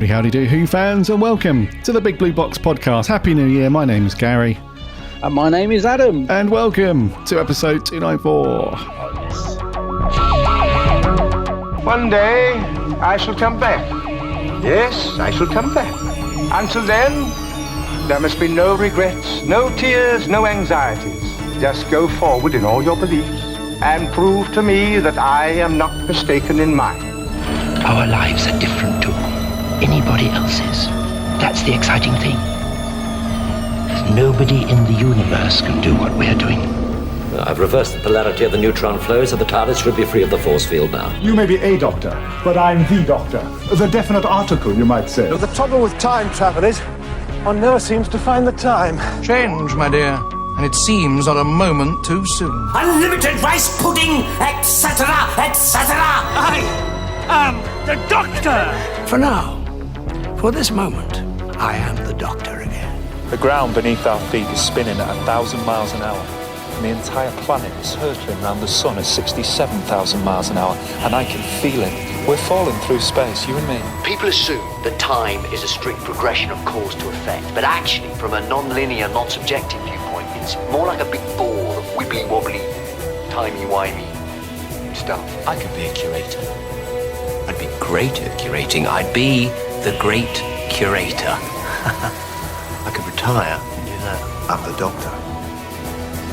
Howdy, howdy do, Who fans, and welcome to the Big Blue Box podcast. Happy New Year, my name's Gary. And my name is Adam. And welcome to episode 294. One day, I shall come back. Yes, I shall come back. Until then, there must be no regrets, no tears, no anxieties. Just go forward in all your beliefs and prove to me that I am not mistaken in mine. Our lives are different to anybody else's. That's the exciting thing. Nobody in the universe can do what we're doing. I've reversed the polarity of the neutron flow, so the TARDIS should be free of the force field now. You may be a doctor, but I'm the doctor. The definite article, you might say. The trouble with time travel is, one never seems to find the time. Change, my dear, and it seems not a moment too soon. Unlimited rice pudding, etc., etc. I am the doctor! For now, for this moment, I am the doctor again. The ground beneath our feet is spinning at 1,000 miles an hour. And the entire planet is hurtling around the sun at 67,000 miles an hour. And I can feel it. We're falling through space, you and me. People assume that time is a strict progression of cause to effect. But actually, from a non-linear, non-subjective viewpoint, it's more like a big ball of wibbly-wobbly, timey-wimey stuff. I could be a curator. I'd be great at curating. I'd be the great curator. I could retire and do that. I'm the doctor.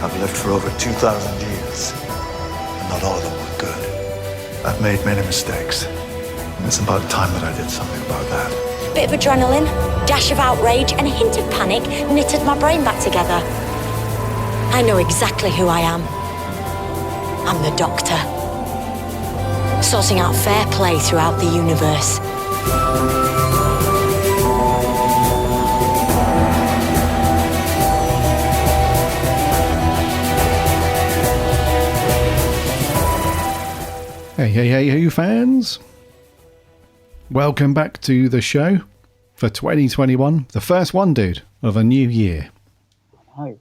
I've lived for over 2,000 years, and not all of them were good. I've made many mistakes, and it's about time that I did something about that. Bit of adrenaline, dash of outrage, and a hint of panic knitted my brain back together. I know exactly who I am. I'm the Doctor. Sorting out fair play throughout the universe. Hey, Who fans. Welcome back to the show for 2021. The first one, dude, of a new year. I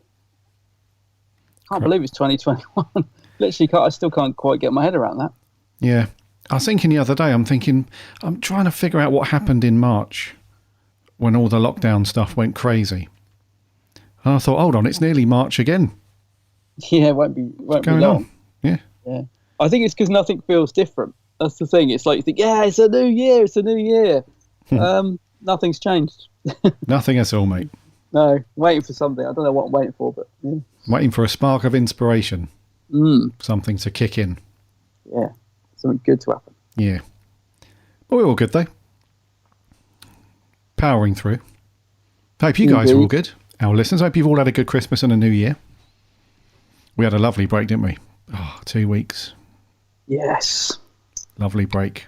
can't believe it's 2021. Literally, I still can't quite get my head around that. Yeah. I was thinking the other day, I'm trying to figure out what happened in March when all the lockdown stuff went crazy. And I thought, hold on, it's nearly March again. Yeah, it won't be long. On? Yeah. I think it's because nothing feels different. That's the thing. It's like you think, yeah, it's a new year. Nothing's changed. Nothing at all, mate. No, waiting for something. I don't know what I'm waiting for, but yeah. Waiting for a spark of inspiration. Something to kick in. Yeah, something good to happen. Yeah. But we're all good, though. Powering through. Hope you guys are all good. Our listeners, hope you've all had a good Christmas and a new year. We had a lovely break, didn't we? 2 weeks. Yes. Lovely break.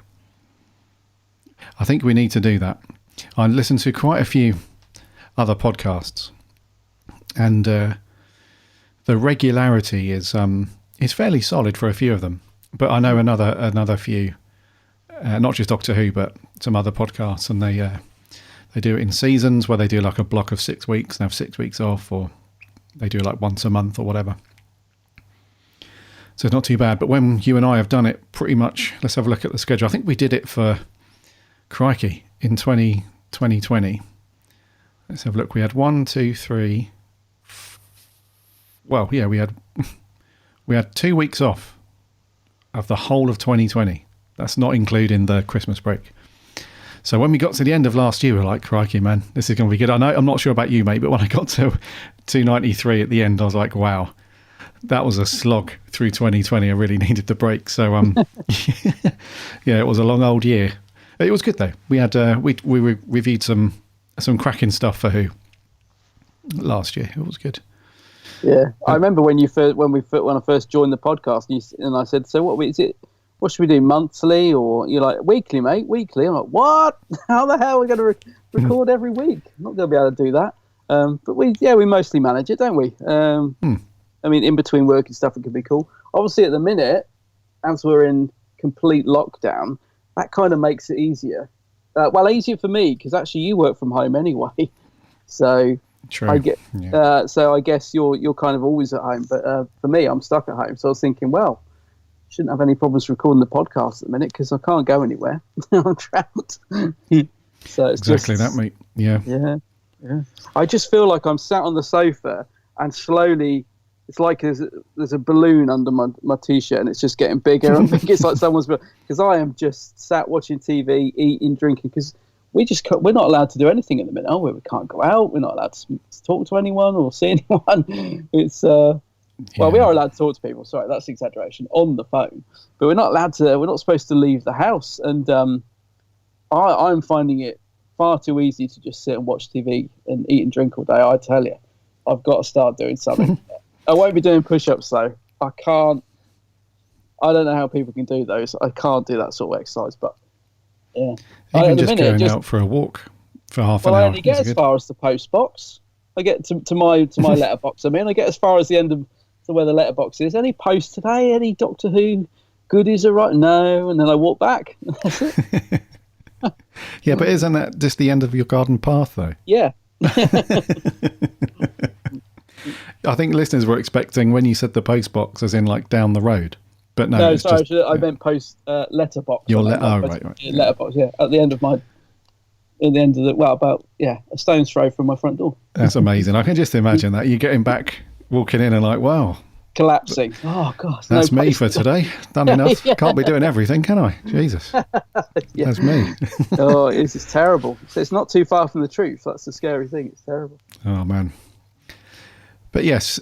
I think we need to do that. I listened to quite a few other podcasts, and the regularity is fairly solid for a few of them. But I know another few, not just Doctor Who, but some other podcasts, and they do it in seasons where they do like a block of 6 weeks and have 6 weeks off, or they do like once a month or whatever. So it's not too bad. But when you and I have done it pretty much, let's have a look at the schedule. I think we did it for, crikey, in 2020. Let's have a look. We had 1, 2, 3. Well, yeah, we had 2 weeks off of the whole of 2020. That's not including the Christmas break. So when we got to the end of last year, we were like, crikey, man, this is going to be good. I know, I'm not sure about you, mate, but when I got to 293 at the end, I was like, wow. That was a slog through 2020. I really needed the break. So, yeah, it was a long old year. It was good though. We had we reviewed some cracking stuff for Who last year. It was good. Yeah, I remember when I first joined the podcast, and I said, "So what is it? What should we do? Monthly or you're like weekly, mate? Weekly?" I'm like, "What? How the hell are we going to record every week? I'm not going to be able to do that." But we mostly manage it, don't we? I mean, in between work and stuff, it could be cool. Obviously, at the minute, as we're in complete lockdown, that kind of makes it easier. Easier for me, because actually you work from home anyway. So True. So I guess you're kind of always at home. But for me, I'm stuck at home. So I was thinking, well, shouldn't have any problems recording the podcast at the minute because I can't go anywhere. I'm trapped. So it's exactly just, that, mate. Yeah. I just feel like I'm sat on the sofa and slowly, it's like there's a balloon under my t-shirt and it's just getting bigger and bigger. It's like someone's, because I am just sat watching TV, eating, drinking, because we're not allowed to do anything at the minute, are we? We can't go out. We're not allowed to talk to anyone or see anyone. It's well, we are allowed to talk to people. Sorry, that's exaggeration, on the phone, but we're not allowed to. We're not supposed to leave the house, and I'm finding it far too easy to just sit and watch TV and eat and drink all day. I tell you, I've got to start doing something. I won't be doing push-ups though. I can't. I don't know how people can do those. I can't do that sort of exercise, but yeah. Even just going out for a walk for half an hour. Well, I only get as far as the post box. I get to my letterbox. I mean, I get as far as the end of to where the letterbox is. Any post today? Any Doctor Who goodies are right? No, and then I walk back. That's it. Yeah, but isn't that just the end of your garden path, though? Yeah. I think listeners were expecting when you said the post box as in like down the road, but no. No, sorry, I meant post letterbox. Your right. Letterbox, yeah, at the end of a stone's throw from my front door. That's amazing. I can just imagine that you're getting back, walking in, and like, wow, collapsing. Oh God, that's me for today. Done enough. Yeah. Can't be doing everything, can I? Jesus, yeah. That's me. Oh, it's terrible. It's not too far from the truth. That's the scary thing. It's terrible. Oh man. But yes,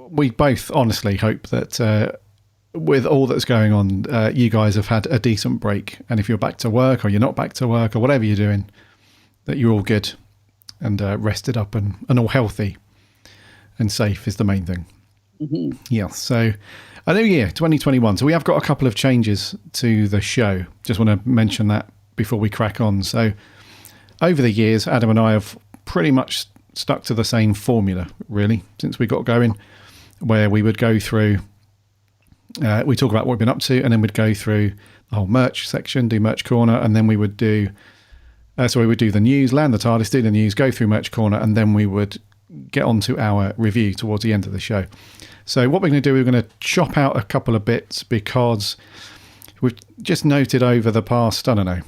we both honestly hope that with all that's going on, you guys have had a decent break. And if you're back to work or you're not back to work or whatever you're doing, that you're all good and rested up and all healthy and safe is the main thing. Mm-hmm. Yeah, so a new year, 2021. So we have got a couple of changes to the show. Just want to mention that before we crack on. So over the years, Adam and I have pretty much stuck to the same formula, really, since we got going, where we would go through, we talk about what we've been up to, and then we'd go through the whole merch section, do Merch Corner, and then we would do, we would do the news, land the TARDIS, do the news, go through Merch Corner, and then we would get on to our review towards the end of the show. So what we're going to do, we're going to chop out a couple of bits because we've just noted over the past, I don't know,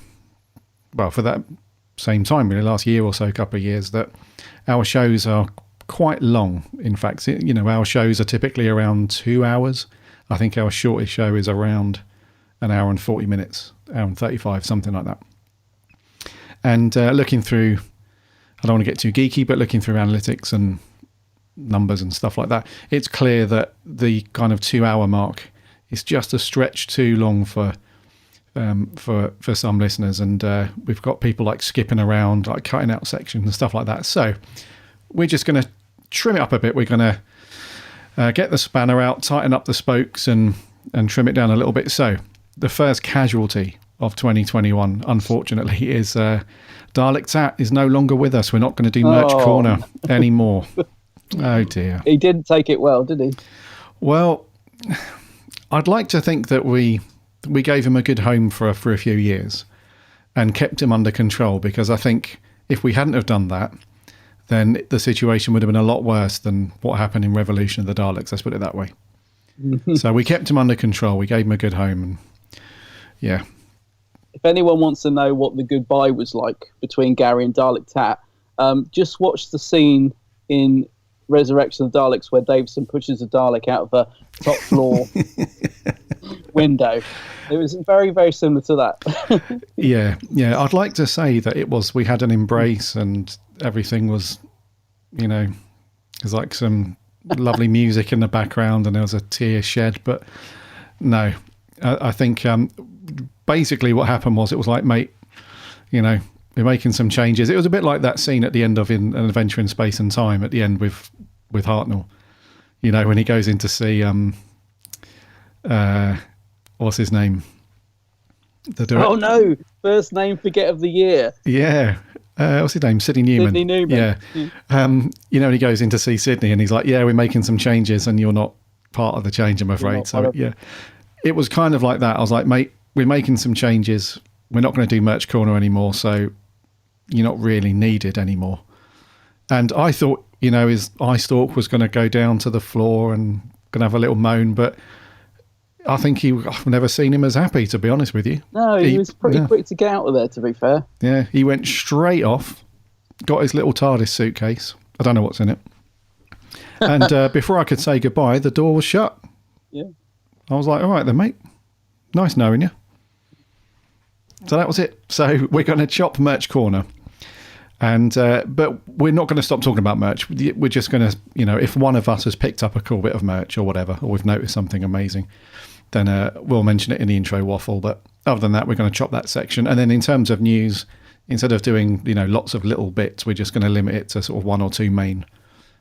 well, for that same time, really, last year or so, couple of years, that our shows are quite long. In fact, our shows are typically around 2 hours. I think our shortest show is around an hour and 40 minutes, hour and 35, something like that. And looking through, I don't want to get too geeky, but looking through analytics and numbers and stuff like that, it's clear that the kind of 2 hour mark is just a stretch too long for some listeners, and we've got people like skipping around, like cutting out sections and stuff like that. So we're just going to trim it up a bit. We're going to get the spanner out, tighten up the spokes, and trim it down a little bit. So the first casualty of 2021, unfortunately, is Dalek Tat is no longer with us. We're not going to do Merch Corner anymore. Oh dear. He didn't take it well, did he? Well, I'd like to think that we gave him a good home for a few years and kept him under control, because I think if we hadn't have done that, then the situation would have been a lot worse than what happened in Revolution of the Daleks. Let's put it that way. So we kept him under control. We gave him a good home. And yeah. If anyone wants to know what the goodbye was like between Gary and Dalek Tat, just watch the scene in Resurrection of the Daleks where Davison pushes a Dalek out of a top floor window. It was very, very similar to that. Yeah. I'd like to say that we had an embrace and everything was, there's like some lovely music in the background and there was a tear shed, but no, I think basically what happened was it was like, mate, we're making some changes. It was a bit like that scene at the end of In An Adventure in Space and Time at the end with Hartnell, when he goes in to see what's his name? Oh no! First name forget of the year. Yeah. What's his name? Sidney Newman. Sidney Newman. Yeah. And he goes in to see Sidney and he's like, yeah, we're making some changes and you're not part of the change, I'm afraid. So yeah, it was kind of like that. I was like, mate, we're making some changes. We're not going to do Merch Corner anymore. So you're not really needed anymore. And I thought, his eye stalk was going to go down to the floor and going to have a little moan, but I think I've never seen him as happy, to be honest with you. No, he was pretty quick to get out of there, to be fair. Yeah, he went straight off, got his little TARDIS suitcase. I don't know what's in it. And before I could say goodbye, the door was shut. Yeah. I was like, all right then, mate. Nice knowing you. So that was it. So we're going to chop merch corner. And but we're not going to stop talking about merch. We're just going to, if one of us has picked up a cool bit of merch or whatever, or we've noticed something amazing, then we'll mention it in the intro waffle. But other than that, we're going to chop that section. And then in terms of news, instead of doing, lots of little bits, we're just going to limit it to sort of one or two main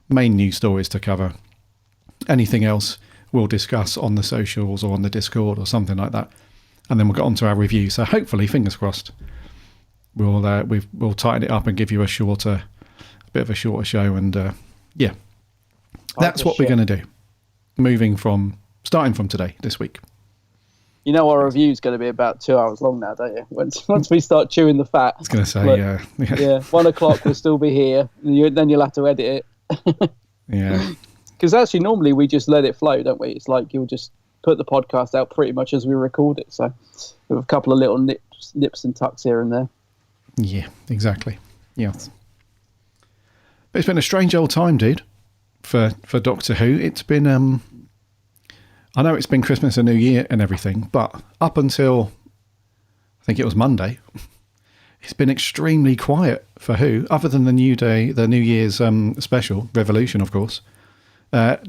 news stories to cover. Anything else we'll discuss on the socials or on the Discord or something like that. And then we'll get on to our review. So hopefully, fingers crossed, we'll tighten it up and give you a bit of a shorter show. And that's what we're going to do. Starting from today, this week. You know our review's going to be about 2 hours long now, don't you? Once we start chewing the fat. I was going to say, yeah. 1 o'clock we'll still be here. Then you'll have to edit it. Yeah. Because actually, normally we just let it flow, don't we? It's like you'll just put the podcast out pretty much as we record it. So with a couple of little nips and tucks here and there. Yeah, exactly. Yes. But it's been a strange old time, dude, for Doctor Who. It's been, I know it's been Christmas and New Year and everything, but up until, I think it was Monday, it's been extremely quiet for Who, other than the New Year's special, Revolution, of course.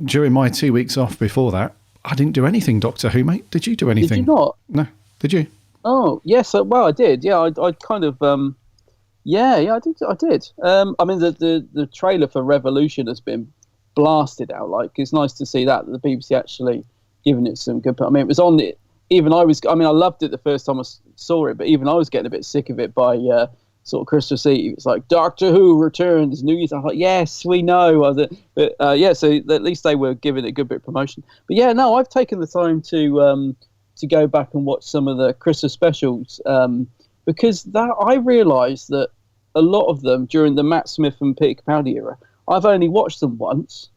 During my 2 weeks off before that, I didn't do anything, Doctor Who, mate. Did you do anything? Did you not? No. Did you? Oh, yes. Well, I did. Yeah, I kind of... Yeah, I did. I mean, the trailer for Revolution has been blasted out. Like, it's nice to see that the BBC actually giving it some good... I mean, it was on it. I loved it the first time I saw it, but even I was getting a bit sick of it by sort of Christmas Eve. It's like, Doctor Who returns, New Year's. I was like, yes, we know. So at least they were giving it a good bit of promotion. But yeah, no, I've taken the time to go back and watch some of the Christmas specials because I realised that a lot of them during the Matt Smith and Peter Capaldi era, I've only watched them once.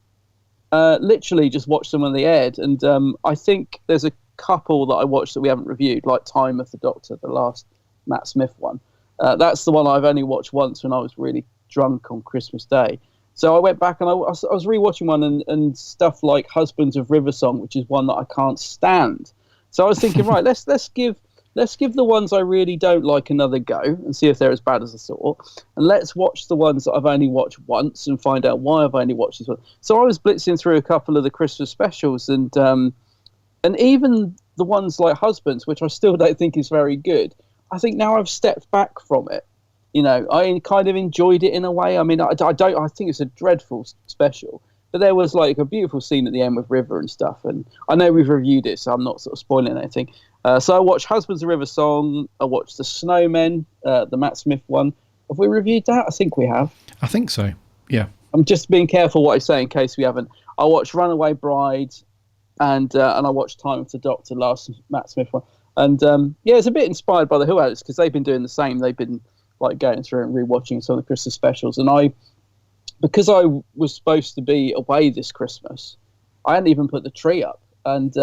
Literally just watched them when they aired. And I think there's a couple that I watched that we haven't reviewed, like Time of the Doctor, the last Matt Smith one. That's the one I've only watched once when I was really drunk on Christmas Day. So I went back and I was rewatching one and stuff like Husbands of Riversong, which is one that I can't stand. So I was thinking, right, let's give the ones I really don't like another go and see if they're as bad as I thought. And let's watch the ones that I've only watched once and find out why I've only watched this one. So I was blitzing through a couple of the Christmas specials and even the ones like Husbands, which I still don't think is very good. I think now I've stepped back from it. I kind of enjoyed it in a way. I mean, I think it's a dreadful special, but there was like a beautiful scene at the end with River and stuff. And I know we've reviewed it, so I'm not sort of spoiling anything. So I watched Husbands of River Song. I watched The Snowmen, the Matt Smith one. Have we reviewed that? I think we have. I think so. Yeah. I'm just being careful what I say in case we haven't. I watched Runaway Bride, and I watched Time of the Doctor, last Matt Smith one. And it's a bit inspired by the Who Hours because they've been doing the same. They've been like going through and rewatching some of the Christmas specials. And because I was supposed to be away this Christmas, I hadn't even put the tree up. And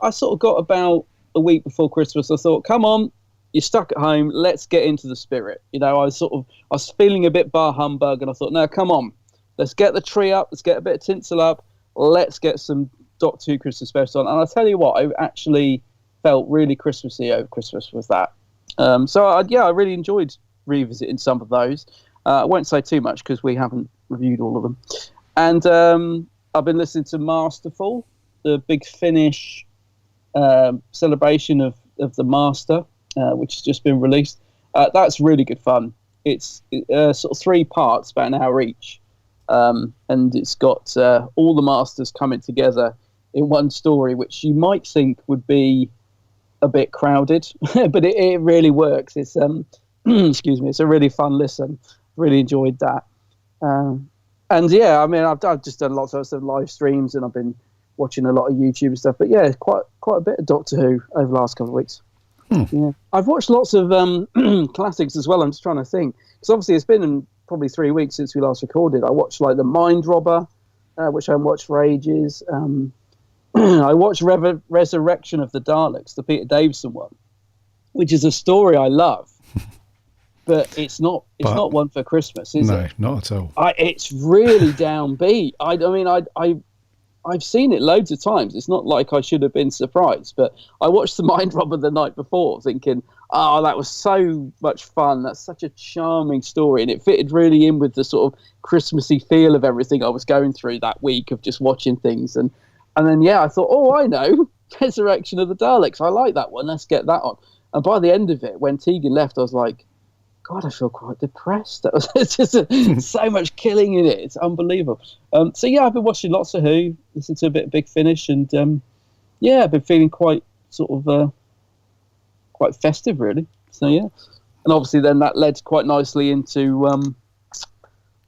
I sort of got about a week before Christmas. I thought, come on, you're stuck at home. Let's get into the spirit. I was feeling a bit bar humbug, and I thought, no, come on, let's get the tree up. Let's get a bit of tinsel up. Let's get some Doctor Who Christmas specials on. And I'll tell you what, I actually felt really Christmassy over Christmas with that. I really enjoyed revisiting some of those. I won't say too much because we haven't reviewed all of them. And I've been listening to Masterful, the big Finnish celebration of the Master, which has just been released. That's really good fun. It's sort of 3 parts, about an hour each. And it's got all the Masters coming together in one story, which you might think would be a bit crowded, but it really works. It's excuse me, it's a really fun listen. Really enjoyed that. And yeah, I mean, I've just done lots of live streams, and I've been watching a lot of YouTube and stuff. But yeah, quite a bit of Doctor Who over the last couple of weeks. Yeah, I've watched lots of classics as well. I'm just trying to think, because obviously it's been probably 3 weeks since we last recorded. I watched like The Mind Robber, which I haven't watched for ages. I watched Resurrection of the Daleks, the Peter Davison one, which is a story I love, but it's not one for Christmas, is it? No, not at all. It's really downbeat. I mean, I've seen it loads of times. It's not like I should have been surprised, but I watched The Mind Robber the night before thinking, oh, that was so much fun. That's such a charming story. And it fitted really in with the sort of Christmassy feel of everything I was going through that week of just watching things. And then, yeah, I thought, oh, I know, Resurrection of the Daleks. I like that one. Let's get that on. And by the end of it, when Tegan left, I was like, God, I feel quite depressed. It's just so much killing in it. It's unbelievable. So, yeah, I've been watching lots of Who, listened to a bit of Big Finish, and, yeah, I've been feeling quite sort of quite festive, really. So, yeah. And obviously then that led quite nicely into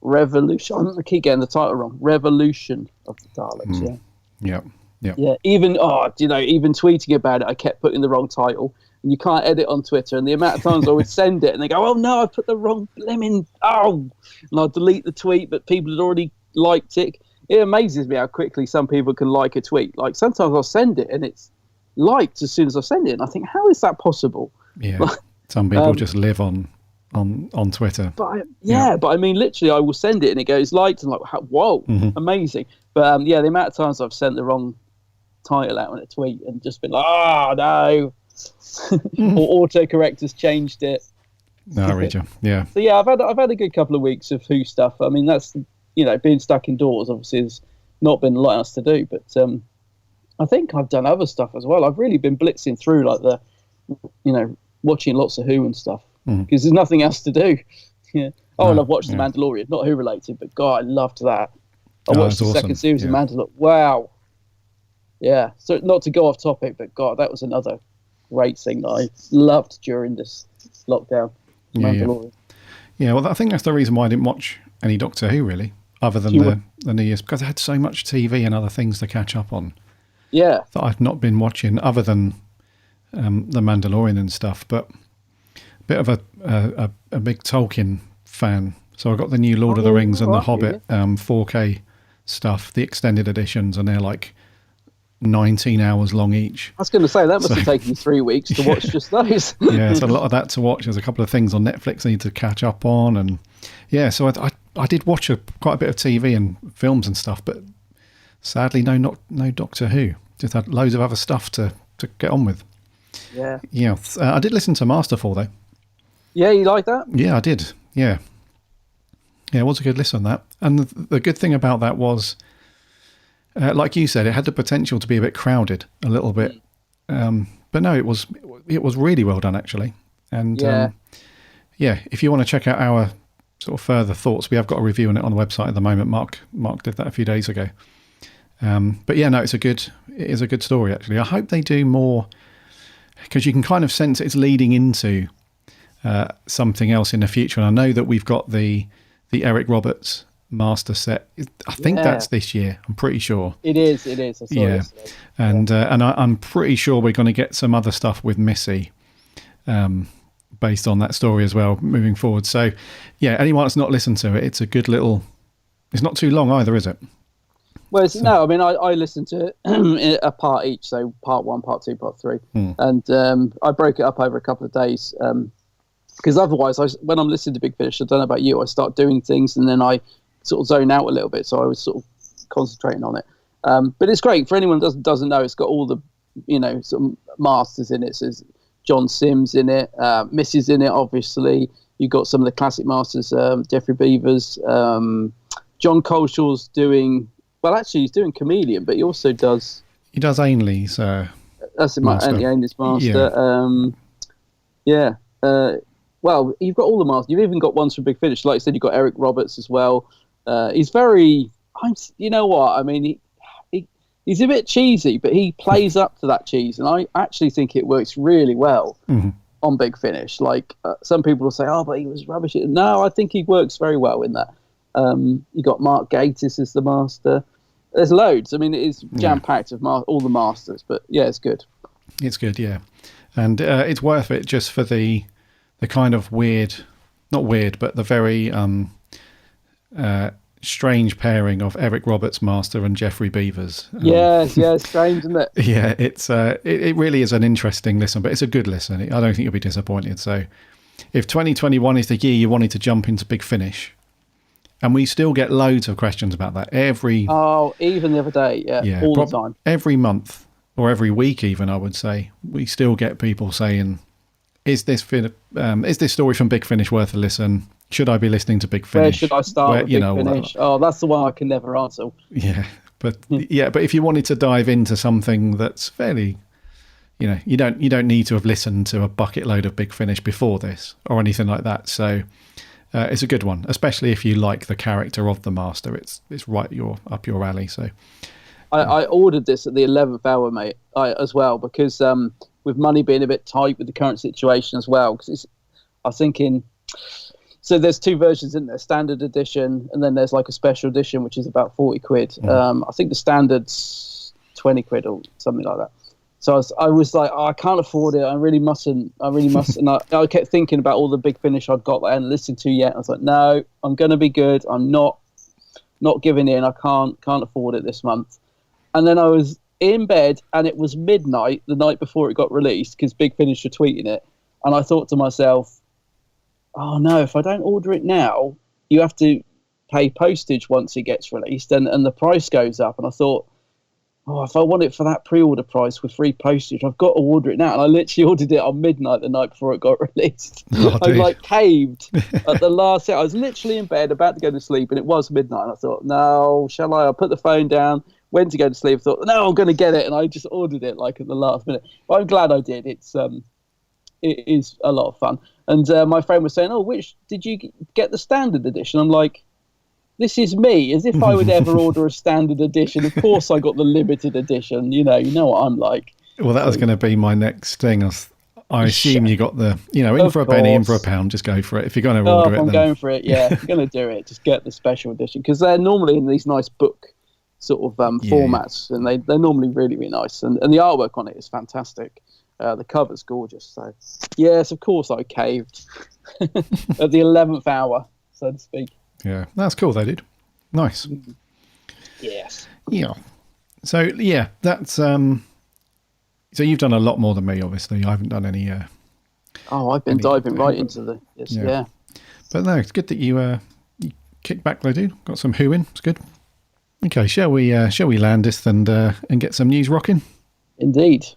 Revolution. I keep getting the title wrong. Revolution of the Daleks, yeah. Yeah. Even tweeting about it, I kept putting the wrong title. And you can't edit on Twitter, and the amount of times I would send it and they go, oh no, I put the wrong blimmin', and I'll delete the tweet, but people had already liked it. It amazes me how quickly some people can like a tweet. Like sometimes I'll send it and it's liked as soon as I send it, and I think, how is that possible? Yeah, some people just live on Twitter. But but I mean, literally, I will send it and it goes liked, and like, whoa, amazing. But the amount of times I've sent the wrong title out on a tweet and just been like, oh no. Or autocorrect has changed it. No, I read you. Yeah. So yeah, I've had a good couple of weeks of Who stuff. I mean, that's being stuck indoors obviously has not been a lot else to do, but I think I've done other stuff as well. I've really been blitzing through like watching lots of Who and stuff because there's nothing else to do. Yeah. Oh, and I've watched The Mandalorian, not Who related, but God, I loved that. I watched the second series of Mandalorian. Wow. Yeah. So not to go off topic, but God, that was another great thing that I loved during this lockdown. Yeah, well, I think that's the reason why I didn't watch any Doctor Who, really, other than the New Year's, because I had so much TV and other things to catch up on. Yeah. That I've not been watching, other than the Mandalorian and stuff, but a bit of a big Tolkien fan. So I got the new Lord of the Rings and the Hobbit 4K stuff, the extended editions, and they're like 19 hours long each. I was going to say, that must have taken you 3 weeks to watch just those. Yeah, so a lot of that to watch. There's a couple of things on Netflix I need to catch up on. And yeah, so I did watch quite a bit of TV and films and stuff, but sadly, no Doctor Who. Just had loads of other stuff to get on with. Yeah. Yeah, I did listen to Masterful, though. Yeah, you like that? Yeah, I did. Yeah. Yeah, it was a good listen, that. And the good thing about that was, like you said, it had the potential to be a bit crowded, a little bit, but no, it was really well done, actually. And if you want to check out our sort of further thoughts, we have got a review on it on the website at the moment. Mark did that a few days ago. But yeah, no, it is a good story, actually. I hope they do more, because you can kind of sense it's leading into something else in the future. And I know that we've got the Eric Roberts master set. I think that's this year. I'm pretty sure it is. I saw it. And I'm pretty sure we're going to get some other stuff with Missy based on that story as well moving forward. So yeah, anyone that's not listened to it, it's a good little, it's not too long either, is it? Well, no, I mean, I listened to it a part each, so part 1, part 2, part 3, and I broke it up over a couple of days because otherwise, when I'm listening to Big Finish, I don't know about you, I start doing things and then I sort of zone out a little bit, so I was sort of concentrating on it. But it's great for anyone who doesn't know. It's got all the sort of masters in it. So there's John Sims in it, Missy's in it, obviously. You've got some of the classic masters, Jeffrey Beavers, John Colshaw's doing. Well, actually, he's doing Chameleon, but he also does. He does Ainley's. That's Andy Ainley's master. Yeah. Well, you've got all the masters. You've even got ones from Big Finish. Like I said, you've got Eric Roberts as well. He's very. You know what? I mean, he's a bit cheesy, but he plays up to that cheese, and I actually think it works really well on Big Finish. Like some people will say, "Oh, but he was rubbish." No, I think he works very well in that. You got Mark Gatiss as the master. There's loads. I mean, it is jam-packed of all the masters, but yeah, it's good. It's good, yeah. And it's worth it just for the kind of weird, not weird, but the very strange pairing of Eric Roberts Master and Jeffrey Beavers. Yes, strange, isn't it? Yeah, it really is an interesting listen, but it's a good listen. I don't think you'll be disappointed. So if 2021 is the year you wanted to jump into Big Finish, and we still get loads of questions about that even the other day, all the time. Every month or every week even, I would say, we still get people saying, is this story from Big Finish worth a listen? Should I be listening to Big Finish? Where should I start with Big Finish? That's the one I can never answer. Yeah, but if you wanted to dive into something that's fairly, you don't need to have listened to a bucket load of Big Finish before this or anything like that. So it's a good one, especially if you like the character of the Master. It's right up your alley. So I ordered this at the 11th hour, mate, as well, because with money being a bit tight with the current situation as well. Because I was thinking. So there's two versions, isn't there? Standard edition, and then there's like a special edition, which is about 40 quid. I think the standard's 20 quid or something like that. So I was like, I can't afford it. I really mustn't. And I kept thinking about all the Big Finish I'd got that I hadn't listened to yet. I was like, no, I'm going to be good. I'm not giving in. I can't afford it this month. And then I was in bed, and it was midnight the night before it got released, because Big Finish were tweeting it. And I thought to myself, oh no, if I don't order it now, you have to pay postage once it gets released, and the price goes up. And I thought, if I want it for that pre-order price with free postage, I've got to order it now. And I literally ordered it on midnight the night before it got released. I caved at the last second. I was literally in bed about to go to sleep, and it was midnight. And I thought, no, shall I? I put the phone down, went to go to sleep, thought, no, I'm going to get it. And I just ordered it at the last minute. But I'm glad I did. It is a lot of fun. And my friend was saying, which did you get the standard edition? I'm like, this is me, as if I would ever order a standard edition. Of course I got the limited edition. You know what I'm like. Well, that was going to be my next thing. I assume you got the, in for a penny, in for a pound, just go for it. If you're going to order it, I'm going for it, yeah. If you're going to do it, just get the special edition. Because they're normally in these nice book sort of formats. And they're normally really, really nice. And the artwork on it is fantastic. The cover's gorgeous. So, yes, of course I caved at the 11th hour, so to speak. Yeah, that's cool, they did. Nice. Yes. Yeah. So, yeah, that's... So you've done a lot more than me, obviously. I haven't done any... I've been diving right into this, yeah. But no, it's good that you kicked back, though, dude. Got some who in. It's good. Okay, shall we land this and get some news rocking? Indeed.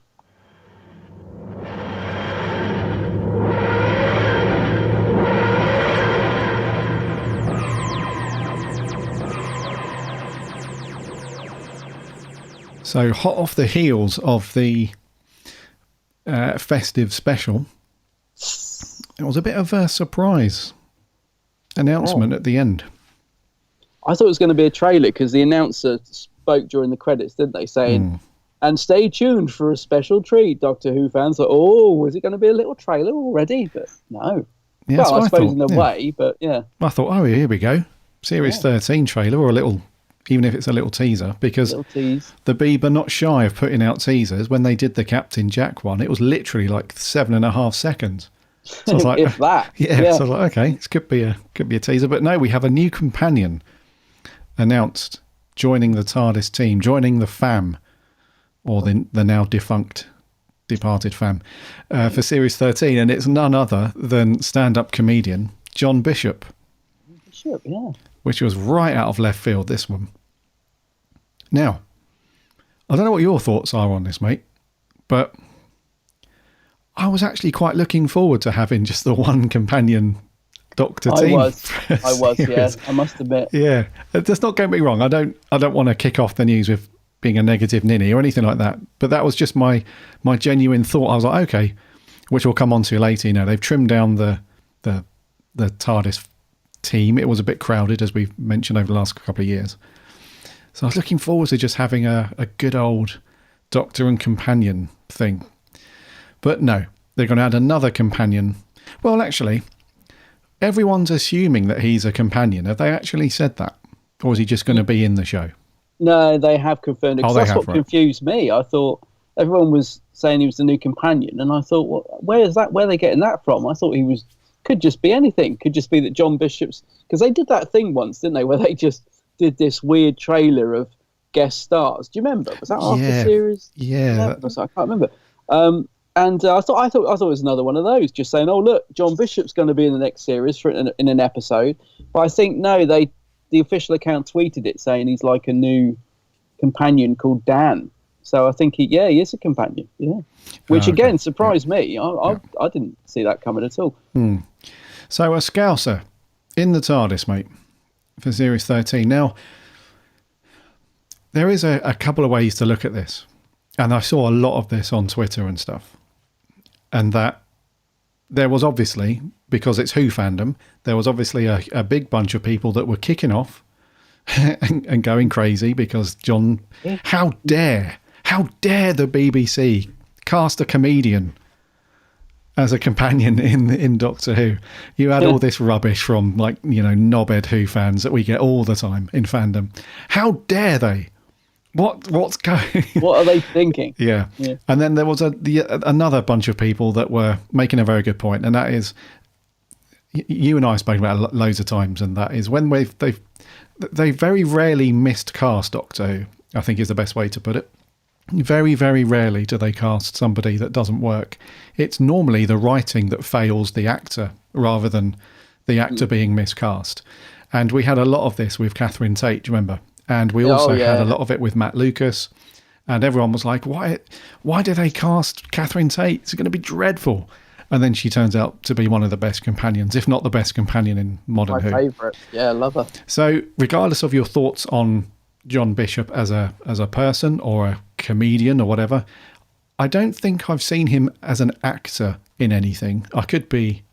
So hot off the heels of the festive special, it was a bit of a surprise announcement at the end. I thought it was going to be a trailer because the announcer spoke during the credits, didn't they? Saying, and stay tuned for a special treat, Doctor Who fans. Like, is it going to be a little trailer already? But no. Yeah, well, I suppose in a way, but yeah. I thought, here we go. Series 13 trailer or a little... Even if it's a little teaser, because the Beeb are not shy of putting out teasers. When they did the Captain Jack one, it was literally like 7.5 seconds. So I was like, if that. Yeah. So I was like, okay, this could be a teaser. But no, we have a new companion announced joining the TARDIS team, joining the fam, or the now departed fam, for Series 13. And it's none other than stand-up comedian John Bishop. Bishop, yeah. Which was right out of left field, this one. Now, I don't know what your thoughts are on this, mate, but I was actually quite looking forward to having just the one companion Doctor team. I was, yeah, I must admit. Yeah, just not get me wrong. I don't want to kick off the news with being a negative ninny or anything like that, but that was just my genuine thought. I was like, okay, which we'll come on to later. They've trimmed down the TARDIS team. It was a bit crowded, as we've mentioned over the last couple of years. So I was looking forward to just having a good old Doctor and companion thing. But no, they're going to add another companion. Well, actually, everyone's assuming that he's a companion. Have they actually said that? Or is he just going to be in the show? No, they have confirmed it. That's what confused me. I thought everyone was saying he was the new companion, and I thought, well, where are they getting that from? I thought he could just be anything. Could just be that John Bishop's... Because they did that thing once, didn't they, where they just did this weird trailer of guest stars. Do you remember? Was that after series? Yeah. I can't remember. And I thought it was another one of those, just saying, "Oh, look, John Bishop's going to be in the next series in an episode." But I think no, the official account tweeted it saying he's like a new companion called Dan. So I think he is a companion. Yeah, which again surprised me. I didn't see that coming at all. So a Scouser in the TARDIS, mate, for Series 13. Now, there is a couple of ways to look at this, and I saw a lot of this on Twitter and stuff. And that there was obviously, because it's Who fandom, there was obviously a big bunch of people that were kicking off and going crazy because John, how dare the BBC cast a comedian as a companion in Doctor Who? You had all this rubbish from knobhead Who fans that we get all the time in fandom. How dare they? What's going? What are they thinking? Yeah. And then there was another bunch of people that were making a very good point, and that is, you and I have spoken about it loads of times, and that is when they very rarely miscast Doctor Who, I think is the best way to put it. Very, very rarely do they cast somebody that doesn't work. It's normally the writing that fails the actor rather than the actor being miscast. And we had a lot of this with Catherine Tate, do you remember? And we also had a lot of it with Matt Lucas. And everyone was like, why did they cast Catherine Tate? It's going to be dreadful. And then she turns out to be one of the best companions, if not the best companion in modern Who. My favourite. Yeah, I love her. So regardless of your thoughts on John Bishop as a person or a comedian or whatever, I don't think I've seen him as an actor in anything. I could be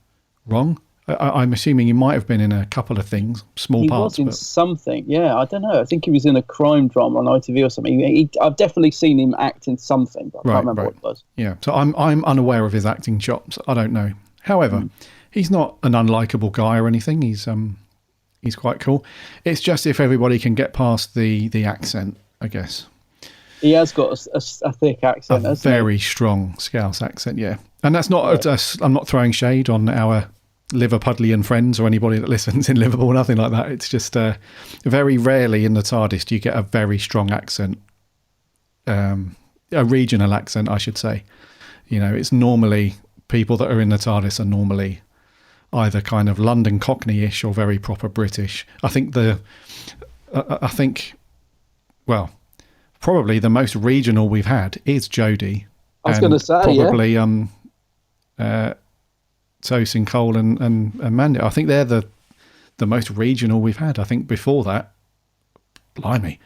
wrong. I'm assuming he might have been in a couple of things, small parts. He was in something, yeah. I don't know. I think he was in a crime drama on ITV or something. I've definitely seen him act in something, but I can't remember what it was. Yeah, so I'm unaware of his acting chops. I don't know. However, he's not an unlikable guy or anything. He's quite cool. It's just if everybody can get past the accent, I guess. He has got a thick accent. A very strong Scouse accent, yeah. And that's not. I'm not throwing shade on our Liverpudlian friends or anybody that listens in Liverpool, nothing like that. It's just very rarely in the TARDIS do you get a very strong accent, a regional accent, I should say. It's normally people that are in the TARDIS are normally either kind of London Cockney-ish or very proper British. I think probably the most regional we've had is Jodie. I was going to say, probably Tosin Cole and Mandy. I think they're the most regional we've had. I think before that, blimey,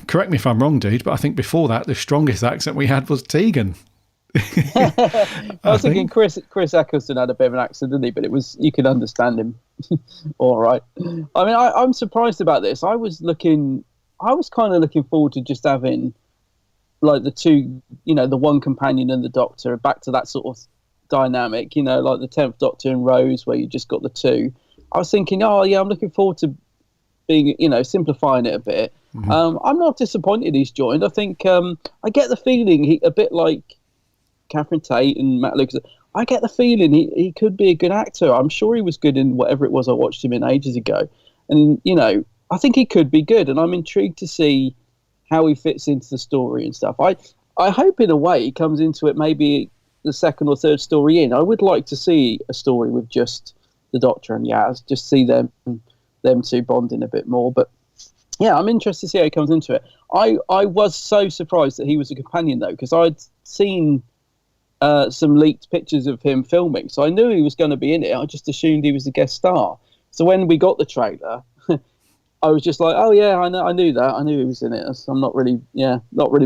correct me if I'm wrong, dude, but I think before that, the strongest accent we had was Tegan. I was thinking Chris Eccleston had a bit of an accent, didn't he? But you could understand him all right. I mean, I'm surprised about this. I was kind of looking forward to just having like the two, the one companion and the Doctor, back to that sort of dynamic, like the 10th Doctor and Rose, where you just got the two. I was thinking, I'm looking forward to being, simplifying it a bit. I'm not disappointed he's joined. I think I get the feeling he, a bit like Catherine Tate and Matt Lucas, I get the feeling he could be a good actor. I'm sure he was good in whatever it was I watched him in ages ago. And, I think he could be good. And I'm intrigued to see how he fits into the story and stuff. I hope in a way he comes into it maybe the second or third story in. I would like to see a story with just the Doctor and Yaz, just see them two bonding a bit more. But yeah, I'm interested to see how he comes into it. I was so surprised that he was a companion though, because I'd seen some leaked pictures of him filming, so I knew he was going to be in it. I just assumed he was a guest star. So when we got the trailer, I was just like, oh yeah, I knew that. I knew he was in it. So I'm not really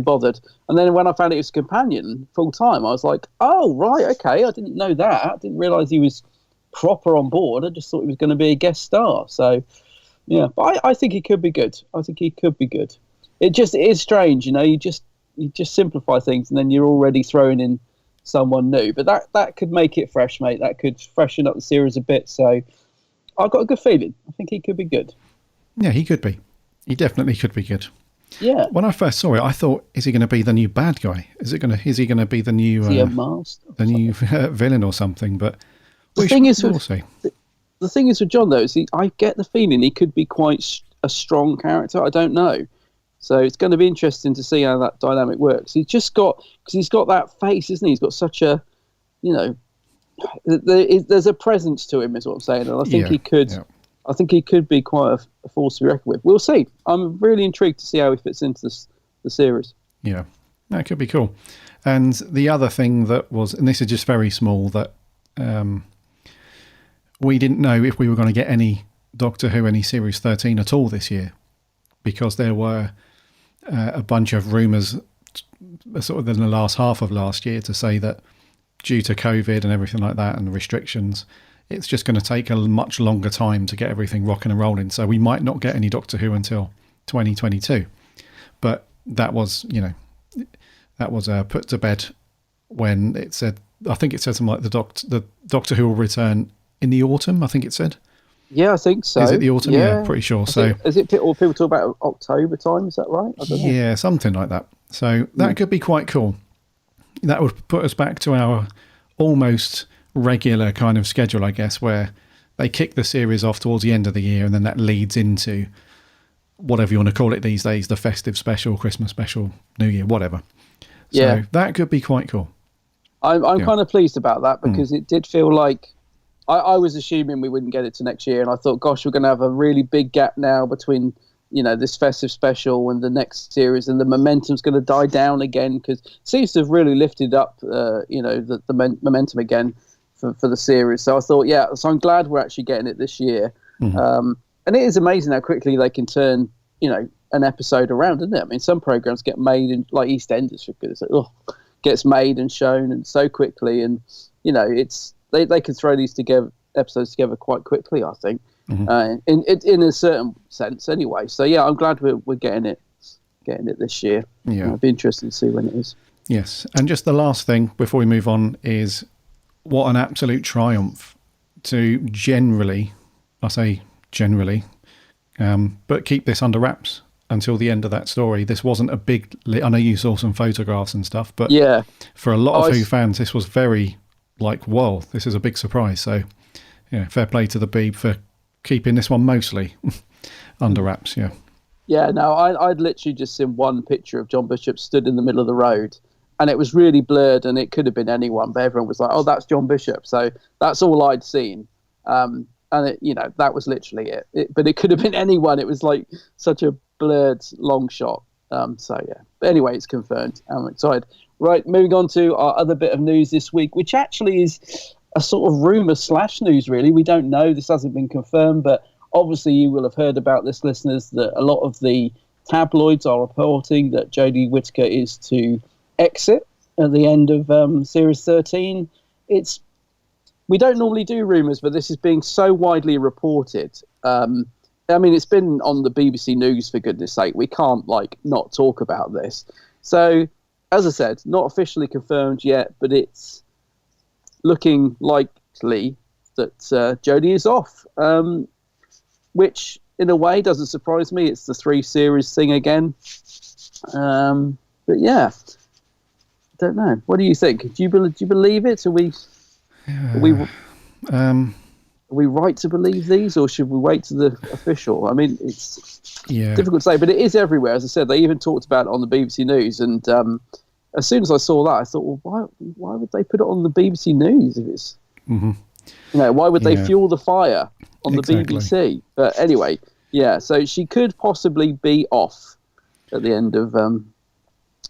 bothered. And then when I found it was a companion full time, I was like, oh right, okay, I didn't know that. I didn't realise he was proper on board. I just thought he was going to be a guest star. So yeah, but I think he could be good. I think he could be good. It is strange, you just simplify things and then you're already throwing in someone new. But that could make it fresh, mate. That could freshen up the series a bit. So I've got a good feeling. I think he could be good. Yeah, he could be. He definitely could be good. Yeah. When I first saw it, I thought, is he going to be the new bad guy? Is he going to be the new the new villain or something? But we'll see. The thing is with John though, is I get the feeling he could be quite a strong character? I don't know. So it's going to be interesting to see how that dynamic works. He's got that face, isn't he? He's got such a, there's a presence to him, is what I'm saying. And I think he could. Yeah. I think he could be quite a force to be reckoned with. We'll see. I'm really intrigued to see how he fits into the series. Yeah, that could be cool. And the other thing that was, and this is just very small, that we didn't know if we were going to get any Doctor Who, any Series 13 at all this year, because there were a bunch of rumours sort of in the last half of last year to say that due to COVID and everything like that and restrictions, it's just going to take a much longer time to get everything rocking and rolling. So we might not get any Doctor Who until 2022. But that was, put to bed when it said, I think it said something like the Doctor Who will return in the autumn, I think it said. Yeah, I think so. Is it the autumn? Yeah, pretty sure. Is it or people talk about October time? Is that right? I don't know. Yeah, something like that. So that could be quite cool. That would put us back to our almost regular kind of schedule, I guess, where they kick the series off towards the end of the year, and then that leads into whatever you want to call it these days, the festive special, Christmas special, New Year, whatever. So that could be quite cool. I'm kind of pleased about that, because it did feel like I was assuming we wouldn't get it to next year, and I thought, gosh, we're going to have a really big gap now between this festive special and the next series, and the momentum's going to die down again, because it seems to have really lifted up the momentum again for the series. So I thought, so I'm glad we're actually getting it this year. And it is amazing how quickly they can turn an episode around, isn't it? I mean, some programs get made in, like EastEnders, for goodness sake, gets made and shown and so quickly, and it's they can throw these episodes together quite quickly, I think. In a certain sense anyway. So I'm glad we're getting it this year. It'll be interesting to see when it is. Yes. And just the last thing before we move on is, what an absolute triumph to generally, but keep this under wraps until the end of that story. This wasn't a big, I know you saw some photographs and stuff, but for a lot of Who fans, this was very whoa, this is a big surprise. So fair play to the Beeb for keeping this one mostly under wraps. I'd literally just seen one picture of John Bishop stood in the middle of the road, and it was really blurred, and it could have been anyone, but everyone was like, oh, that's John Bishop. So that's all I'd seen. And that was literally it. But it could have been anyone. It was like such a blurred long shot. But anyway, it's confirmed. I'm excited. Right, moving on to our other bit of news this week, which actually is a sort of rumour / news, really. We don't know. This hasn't been confirmed, but obviously you will have heard about this, listeners, that a lot of the tabloids are reporting that Jodie Whittaker is to exit at the end of Series 13. We don't normally do rumours, but this is being so widely reported. I mean, it's been on the BBC News, for goodness sake. We can't not talk about this. So, as I said, not officially confirmed yet, but it's looking likely that Jodie is off, which in a way doesn't surprise me. It's the 3 series thing again. But I don't know. What do you think? Do you believe it? Are we right to believe these, or should we wait to the official? I mean, it's difficult to say, but it is everywhere. As I said, they even talked about it on the BBC News, and as soon as I saw that, I thought, well, why would they put it on the BBC News if it's why would they fuel the fire on the BBC? But anyway, so she could possibly be off at the end of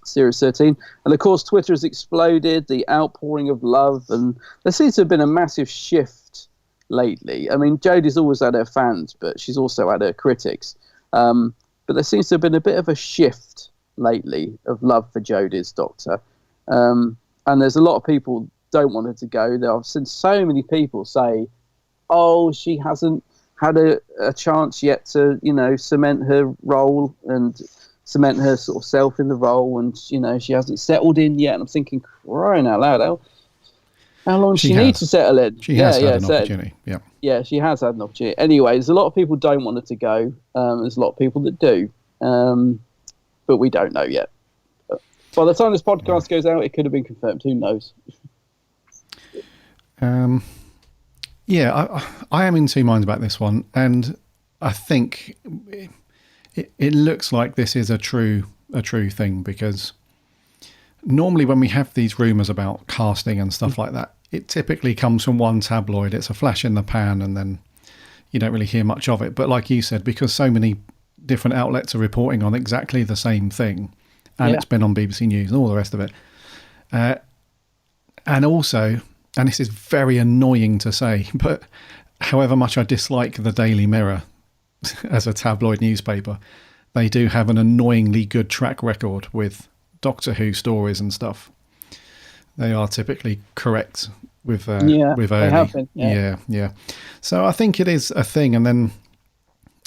Series 13. And of course, Twitter has exploded, the outpouring of love, and there seems to have been a massive shift lately. I mean, Jodie's always had her fans, but she's also had her critics. But there seems to have been a bit of a shift lately of love for Jodie's Doctor. And there's a lot of people don't want her to go. I've seen so many people say, oh, she hasn't had a chance yet to, cement her role and cement her sort of self in the role, and she hasn't settled in yet. And I'm thinking, crying out loud, how long does she need to settle in? She has had an opportunity. Yeah, she has had an opportunity. Anyway, there's a lot of people don't want her to go. There's a lot of people that do, but we don't know yet. By the time this podcast goes out, it could have been confirmed. Who knows? I am in two minds about this one, and I think it looks like this is a true thing, because normally when we have these rumours about casting and stuff like that, it typically comes from one tabloid. It's a flash in the pan, and then you don't really hear much of it. But like you said, because so many different outlets are reporting on exactly the same thing, and it's been on BBC News and all the rest of it. And also, and this is very annoying to say, but however much I dislike the Daily Mirror as a tabloid newspaper, they do have an annoyingly good track record with Doctor Who stories and stuff. They are typically correct with early. They have been, yeah. So I think it is a thing. And then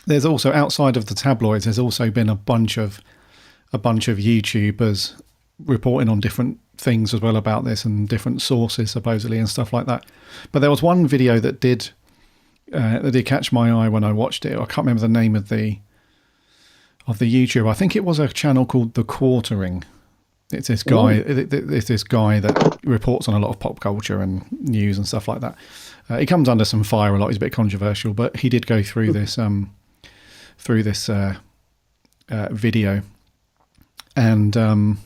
there's also, outside of the tabloids, there's also been a bunch of YouTubers reporting on different things as well about this, and different sources supposedly and stuff like that. But there was one video that did catch my eye when I watched it. I can't remember the name of the YouTuber. I think it was a channel called The Quartering. It's this guy. It's this guy that reports on a lot of pop culture and news and stuff like that. He comes under some fire a lot. He's a bit controversial, but he did go through this video, and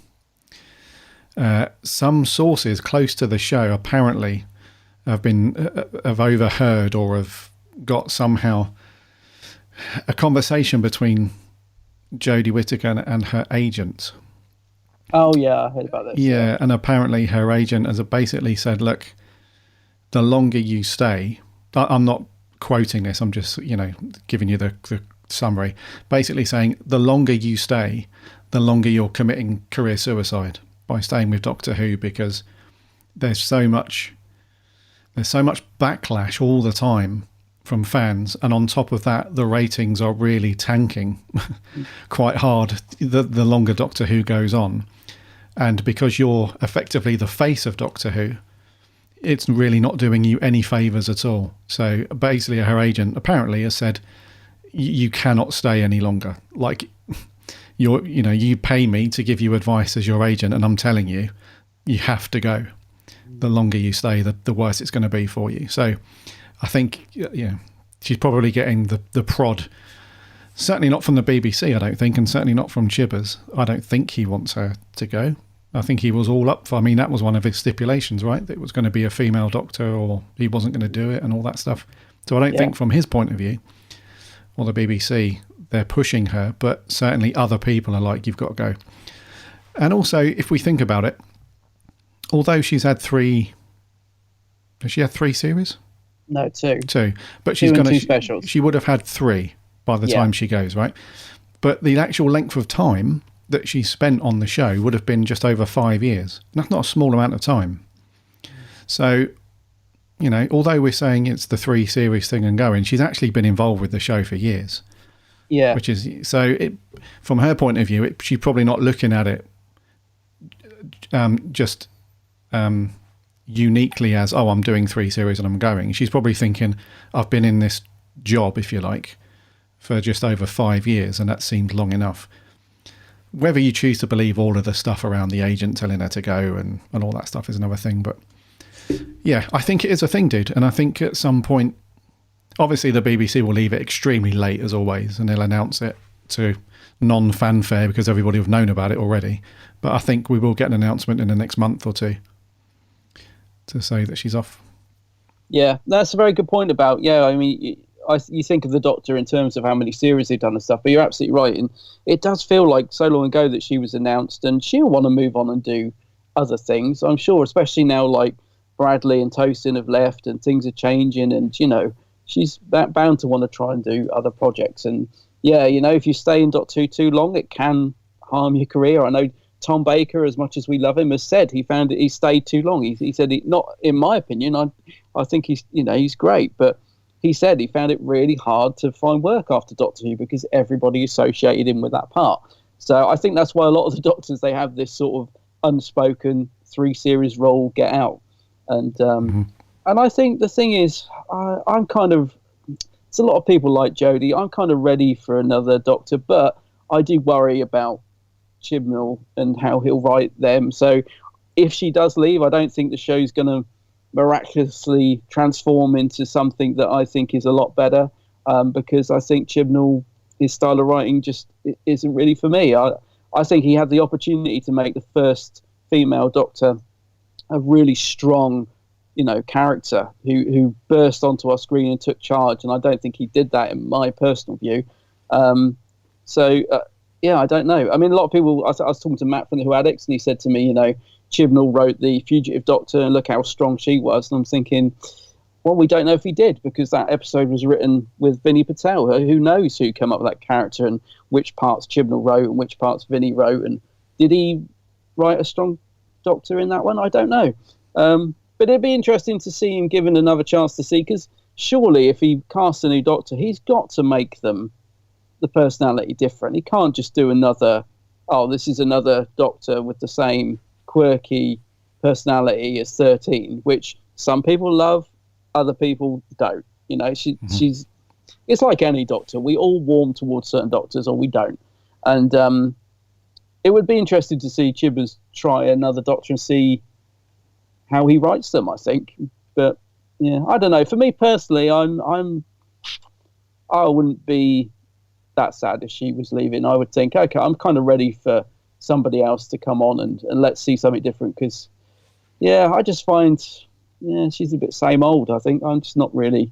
some sources close to the show apparently have overheard or have got somehow a conversation between Jodie Whittaker and her agent. Oh yeah, I heard about this. Yeah, and apparently her agent has basically said, look, the longer you stay, I'm not quoting this, I'm just, giving you the summary, basically saying the longer you stay, the longer you're committing career suicide by staying with Doctor Who, because there's so much backlash all the time from fans, and on top of that, the ratings are really tanking quite hard the longer Doctor Who goes on. And because you're effectively the face of Doctor Who, it's really not doing you any favours at all. So basically her agent apparently has said, you cannot stay any longer. Like, you pay me to give you advice as your agent, and I'm telling you, you have to go. The longer you stay, the worse it's going to be for you. So I think, she's probably getting the prod. Certainly not from the BBC, I don't think, and certainly not from Chibbers. I don't think he wants her to go. I think he was all up for, that was one of his stipulations, right? That it was going to be a female doctor, or he wasn't going to do it and all that stuff. So I don't think from his point of view, or the BBC, they're pushing her, but certainly other people are like, you've got to go. And also, if we think about it, although she's had three... Has she had 3 series? No, 2. 2. But she's 2 and going 2 specials. She would have had 3 by the time she goes, right? But the actual length of time that she spent on the show would have been just over 5 years. And that's not a small amount of time. So, although we're saying it's the 3 series thing and going, she's actually been involved with the show for years. Yeah. Which is, so from her point of view, she's probably not looking at it just uniquely as, I'm doing 3 series and I'm going. She's probably thinking, I've been in this job, if you like, for just over 5 years, and that seemed long enough. Whether you choose to believe all of the stuff around the agent telling her to go and all that stuff is another thing. But yeah, I think it is a thing, dude. And I think at some point, obviously the BBC will leave it extremely late as always, and they'll announce it to non-fanfare because everybody will have known about it already. But I think we will get an announcement in the next month or 2 to say that she's off. Yeah, that's a very good point about, you think of the Doctor in terms of how many series they've done and stuff, but you're absolutely right. And it does feel like so long ago that she was announced, and she'll want to move on and do other things, I'm sure, especially now like Bradley and Tosin have left and things are changing, and, she's bound to want to try and do other projects. And if you stay in Doctor Who too long, it can harm your career. I know Tom Baker, as much as we love him, has said he found that he stayed too long. He said, not in my opinion, I think he's great, but he said he found it really hard to find work after Doctor Who because everybody associated him with that part. So I think that's why a lot of the Doctors, they have this sort of unspoken 3 series rule, get out. And and I think the thing is, I'm kind of, it's a lot of people like Jodie, I'm kind of ready for another Doctor, but I do worry about Chibnall and how he'll write them. So if she does leave, I don't think the show's going to miraculously transform into something that I think is a lot better, because I think Chibnall his style of writing just isn't really for me. I think he had the opportunity to make the first female Doctor a really strong, character who burst onto our screen and took charge, and I don't think he did that in my personal view. Yeah, I don't know. I mean, a lot of people. I was talking to Matt from the Who Addicts, and he said to me, Chibnall wrote the Fugitive Doctor, and look how strong she was. And I'm thinking, well, we don't know if he did, because that episode was written with Vinny Patel. Who knows who came up with that character and which parts Chibnall wrote and which parts Vinny wrote, and did he write a strong Doctor in that one? I don't know. But it'd be interesting to see him given another chance to see, because surely if he casts a new Doctor, he's got to make them the personality different. He can't just do another, this is another Doctor with the same quirky personality as 13, which some people love, other people don't. She's it's like any Doctor. We all warm towards certain Doctors or we don't. And it would be interesting to see Chibbers try another Doctor and see how he writes them, I think. But yeah, I don't know. For me personally, I wouldn't be that sad if she was leaving. I would think, okay, I'm kind of ready for somebody else to come on and let's see something different, because I just find she's a bit same old. I think I'm just not really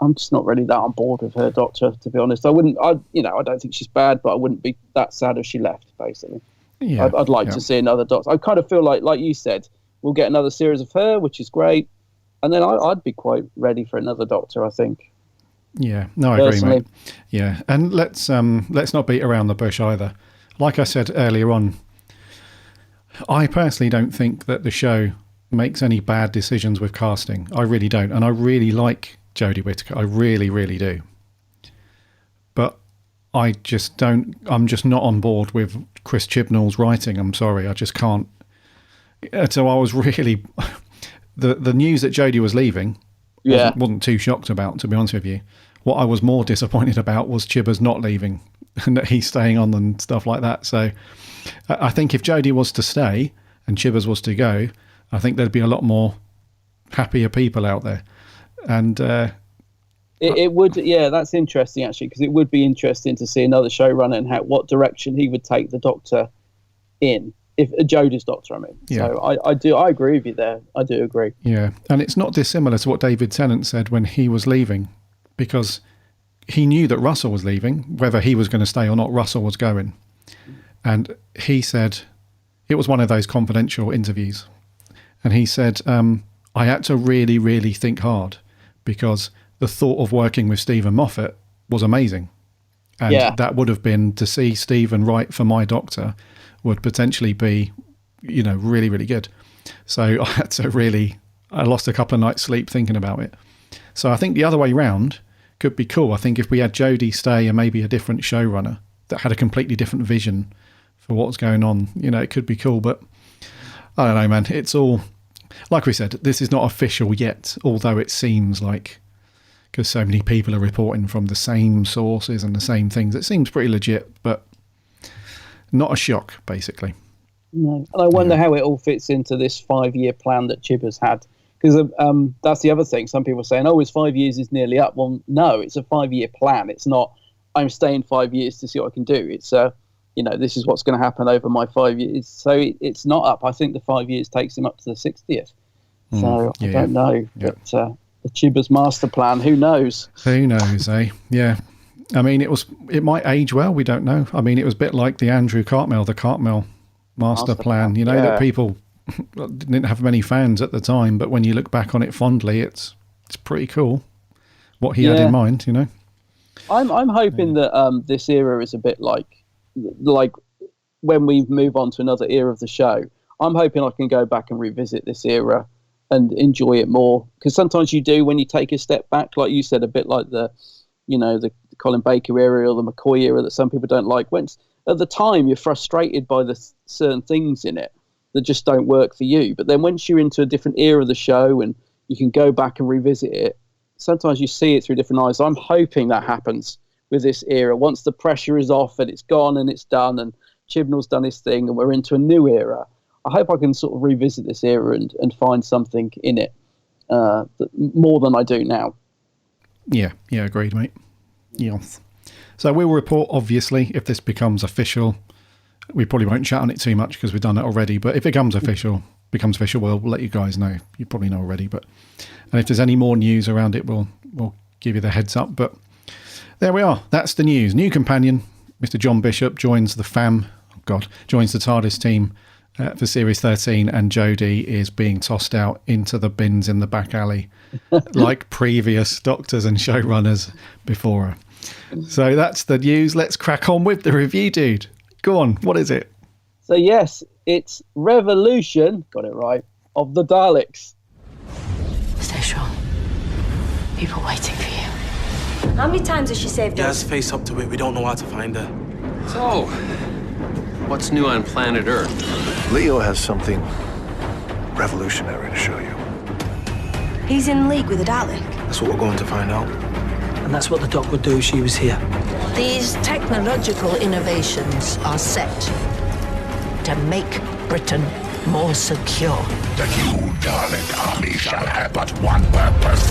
that on board with her Doctor, to be honest. I don't think she's bad, but I wouldn't be that sad if she left, basically. I'd like to see another Doctor. I kind of feel like you said, we'll get another series of her, which is great, and then I'd be quite ready for another Doctor, I think. Yeah, no, I agree, mate. Yeah, and let's not beat around the bush either. Like I said earlier on, I personally don't think that the show makes any bad decisions with casting. I really don't, and I really like Jodie Whittaker. I really, really do. But I just don't. I'm just not on board with Chris Chibnall's writing. I'm sorry, I just can't. So I was really the news that Jodie was leaving. Wasn't too shocked about, to be honest with you. What I was more disappointed about was Chibbers not leaving and that he's staying on and stuff like that. So I think if Jodie was to stay and Chibbers was to go, I think there'd be a lot more happier people out there. And it would, that's interesting actually, because it would be interesting to see another showrunner and what direction he would take the Doctor in. If Jodie's Doctor, I mean. Yeah. So I agree with you there. I do agree. Yeah, and it's not dissimilar to what David Tennant said when he was leaving, because he knew that Russell was leaving, whether he was going to stay or not. Russell was going, and he said it was one of those confidential interviews, and he said, "I had to really, really think hard because the thought of working with Stephen Moffat was amazing, and that would have been to see Stephen write for my Doctor." Would potentially be, really, really good. So I lost a couple of nights' sleep thinking about it. So I think the other way round could be cool. I think if we had Jodie stay and maybe a different showrunner that had a completely different vision for what's going on, it could be cool. But I don't know, man. It's all, like we said, this is not official yet, although it seems like, because so many people are reporting from the same sources and the same things, it seems pretty legit, but not a shock, basically. No, and I wonder how it all fits into this 5-year plan that Chibbers had, because that's the other thing. Some people are saying, his 5 years is nearly up. Well, no, it's a 5-year plan. It's not, I'm staying 5 years to see what I can do. It's, this is what's going to happen over my 5 years. So it's not up. I think the 5 years takes him up to the 60th. So I don't know. Yeah. But the Chibbers master plan, who knows? Who knows, eh? Yeah. I mean, it might age well. We don't know. I mean, it was a bit like the Andrew Cartmel, the Cartmel master plan. That people didn't have many fans at the time, but when you look back on it fondly, it's pretty cool what he had in mind. I'm hoping that this era is a bit like when we move on to another era of the show. I'm hoping I can go back and revisit this era and enjoy it more, because sometimes you do when you take a step back, like you said, a bit like the Colin Baker era or the McCoy era that some people don't like. When at the time you're frustrated by the certain things in it that just don't work for you, but then once you're into a different era of the show and you can go back and revisit it, sometimes you see it through different eyes. I'm hoping that happens with this era. Once the pressure is off and it's gone and it's done and Chibnall's done his thing and we're into a new era, I hope I can sort of revisit this era and find something in it more than I do now. Yeah, agreed, mate. Yes. So we'll report, obviously, if this becomes official. We probably won't chat on it too much because we've done it already. But if it becomes official, we'll let you guys know. You probably know already. And if there's any more news around it, we'll give you the heads up. But there we are. That's the news. New companion, Mr. John Bishop, joins the joins the TARDIS team for Series 13, and Jodie is being tossed out into the bins in the back alley like previous doctors and showrunners before her. So that's the news. Let's crack on with the review, dude. Go on. What is it? So yes, it's Revolution, got it right, of the Daleks. Stay strong. People waiting for you. How many times has she saved us? Let's face up to it. We don't know how to find her. So, what's new on planet Earth? Leo has something revolutionary to show you. He's in league with the Dalek. That's what we're going to find out. And that's what the Doc would do if she was here. These technological innovations are set to make Britain more secure. The new Dalek army shall have but one purpose.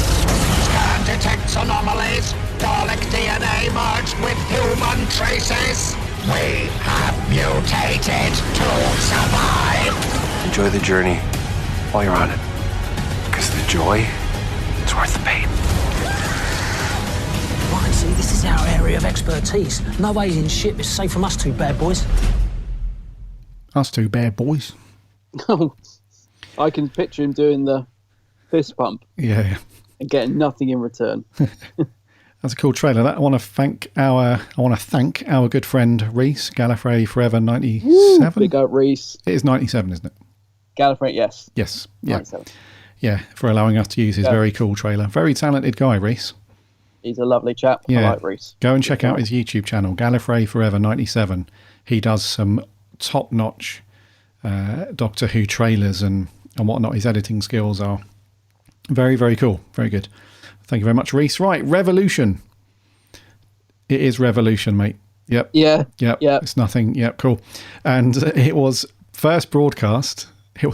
Scan detects anomalies. Dalek DNA merged with human traces. We have mutated to survive. Enjoy the journey while you're on it. Because the joy is worth the pain. Right, see, this is our area of expertise. No alien ship is safe from us two bad boys. Us two bad boys. I can picture him doing the fist pump. Yeah. And getting nothing in return. That's a cool trailer. I want to thank our good friend Reese, Gallifrey Forever 97. Big up Reese. It is 97, isn't it? Gallifrey, yes. Yes. Yeah. 97. Yeah, for allowing us to use his very cool trailer. Very talented guy, Reese. He's a lovely chap. Yeah. I like Reese. Go and check out his YouTube channel, Gallifrey Forever 97. He does some top-notch Doctor Who trailers and whatnot. His editing skills are very, very cool. Very good. Thank you very much, Reese. Right, Revolution. It is Revolution, mate. Yep. Yeah. Yep. It's nothing. Yep, cool. And it was first broadcast. New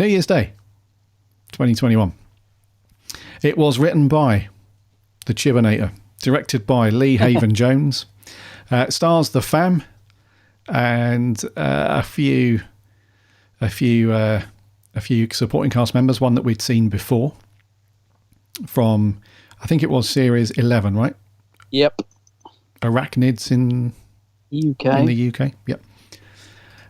Year's Day, 2021. It was written by the Chibinator, directed by Lee Haven Jones. Stars the Fam and a few supporting cast members. One that we'd seen before from, I think it was series 11, right? Yep. Arachnids in the UK. Yep.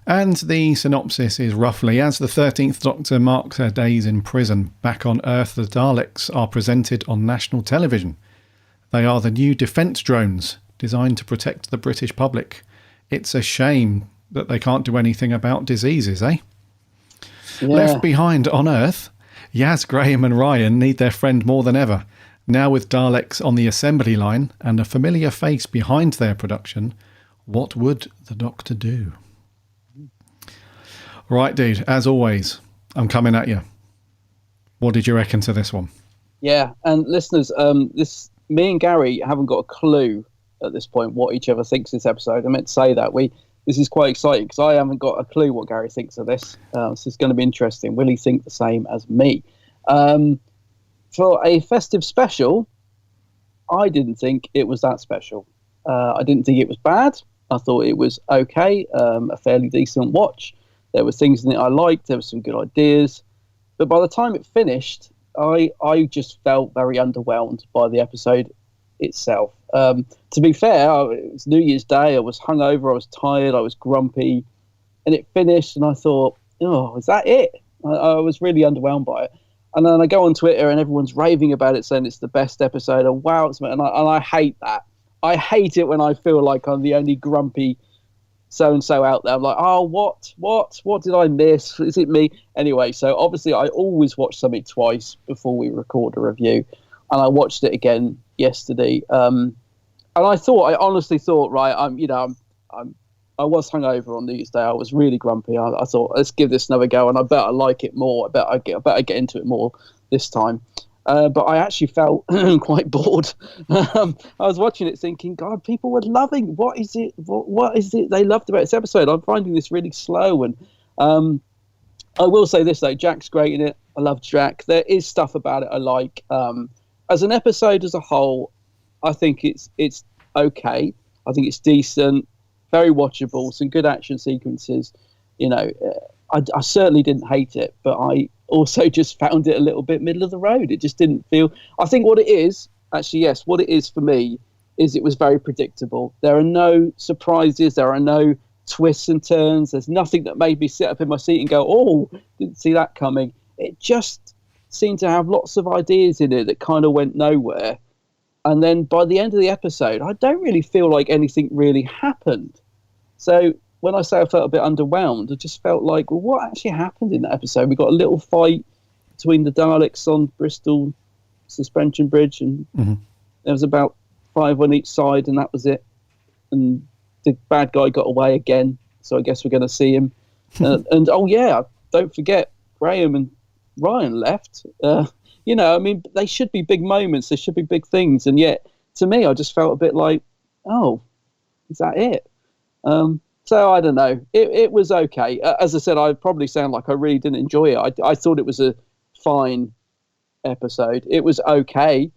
And the synopsis is roughly, as the 13th Doctor marks her days in prison back on Earth, the Daleks are presented on national television. They are the new defence drones designed to protect the British public. It's a shame that they can't do anything about diseases, eh? Yeah. Left behind on Earth, Yaz, Graham and Ryan need their friend more than ever. Now with Daleks on the assembly line and a familiar face behind their production, what would the Doctor do? Right, dude, as always, I'm coming at you. What did you reckon to this one? Yeah, and listeners, me and Gary haven't got a clue at this point what each other thinks this episode. I meant to say that. This is quite exciting because I haven't got a clue what Gary thinks of this. So it's going to be interesting. Will he think the same as me? For a festive special, I didn't think it was that special. I didn't think it was bad. I thought it was okay, a fairly decent watch. There were things in it I liked. There were some good ideas. But by the time it finished, I just felt very underwhelmed by the episode itself. To be fair, it was New Year's Day. I was hungover. I was tired. I was grumpy. And it finished, and I thought, oh, is that it? I was really underwhelmed by it. And then I go on Twitter, and everyone's raving about it, saying it's the best episode. And wow, and I hate that. I hate it when I feel like I'm the only grumpy so-and-so out there. I'm like, oh, what did I miss? Is it me? Anyway, so obviously I always watch something twice before we record a review. And I watched it again yesterday. And I honestly thought, right, I was hungover on New Year's Day. I was really grumpy. I thought, let's give this another go. And I bet I like it more. I better get into it more this time. But I actually felt quite bored. I was watching it thinking, God, people were loving. What is it? What is it they loved about this episode? I'm finding this really slow. And I will say this, though. Jack's great in it. I love Jack. There is stuff about it I like. As an episode as a whole, I think it's okay. I think it's decent, very watchable, some good action sequences. I certainly didn't hate it, but I also just found it a little bit middle of the road. It just didn't feel. I think what it is, actually, yes, what it is for me is it was very predictable. There are no surprises. There are no twists and turns. There's nothing that made me sit up in my seat and go, "Oh, didn't see that coming." It just seemed to have lots of ideas in it that kind of went nowhere. And then by the end of the episode, I don't really feel like anything really happened. So when I say I felt a bit underwhelmed, I just felt like, well, what actually happened in that episode? We got a little fight between the Daleks on Bristol Suspension Bridge, and there was about 5 on each side, and that was it. And the bad guy got away again, so I guess we're going to see him. And oh yeah, don't forget, Graham and Ryan left. They should be big moments. They should be big things. And yet, to me, I just felt a bit like, oh, is that it? So I don't know. It was okay. As I said, I probably sound like I really didn't enjoy it. I thought it was a fine episode. It was okay.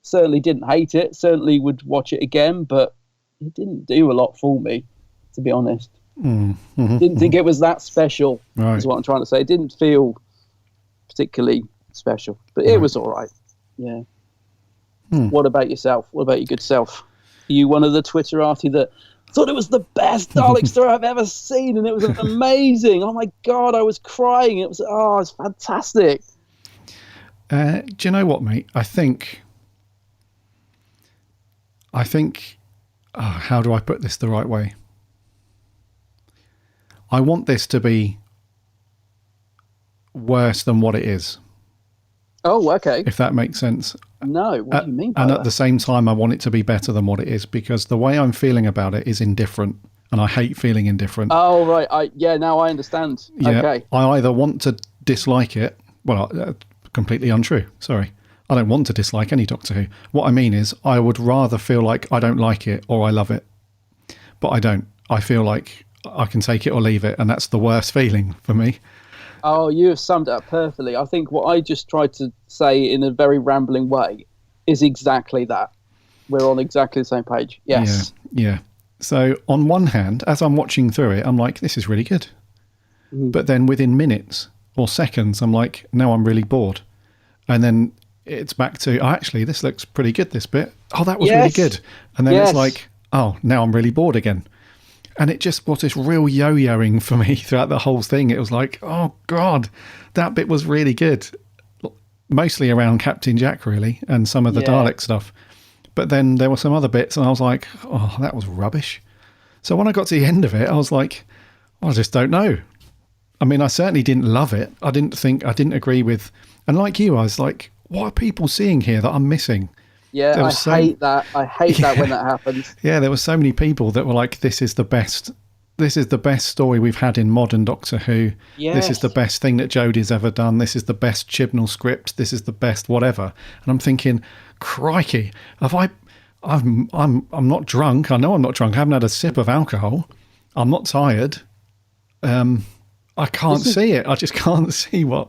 Certainly didn't hate it. Certainly would watch it again, but it didn't do a lot for me, to be honest. Didn't think it was that special, is what I'm trying to say. It didn't feel particularly special, but it was all right. Yeah. What about yourself? What about your good self? Are you one of the Twitterati that thought it was the best Dalek story I've ever seen, and it was amazing? Oh my God, I was crying. It was fantastic. Do you know what, mate? I think, how do I put this the right way? I want this to be worse than what it is. Oh, okay. If that makes sense. No, what do you mean by and that? at the same time, I want it to be better than what it is, because the way I'm feeling about it is indifferent, and I hate feeling indifferent. Oh, right. Now I understand. Yeah, okay. I either want to dislike it. Well, completely untrue. Sorry. I don't want to dislike any Doctor Who. What I mean is I would rather feel like I don't like it or I love it. But I don't. I feel like I can take it or leave it, and that's the worst feeling for me. Oh, you have summed it up perfectly. I think what I just tried to say in a very rambling way is exactly that. We're on exactly the same page. Yes. Yeah. So on one hand, as I'm watching through it, I'm like, this is really good. But then within minutes or seconds, I'm like, no, I'm really bored. And then it's back to, actually, this looks pretty good, this bit. Oh, that was really good. And then it's like, oh, now I'm really bored again. And it just was this real yo-yoing for me throughout the whole thing. It was like, oh, God, that bit was really good. Mostly around Captain Jack, really, and some of the Dalek stuff. But then there were some other bits, and I was like, oh, that was rubbish. So when I got to the end of it, I was like, I just don't know. I mean, I certainly didn't love it. I didn't agree with... And like you, I was like, what are people seeing here that I'm missing? Yeah, I hate that. I hate that when that happens. Yeah, there were so many people that were like, this is the best story we've had in modern Doctor Who. Yes. This is the best thing that Jodie's ever done. This is the best Chibnall script. This is the best whatever. And I'm thinking, crikey, I'm not drunk. I know I'm not drunk. I haven't had a sip of alcohol. I'm not tired. I can't see it. I just can't see what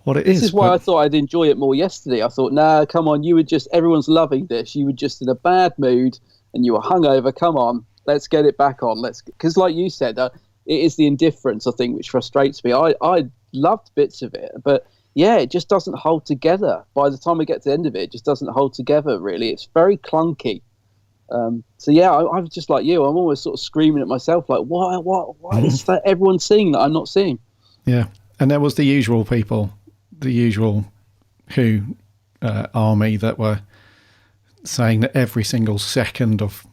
it is. This is why I thought I'd enjoy it more yesterday. I thought, nah, come on, everyone's loving this. You were just in a bad mood and you were hungover. Come on, let's get it back on. Because like you said, it is the indifference, I think, which frustrates me. I loved bits of it, but yeah, it just doesn't hold together. By the time we get to the end of it, it just doesn't hold together, really. It's very clunky. So yeah, I'm just like you. I'm almost sort of screaming at myself, like, what is that everyone's seeing that I'm not seeing? Yeah, and there was the usual people, the usual Who army that were saying that every single second of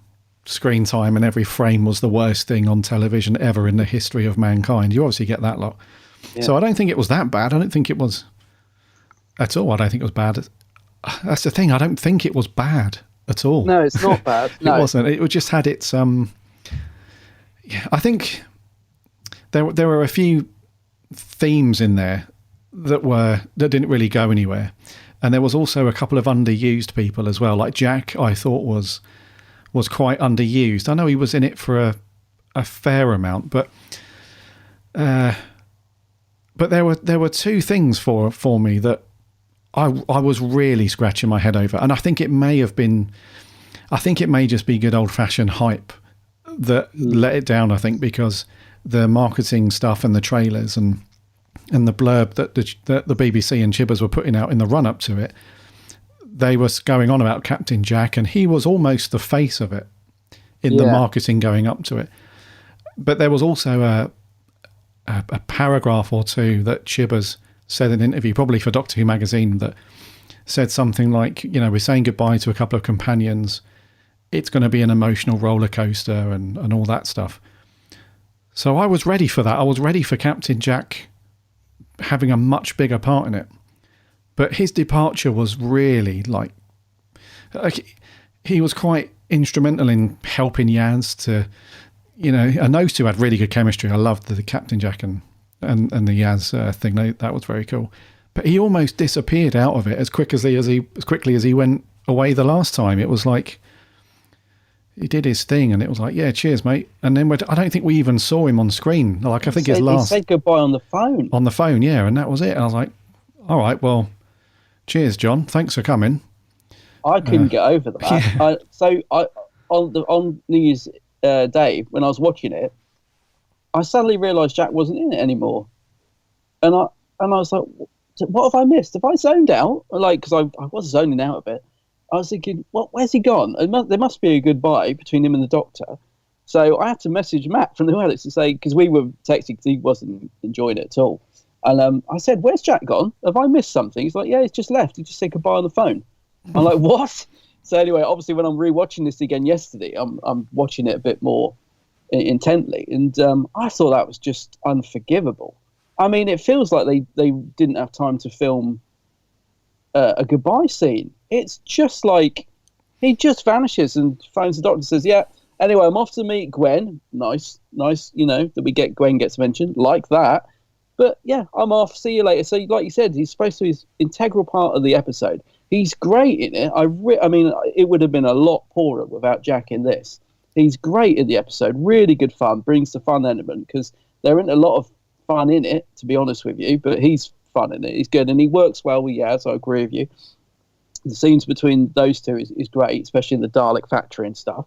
screen time and every frame was the worst thing on television ever in the history of mankind. You obviously get that lot. Yeah. So I don't think it was that bad. I don't think it was at all. I don't think it was bad. That's the thing. I don't think it was bad at all. No, it's not bad. No. It wasn't. It just had its... I think there were a few themes in there that didn't really go anywhere. And there was also a couple of underused people as well. Like Jack, I thought was quite underused. I know he was in it for a fair amount, but there were two things for me that I was really scratching my head over. And I think it may have been I think it may just be good old-fashioned hype that let it down, I think, because the marketing stuff and the trailers and the blurb that the BBC and Chibbers were putting out in the run-up to it, they were going on about Captain Jack, and he was almost the face of it in the marketing going up to it. But there was also a paragraph or two that Chibbers said in an interview, probably for Doctor Who magazine, that said something like, you know, we're saying goodbye to a couple of companions. It's going to be an emotional roller coaster and all that stuff. So I was ready for that. I was ready for Captain Jack having a much bigger part in it. But his departure was really like he was quite instrumental in helping Yaz to, you know, and those two had really good chemistry. I loved the Captain Jack and the Yaz thing. That was very cool. But he almost disappeared out of it as quickly as he went away the last time. It was like he did his thing, and it was like, yeah, cheers, mate. And then I don't think we even saw him on screen. Like I think his last he said goodbye on the phone. On the phone, yeah, and that was it. And I was like, all right, well, cheers, John. Thanks for coming. I couldn't get over that. Yeah. On New Year's Day when I was watching it, I suddenly realised Jack wasn't in it anymore, and I was like, what have I missed? Have I zoned out? Like, because I was zoning out a bit. I was thinking, where's he gone? There must be a goodbye between him and the Doctor. So I had to message Matt from the Daleks to say, because we were texting because he wasn't enjoying it at all. And I said, where's Jack gone? Have I missed something? He's like, yeah, he's just left. He just said goodbye on the phone. I'm like, what? So anyway, obviously when I'm rewatching this again yesterday, I'm watching it a bit more intently. And I thought that was just unforgivable. I mean, it feels like they didn't have time to film a goodbye scene. It's just like he just vanishes and phones the Doctor and says, yeah, anyway, I'm off to meet Gwen. Nice, you know, that Gwen gets mentioned like that. But yeah, I'm off. See you later. So like you said, he's supposed to be an integral part of the episode. He's great in it. I mean, it would have been a lot poorer without Jack in this. He's great in the episode. Really good fun. Brings the fun element because there isn't a lot of fun in it, to be honest with you. But he's fun in it. He's good. And he works well with Yaz. I agree with you. The scenes between those two is great, especially in the Dalek factory and stuff.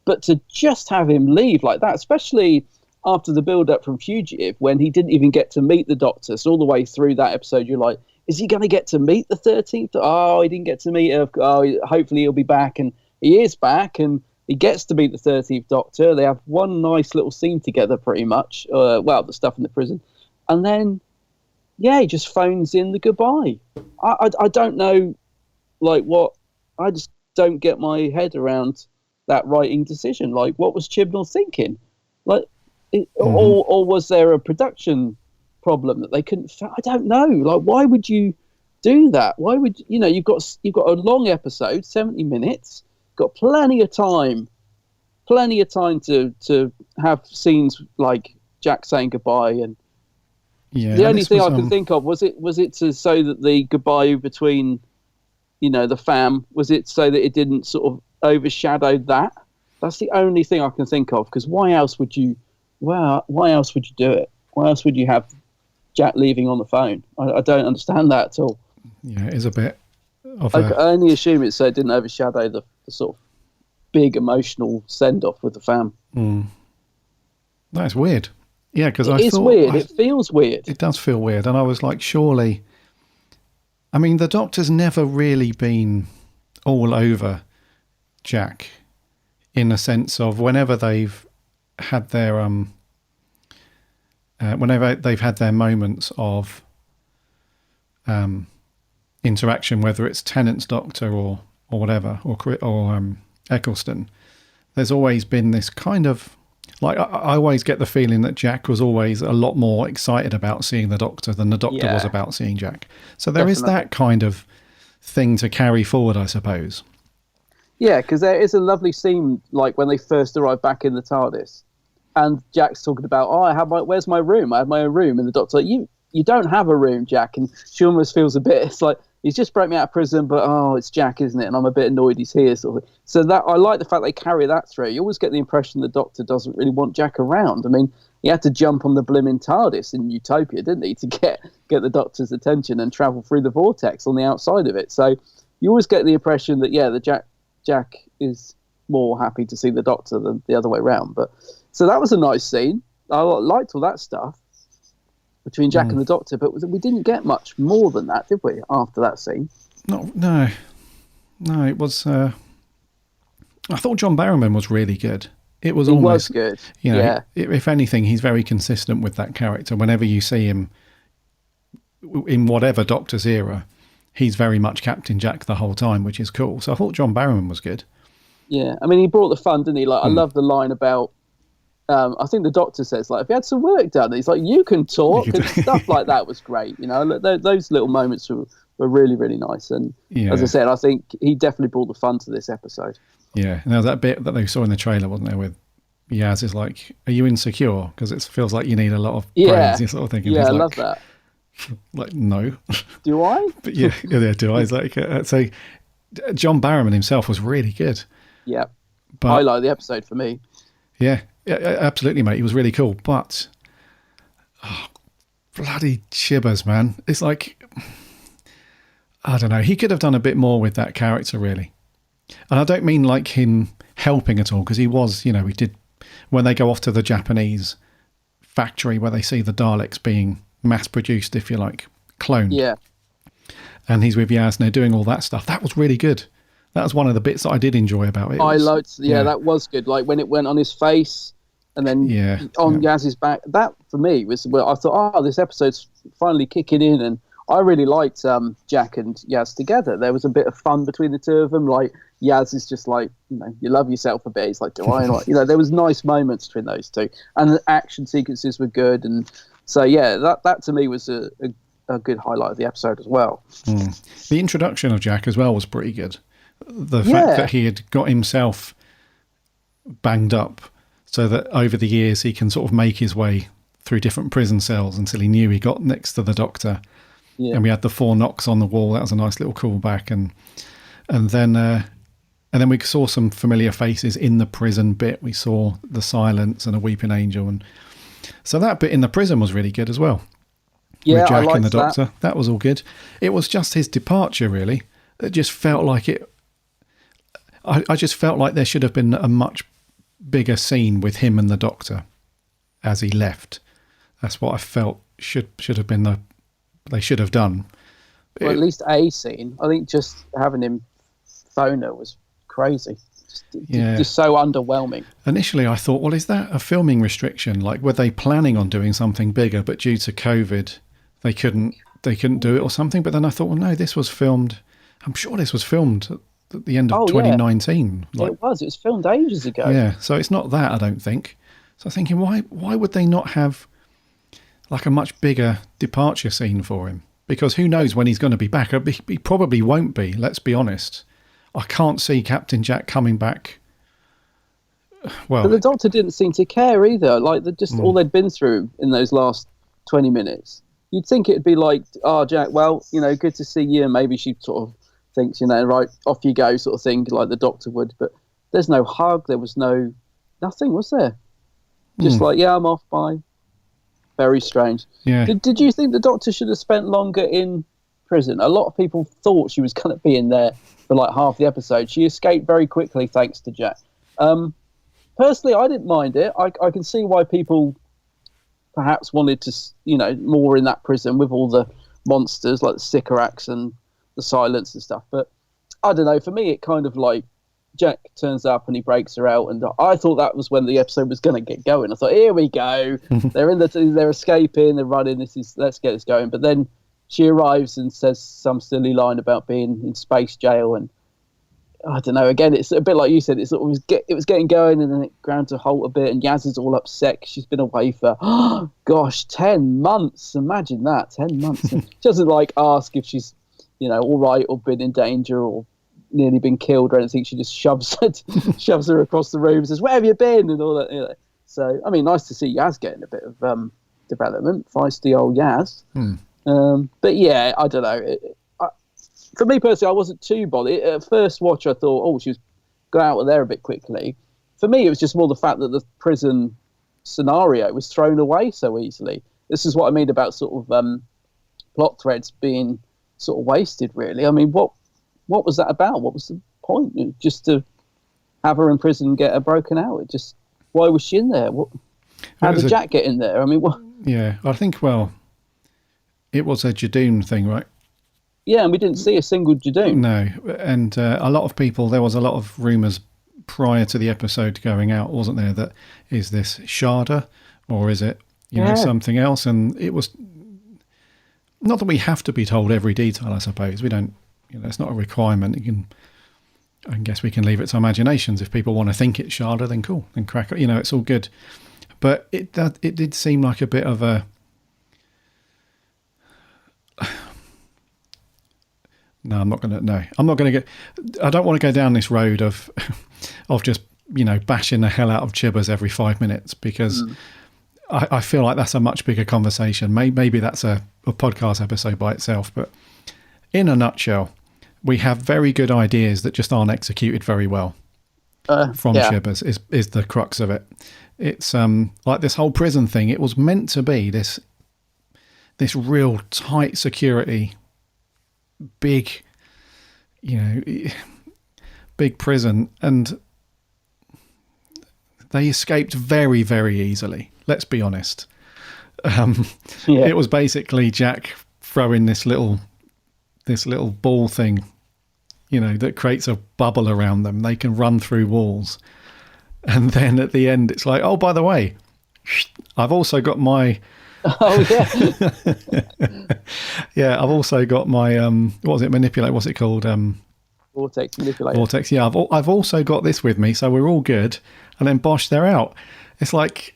But to just have him leave like that, especially after the build-up from Fugitive, when he didn't even get to meet the Doctor. So all the way through that episode, you're like, is he going to get to meet the 13th? Oh, he didn't get to meet her. Oh, hopefully he'll be back. And he is back, and he gets to meet the 13th Doctor. They have one nice little scene together, pretty much. Well, the stuff in the prison. And then, yeah, he just phones in the goodbye. I don't know, like, what... I just don't get my head around that writing decision. Like, what was Chibnall thinking? Like, or was there a production problem that they couldn't... I don't know. Like, why would you do that? Why would... You know, you've got a long episode, 70 minutes, got plenty of time to have scenes like Jack saying goodbye. And the only thing I can think of, was it to so that the goodbye between, you know, the fam, was it so that it didn't sort of overshadow that? That's the only thing I can think of, because why else would you do it? Why else would you have Jack leaving on the phone? I don't understand that at all. Yeah, it is a bit of I only assume it's so it didn't overshadow the sort of big emotional send-off with the fam. That's weird. Yeah, because it's weird. It feels weird. It does feel weird. And I was like, surely... I mean, the Doctor's never really been all over Jack in a sense of whenever they've had their moments of interaction, whether it's Tennant's Doctor or whatever, or Eccleston, there's always been this kind of, like, I always get the feeling that Jack was always a lot more excited about seeing the Doctor than the Doctor was about seeing Jack. So there is that kind of thing to carry forward, I suppose. Yeah, because there is a lovely scene, like when they first arrive back in the TARDIS, and Jack's talking about, where's my room? I have my own room. And the Doctor's like, you don't have a room, Jack. And she almost feels a bit, it's like, he's just broke me out of prison, but it's Jack, isn't it? And I'm a bit annoyed he's here. Sort of. So that I like the fact they carry that through. You always get the impression the Doctor doesn't really want Jack around. I mean, he had to jump on the blimmin' TARDIS in Utopia, didn't he, to get the Doctor's attention and travel through the vortex on the outside of it. So you always get the impression that, the Jack Jack is more happy to see the Doctor than the other way around. But so that was a nice scene. I liked all that stuff between Jack and the Doctor, but we didn't get much more than that, did we? After that scene, No. It was. I thought John Barrowman was really good. It was almost good. You know, if anything, he's very consistent with that character. Whenever you see him in whatever Doctor's era, he's very much Captain Jack the whole time, which is cool. So I thought John Barrowman was good. Yeah, I mean, he brought the fun, didn't he? Like, I love the line about. I think the Doctor says, like, if you had some work done, he's like, you can talk, and stuff like that was great. You know, those little moments were really, really nice. And as I said, I think he definitely brought the fun to this episode. Yeah, and there was that bit that they saw in the trailer, wasn't there, with Yaz is like, are you insecure? Because it feels like you need a lot of praise. You're sort of thinking, yeah, I like, love that. Like, no. Do I? But yeah, do I? It's like, so John Barrowman himself was really good. Yeah. But highlight of the episode for me. Yeah, absolutely, mate. He was really cool. But, bloody Chibbers, man. It's like, I don't know. He could have done a bit more with that character, really. And I don't mean like him helping at all, because he was, you know, he did, when they go off to the Japanese factory where they see the Daleks being mass-produced, if you like, cloned. Yeah. And he's with Yaz and they're doing all that stuff. That was really good. That was one of the bits that I did enjoy about it. I liked, that was good. Like when it went on his face and then on Yaz's back. That for me was where I thought, oh, this episode's finally kicking in, and I really liked Jack and Yaz together. There was a bit of fun between the two of them. Like Yaz is just like, you know, you love yourself a bit. He's like, do I? Like, you know, there was nice moments between those two, and the action sequences were good. And so that to me was a good highlight of the episode as well. The introduction of Jack as well was pretty good. The fact that he had got himself banged up so that over the years he can sort of make his way through different prison cells until he knew he got next to the Doctor. Yeah. And we had the 4 knocks on the wall. That was a nice little callback. And then we saw some familiar faces in the prison bit. We saw the Silence and a Weeping Angel. And so that bit in the prison was really good as well. Yeah, with Jack I liked and the Doctor. that. That was all good. It was just his departure, really. It just felt like it. I just felt like there should have been a much bigger scene with him and the Doctor as he left. That's what I felt should have been they should have done. Well, at least a scene. I think just having him phone her was crazy. Just so underwhelming. Initially, I thought, well, is that a filming restriction? Like, were they planning on doing something bigger, but due to COVID, they couldn't do it or something? But then I thought, well, no, this was filmed. I'm sure this was filmed at the end of 2019. Yeah. It was filmed ages ago. Yeah, so it's not that, I don't think. So I'm thinking, why would they not have like a much bigger departure scene for him? Because who knows when he's going to be back? He probably won't be, let's be honest. I can't see Captain Jack coming back. Well, but the Doctor didn't seem to care either. Like, all they'd been through in those last 20 minutes. You'd think it'd be like, oh, Jack, well, you know, good to see you. And maybe she sort of thinks, you know, right, off you go sort of thing, like the Doctor would. But there's no hug. There was nothing, was there? Just like, yeah, I'm off, bye. Very strange. Yeah. Did you think the Doctor should have spent longer in prison? A lot of people thought she was going to be in there for like half the episode. She escaped very quickly thanks to Jack. Personally, I didn't mind it. I can see why people perhaps wanted to, you know, more in that prison with all the monsters like the Sycorax and the Silence and stuff. But I don't know. For me, it kind of like Jack turns up and he breaks her out, and I thought that was when the episode was going to get going. I thought, here we go. They're escaping, they're running. Let's get this going. But then she arrives and says some silly line about being in space jail, and I don't know. Again, it's a bit like you said. It was getting going, and then it ground to a halt a bit. And Yaz is all upset 'cause she's been away for 10 months. Imagine that, 10 months. And she doesn't like ask if she's, you know, all right or been in danger or nearly been killed or anything. She just shoves her across the room, says, "Where have you been?" and all that. You know. So I mean, nice to see Yaz getting a bit of development. Feisty old Yaz. But yeah, I don't know. For me personally, I wasn't too bothered. At first watch, I thought, oh, she was got out of there a bit quickly. For me, it was just more the fact that the prison scenario was thrown away so easily. This is what I mean about sort of plot threads being sort of wasted, really. I mean, what what was that about? What was the point? Just to have her in prison and get her broken out? Why was she in there? How did Jack get in there? I mean, what? Yeah, I think, well, it was a Jadoon thing, right? Yeah, and we didn't see a single Jadoon. No, and a lot of people, there was a lot of rumours prior to the episode going out, wasn't there, that is this Sharda or is it, something else? And it was, not that we have to be told every detail, I suppose. We don't, it's not a requirement. I guess we can leave it to imaginations. If people want to think it's Sharda, then cool, then crack it. It's all good. But it did seem like a bit of a... No, I'm not going to get... I don't want to go down this road of just, bashing the hell out of Chibbers every 5 minutes, because I feel like that's a much bigger conversation. Maybe that's a podcast episode by itself. But in a nutshell, we have very good ideas that just aren't executed very well from Chibbers is the crux of it. It's like this whole prison thing. It was meant to be this real tight security, big prison, and they escaped very, very easily. Let's be honest. It was basically Jack throwing this little ball thing, that creates a bubble around them. They can run through walls. And then at the end, it's like, oh, by the way, I've also got my... Oh, yeah. Yeah, I've also got my, manipulate, what's it called? Vortex manipulator. Vortex, yeah. I've also got this with me, so we're all good. And then bosh, they're out. It's like...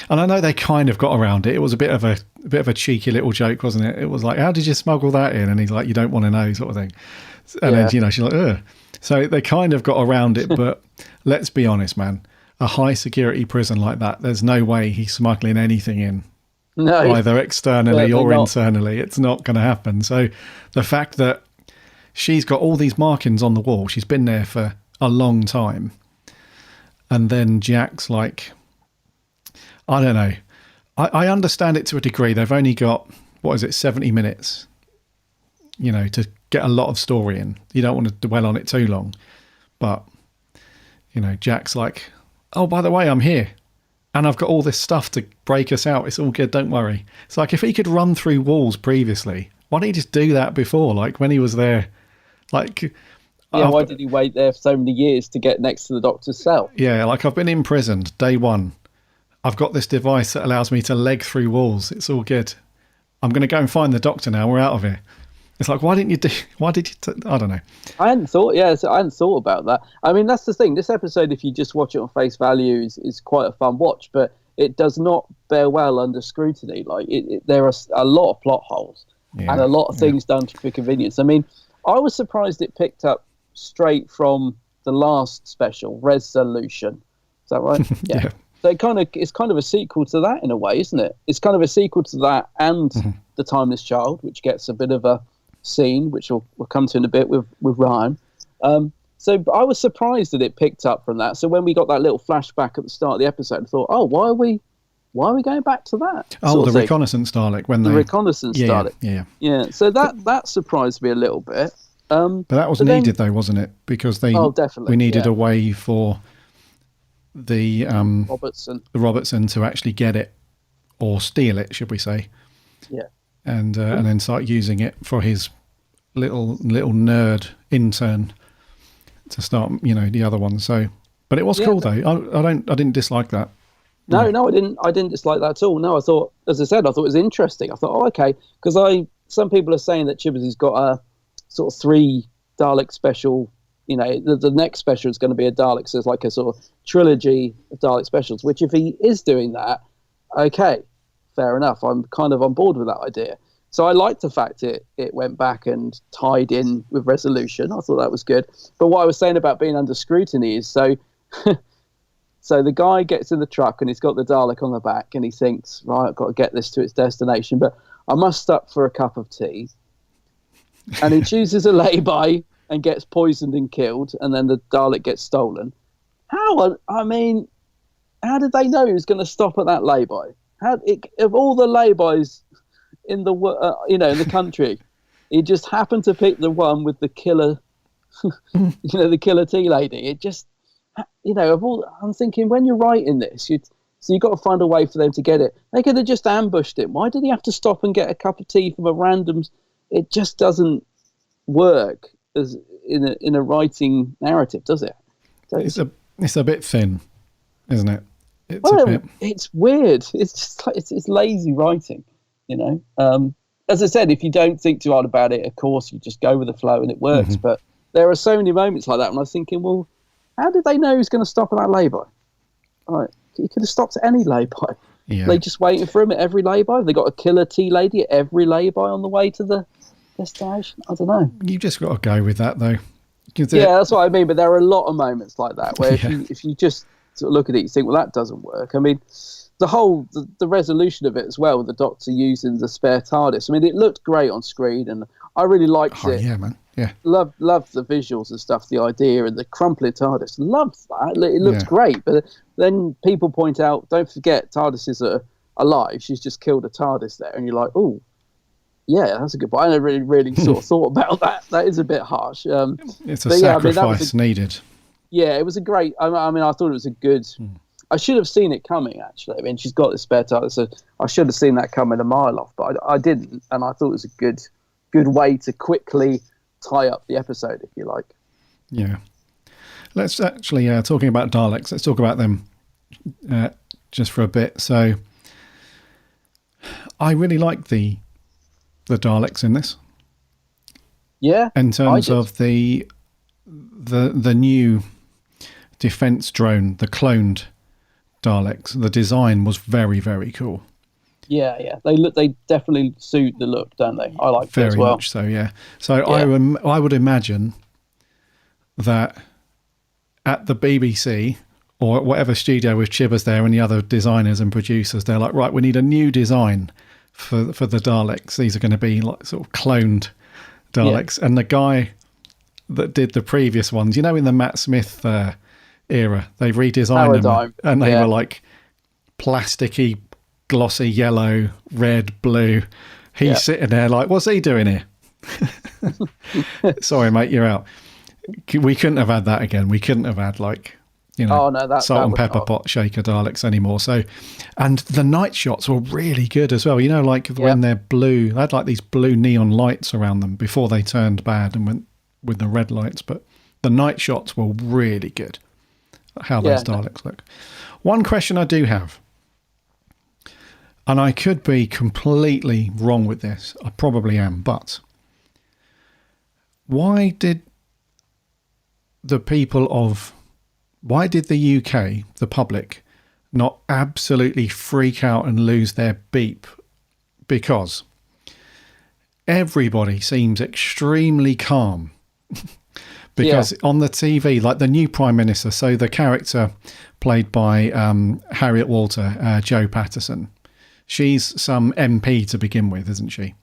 And I know they kind of got around it. It was a bit of a cheeky little joke, wasn't it? It was like, how did you smuggle that in? And he's like, you don't want to know, sort of thing. And then, she's like, ugh. So they kind of got around it, but let's be honest, man. A high security prison like that, there's no way he's smuggling anything in. No. Either externally or internally. It's not going to happen. So the fact that she's got all these markings on the wall, she's been there for a long time. And then Jack's like, I don't know. I understand it to a degree. They've only got, 70 minutes, to get a lot of story in. You don't want to dwell on it too long. But, Jack's like, oh, by the way, I'm here. And I've got all this stuff to break us out. It's all good, don't worry. It's like, if he could run through walls previously, why didn't he just do that before? Like, when he was there, like... Yeah, why did he wait there for so many years to get next to the doctor's cell? Yeah, like, I've been imprisoned, day one. I've got this device that allows me to leg through walls. It's all good. I'm going to go and find the doctor now. We're out of here. It's like, why did you I don't know. I hadn't thought about that. I mean, that's the thing. This episode, if you just watch it on face value, is quite a fun watch, but it does not bear well under scrutiny. Like, there are a lot of plot holes and a lot of things done for convenience. I mean, I was surprised it picked up straight from the last special, Resolution. Is that right? Yeah. So it's kind of a sequel to that in a way, isn't it? It's kind of a sequel to that and The Timeless Child, which gets a bit of a scene, which we'll come to in a bit with Ryan. So I was surprised that it picked up from that. So when we got that little flashback at the start of the episode, I thought, oh, why are we going back to that? Oh, the reconnaissance Dalek. The reconnaissance Dalek. Yeah. So that surprised me a little bit. But that was needed, though, wasn't it? Because we needed a way for the Robertson to actually get it, or steal it, should we say? Yeah. And then start using it for his little nerd intern to start, the other one. So, but it was cool though. I didn't dislike that. No, I didn't dislike that at all. No, I thought, as I said, it was interesting. I thought, oh, okay, because some people are saying that Chibbers has got a sort of 3 Dalek special. The next special is going to be a Dalek, so it's like a sort of trilogy of Dalek specials, which if he is doing that, okay, fair enough. I'm kind of on board with that idea. So I liked the fact it went back and tied in with Resolution. I thought that was good. But what I was saying about being under scrutiny is so the guy gets in the truck and he's got the Dalek on the back and he thinks, right, I've got to get this to its destination, but I must stop for a cup of tea. And he chooses a lay-by and gets poisoned and killed, and then the Dalek gets stolen. How did they know he was going to stop at that lay-by? Of all the lay-bys in the in the country, he just happened to pick the one with the killer the killer tea lady. It just, I'm thinking when you're writing this, so you've got to find a way for them to get it. They could have just ambushed him. Why did he have to stop and get a cup of tea from a random? It just doesn't work as in a writing narrative, does it? So it's a bit thin, isn't it? It's weird. It's just like it's lazy writing, As I said, if you don't think too hard about it, of course you just go with the flow and it works. Mm-hmm. But there are so many moments like that, and I was thinking, well, how did they know he was going to stop at that lay-by? Right. He could have stopped at any lay-by. Yeah. They just waiting for him at every lay-by. They got a killer tea lady at every lay-by on the way to the destination. I don't know. You just got to go with that, though. Yeah, that's what I mean. But there are a lot of moments like that where if you just sort of look at it, you think, well, that doesn't work. I mean, the resolution of it as well, the Doctor using the spare TARDIS. I mean, it looked great on screen, and I really liked it. Yeah, man. Yeah. Loved the visuals and stuff, the idea, and the crumpling TARDIS. Loved that. It looked great. But then people point out, don't forget, TARDISes are alive. She's just killed a TARDIS there. And you're like, oh, yeah, that's a good point. I never really sort of thought about that. That is a bit harsh. It's a sacrifice needed. Yeah, it was a great... I thought it was a good... I should have seen it coming, actually. I mean, she's got the spare TARDIS, so I should have seen that coming a mile off, but I didn't, and I thought it was a good way to quickly tie up the episode, if you like. Yeah. Let's actually, talking about Daleks, let's talk about them just for a bit. So, I really like the Daleks in this. Yeah. In terms of the new defense drone, the cloned Daleks, the design was very, very cool. Yeah. They definitely suit the look, don't they? I like it as well. Very much so, yeah. So I would imagine that at the BBC or whatever studio with Chibbers there and the other designers and producers, they're like, right, we need a new design for the Daleks. These are going to be like sort of cloned Daleks. Yeah. And the guy that did the previous ones, in the Matt Smith era, they redesigned them and they were like plasticky, glossy yellow, red, blue. He's sitting there like, what's he doing here? Sorry, mate, you're out. We couldn't have had that again. We couldn't have had salt and pepper pot shaker Daleks anymore. So, and the night shots were really good as well. When they're blue, they had like these blue neon lights around them before they turned bad and went with the red lights. But the night shots were really good. How those Daleks look. One question I do have, and I could be completely wrong with this, I probably am, but why did the UK, the public, not absolutely freak out and lose their beep? Because everybody seems extremely calm. Because on the TV, like the new Prime Minister, so the character played by Harriet Walter, Jo Patterson, she's some MP to begin with, isn't she?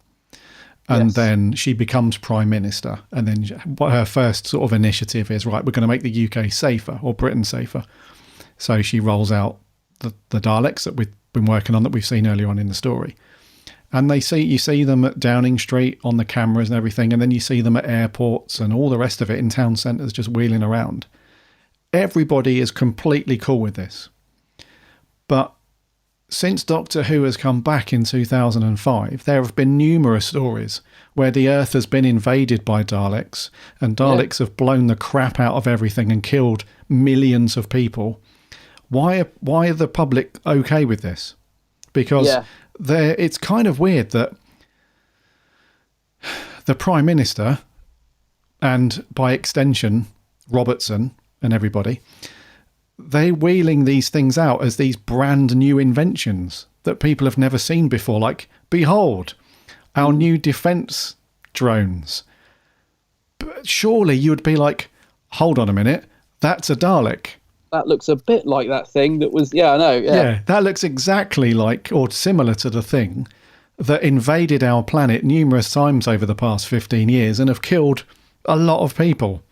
And then she becomes Prime Minister. And then what her first sort of initiative is, right, we're going to make the UK safer, or Britain safer. So she rolls out the Daleks that we've been working on, that we've seen earlier on in the story. And you see them at Downing Street on the cameras and everything, and then you see them at airports and all the rest of it in town centres just wheeling around. Everybody is completely cool with this. But since Doctor Who has come back in 2005, there have been numerous stories where the Earth has been invaded by Daleks, and Daleks have blown the crap out of everything and killed millions of people. Why are the public okay with this? Because it's kind of weird that the Prime Minister, and by extension Robertson and everybody, they're wheeling these things out as these brand new inventions that people have never seen before. Like, behold, our new defence drones. But surely you would be like, hold on a minute, that's a Dalek. That looks a bit like that thing that was, I know. Yeah, that looks exactly like, or similar to the thing that invaded our planet numerous times over the past 15 years and have killed a lot of people.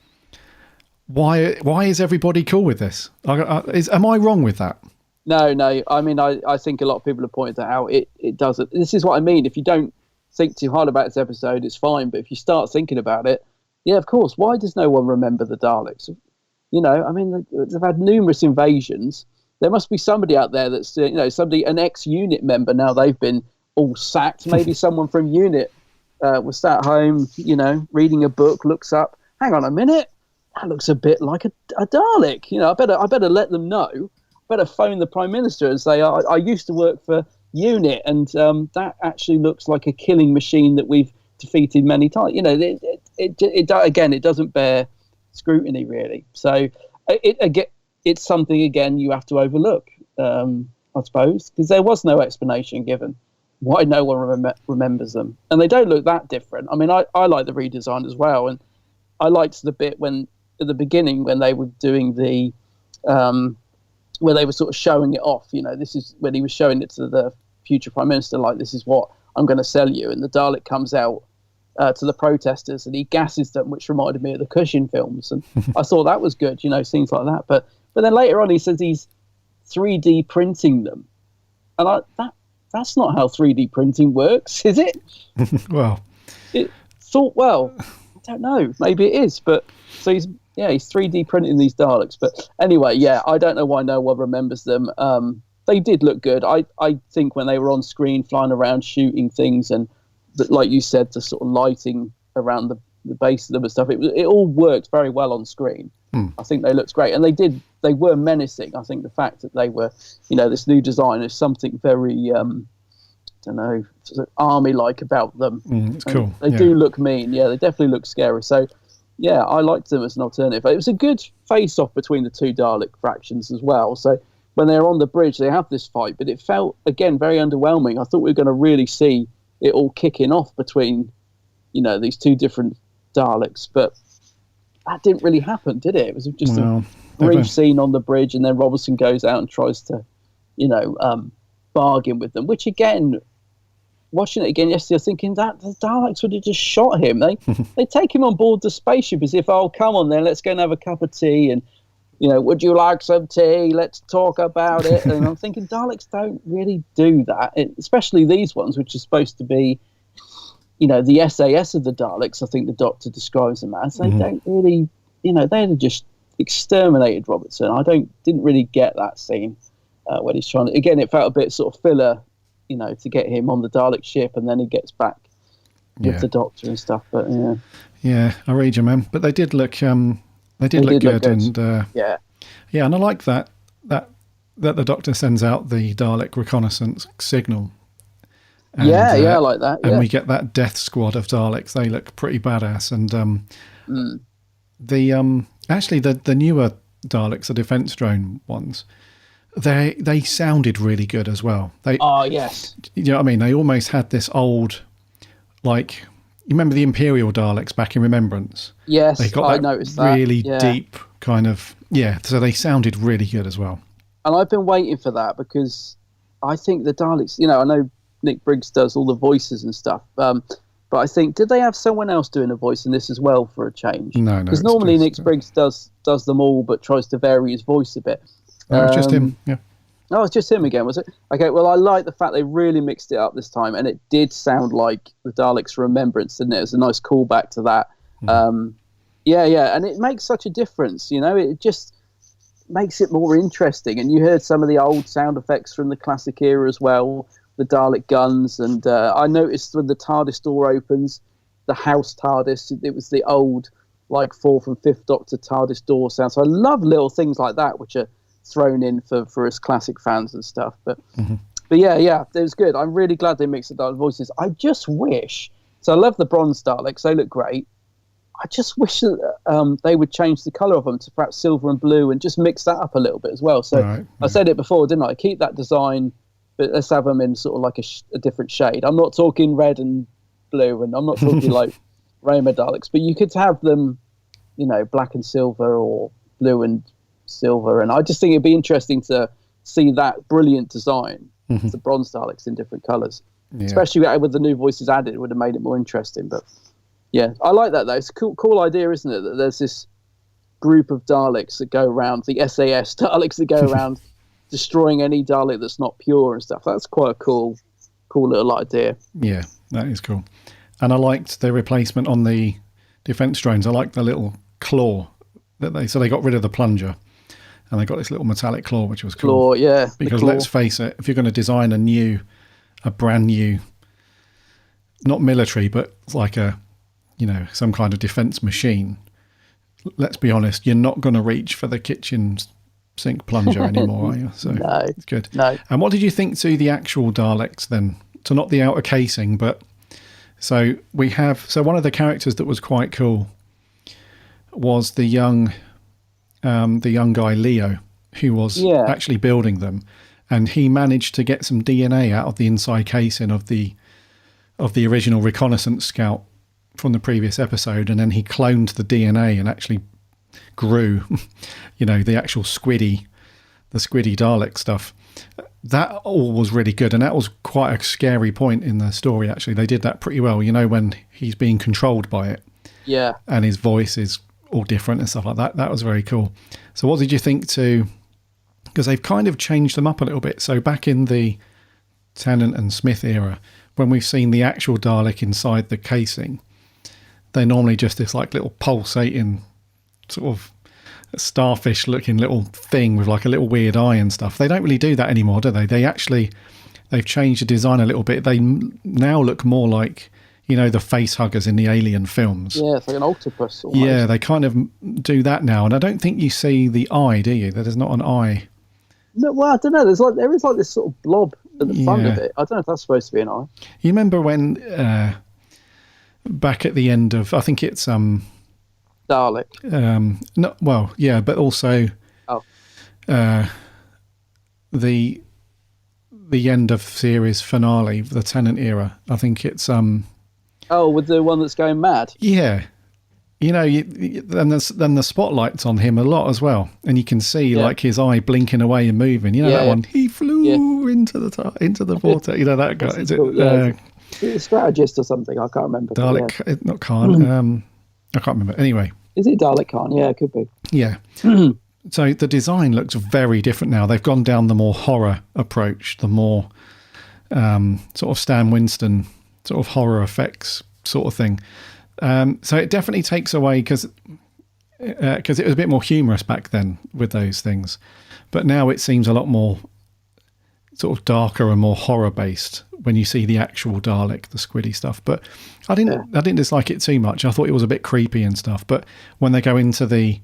Why is everybody cool with this? Am I wrong with that? No. I mean, I think a lot of people have pointed that out. It doesn't. This is what I mean. If you don't think too hard about this episode, it's fine. But if you start thinking about it, Yeah, of course. Why does no one remember the Daleks? You know, I mean, they've had numerous invasions. There must be somebody out there that's, an ex-unit member. Now they've been all sacked. Maybe someone from unit was sat home, reading a book, looks up, hang on a minute, that looks a bit like a Dalek. I better let them know. Better phone the Prime Minister and say, I used to work for unit, and that actually looks like a killing machine that we've defeated many times. It doesn't bear scrutiny really. So it's something again you have to overlook, I suppose, because there was no explanation given why no one remembers them, and they don't look that different. I mean, I like the redesign as well, and I liked the bit when at the beginning when they were doing the where they were sort of showing it off. This is when he was showing it to the future Prime Minister, like, this is what I'm going to sell you, and the Dalek comes out to the protesters and he gasses them, which reminded me of the Cushing films, and I thought that was good, scenes like that. But then later on he says he's 3D printing them, and that's not how 3D printing works, is it? Well, I don't know, maybe it is, but so he's 3D printing these Daleks. But anyway, I don't know why no one remembers them. They did look good. I think when they were on screen flying around shooting things, and like you said, the sort of lighting around the base of them and stuff, it all worked very well on screen. I think they looked great, and they were menacing. I think the fact that they were, this new design is something very, sort of army-like about them. It's cool. They do look mean. Yeah, they definitely look scary. So, I liked them as an alternative. It was a good face-off between the two Dalek fractions as well. So when they're on the bridge, they have this fight, but it felt, again, very underwhelming. I thought we were going to really see it all kicking off between, these two different Daleks, but that didn't really happen, did it? It was just a brief scene on the bridge, and then Robinson goes out and tries to, bargain with them, which again, watching it again yesterday, I was thinking that the Daleks would have just shot him. They take him on board the spaceship as if, oh, come on then, let's go and have a cup of tea, and would you like some tea? Let's talk about it. And I'm thinking Daleks don't really do that, especially these ones, which are supposed to be, the SAS of the Daleks. I think the Doctor describes them as. They don't really, they'd have just exterminated Robertson. I didn't really get that scene when he's trying to. Again, it felt a bit sort of filler, to get him on the Dalek ship, and then he gets back with the Doctor and stuff. But I read you, man. But they did look. They did look good, and and I like that the Doctor sends out the Dalek reconnaissance signal. And, I like that. And we get that death squad of Daleks. They look pretty badass, and the newer Daleks, the defense drone ones, they sounded really good as well. Yes. You know what I mean? They almost had this old, like. You remember the Imperial Daleks back in Remembrance? Yes, they got I noticed that. Really deep kind of, so they sounded really good as well. And I've been waiting for that because I think the Daleks, I know Nick Briggs does all the voices and stuff, but I think, did they have someone else doing a voice in this as well for a change? No. Because normally Nick Briggs does them all, but tries to vary his voice a bit. No, it's just him, Oh, it's just him again, was it? Okay, well, I like the fact they really mixed it up this time, and it did sound like the Daleks' Remembrance, didn't it? It was a nice callback to that. And it makes such a difference, it just makes it more interesting. And you heard some of the old sound effects from the classic era as well, the Dalek guns, and I noticed when the TARDIS door opens, the house TARDIS, it was the old, like, 4th and 5th Doctor TARDIS door sound. So I love little things like that, which are thrown in for us classic fans and stuff, but it was good. I'm really glad they mixed the Dalek voices. I just wish, so I love the bronze Daleks, they look great. I just wish that they would change the colour of them to perhaps silver and blue, and just mix that up a little bit as well. So I said it before, didn't I? Keep that design, but let's have them in sort of like a different shade. I'm not talking red and blue, and I'm not talking like Roma Daleks, but you could have them, black and silver, or blue and silver, and I just think it'd be interesting to see that brilliant design, the bronze Daleks in different colours, especially with the new voices added. It would have made it more interesting. But I like that though. It's a cool idea, isn't it, that there's this group of Daleks that go around, the SAS Daleks that go around destroying any Dalek that's not pure and stuff. That's quite a cool little idea. Yeah, that is cool. And I liked the replacement on the defense drones. I like the little claw so they got rid of the plunger and they got this little metallic claw, which was cool. Claw, yeah. Because let's face it, if you're going to design a brand new, not military, but like some kind of defense machine, let's be honest, you're not going to reach for the kitchen sink plunger anymore, are you? So no, it's good. No. And what did you think to the actual Daleks then? So not the outer casing, but so one of the characters that was quite cool was the young guy Leo, who was actually building them, and he managed to get some DNA out of the inside casing of the original reconnaissance scout from the previous episode, and then he cloned the DNA and actually grew, the actual squiddy Dalek stuff. That all was really good, and that was quite a scary point in the story. Actually, they did that pretty well. When he's being controlled by it, and his voice is all different and stuff like that. That was very cool. So, what did you think because they've kind of changed them up a little bit. So back in the Tennant and Smith era, when we've seen the actual Dalek inside the casing, they're normally just this like little pulsating sort of starfish looking little thing with like a little weird eye and stuff. They don't really do that anymore, do they? They've changed the design a little bit. They now look more like, the face huggers in the Alien films. Yeah, it's like an octopus almost. Yeah, they kind of do that now. And I don't think you see the eye, do you? There's not an eye. No, well, I don't know. There is like this sort of blob at the front of it. I don't know if that's supposed to be an eye. You remember when back at the end of, I think it's Dalek. But also the end of series finale, the Tennant era. I think it's with the one that's going mad. Yeah. Then the spotlight's on him a lot as well, and you can see like his eye blinking away and moving. That one. He flew into the vortex. That guy. Is it a strategist or something? I can't remember. Dalek, not Khan. I can't remember. Anyway, is it Dalek Khan? Yeah, it could be. Yeah. So the design looks very different now. They've gone down the more horror approach, the more sort of Stan Winston sort of horror effects sort of thing. So it definitely takes away because it was a bit more humorous back then with those things, but now it seems a lot more sort of darker and more horror based when you see the actual Dalek, the squiddy stuff. But I didn't dislike it too much. I thought it was a bit creepy and stuff. But when they go into the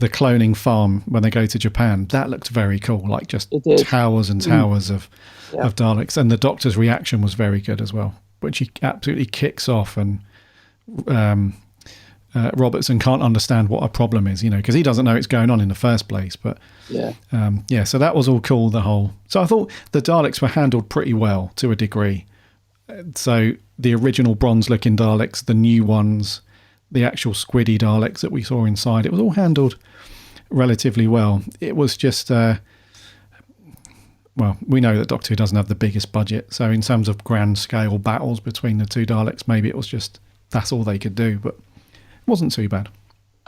cloning farm, when they go to Japan, that looked very cool. Like just towers and towers of Daleks, and the Doctor's reaction was very good as well, which he absolutely kicks off and. Robertson can't understand what a problem is, because he doesn't know it's going on in the first place. But so that was all cool. So I thought the Daleks were handled pretty well to a degree. So the original bronze-looking Daleks, the new ones, the actual squiddy Daleks that we saw inside, it was all handled relatively well. It was just, we know that Doctor Who doesn't have the biggest budget. So in terms of grand-scale battles between the two Daleks, maybe it was just that's all they could do, but it wasn't too bad.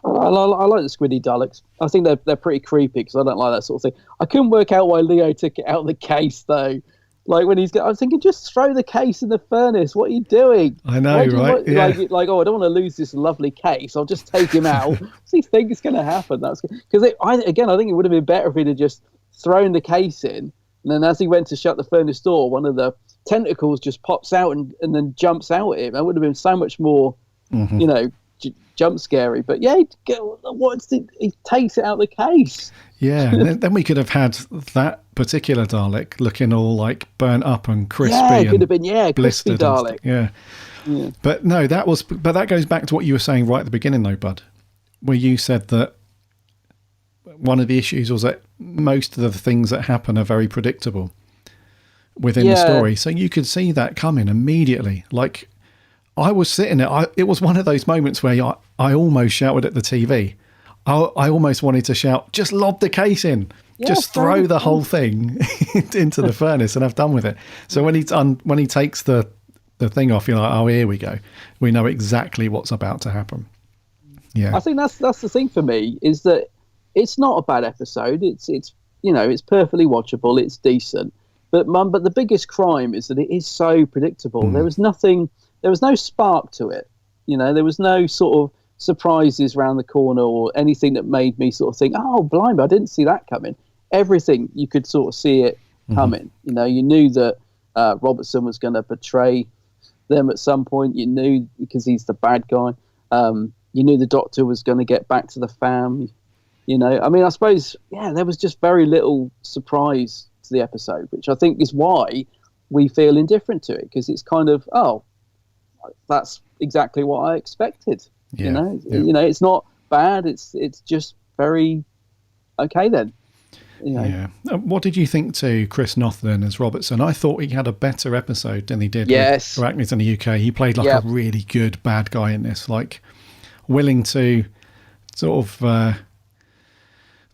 I like the squiddy Daleks. I think they're pretty creepy because I don't like that sort of thing. I couldn't work out why Leo took it out of the case though. Like when I was thinking, just throw the case in the furnace. What are you doing? I know, right? I don't want to lose this lovely case. I'll just take him out. What do you think is going to happen? That's because I think it would have been better if he'd have just thrown the case in, and then as he went to shut the furnace door, one of the tentacles just pops out and then jumps out at him. That would have been so much more, jump scary. But yeah, he takes it out of the case. Yeah, and then we could have had that particular Dalek looking all like burnt up and crispy. Yeah, it could have been blistered crispy Dalek. Yeah. But no, that goes back to what you were saying right at the beginning, though, Bud, where you said that one of the issues was that most of the things that happen are very predictable within the story. So you could see that coming immediately. Like I was sitting there, it was one of those moments where I almost shouted at the TV. I almost wanted to shout, just lob the case in. Just throw the whole thing into the furnace and have done with it. So when he takes the thing off, you're like, oh, here we go. We know exactly what's about to happen. Yeah. I think that's the thing for me, is that it's not a bad episode. It's perfectly watchable. It's decent. But the biggest crime is that it is so predictable. There was no spark to it. You know, there was no sort of surprises round the corner or anything that made me sort of think, oh, blimey, I didn't see that coming. Everything, you could sort of see it coming. You know, you knew that Robertson was going to betray them at some point. You knew, because he's the bad guy. You knew the Doctor was going to get back to the fam. You know, I mean, I suppose, there was just very little surprise to the episode, which I think is why we feel indifferent to it, because it's kind of, oh, that's exactly what I expected. You know, it's not bad. It's just very okay then. You know. Yeah. What did you think to Chris Noth then as Robertson? I thought he had a better episode than he did with Arachnids in the UK. He played like a really good bad guy in this, like willing to sort of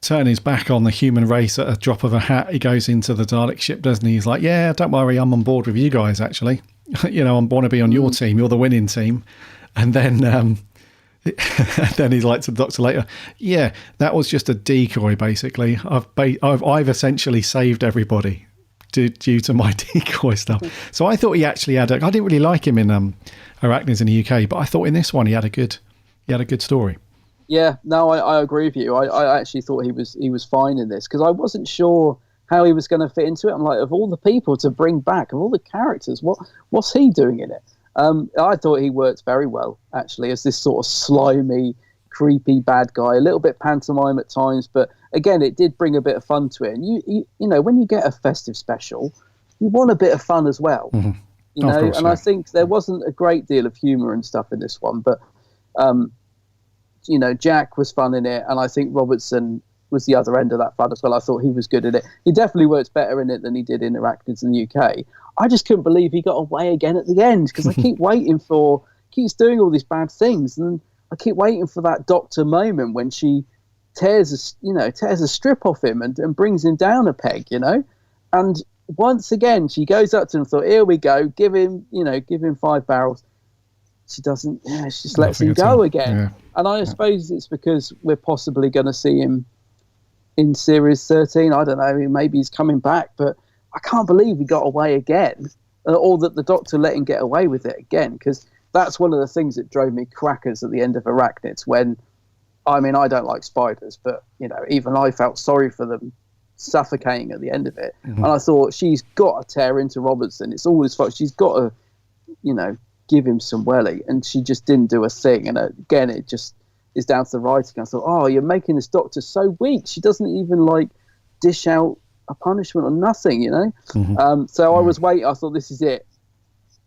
turn his back on the human race at a drop of a hat. He goes into the Dalek ship, doesn't he? He's like, yeah, don't worry, I'm on board with you guys, actually. You know, I want to be on your team. You're the winning team. And then then he's like to the Doctor later, yeah, that was just a decoy, basically. I've essentially saved everybody due to my decoy stuff. So I thought he actually had I didn't really like him in Arachnids in the UK, but I thought in this one he had a good story. Yeah, no, I agree with you. I actually thought he was fine in this, because I wasn't sure how he was going to fit into it. I'm like, of all the people to bring back, of all the characters, what's he doing in it? I thought he worked very well, actually, as this sort of slimy, creepy bad guy, a little bit pantomime at times, but again, it did bring a bit of fun to it. And you know, when you get a festive special, you want a bit of fun as well. You know, course, and I think there wasn't a great deal of humour and stuff in this one, but you know, Jack was fun in it, and I think Robertson was the other end of that fun as well. I thought he was good in it. He definitely works better in it than he did in Arachnids in the UK. I just couldn't believe he got away again at the end, because I keep waiting keeps doing all these bad things, and I keep waiting for that Doctor moment when she tears a strip off him and brings him down a peg, you know. And once again, she goes up to him and thought, here we go, give him 5 barrels. She doesn't. She just lets him go again. Yeah. And I suppose it's because we're possibly going to see him in series 13. I don't know. Maybe he's coming back, but I can't believe he got away again, or that the Doctor let him get away with it again. Because that's one of the things that drove me crackers at the end of Arachnids. When, I mean, I don't like spiders, but you know, even I felt sorry for them suffocating at the end of it. And I thought, she's got to tear into Robertson. It's all his fault. She's got to, you know, give him some welly, and she just didn't do a thing. And again, it just is down to the writing. I thought, oh, you're making this Doctor so weak. She doesn't even like dish out a punishment or nothing, you know. So I was waiting. I thought, this is it.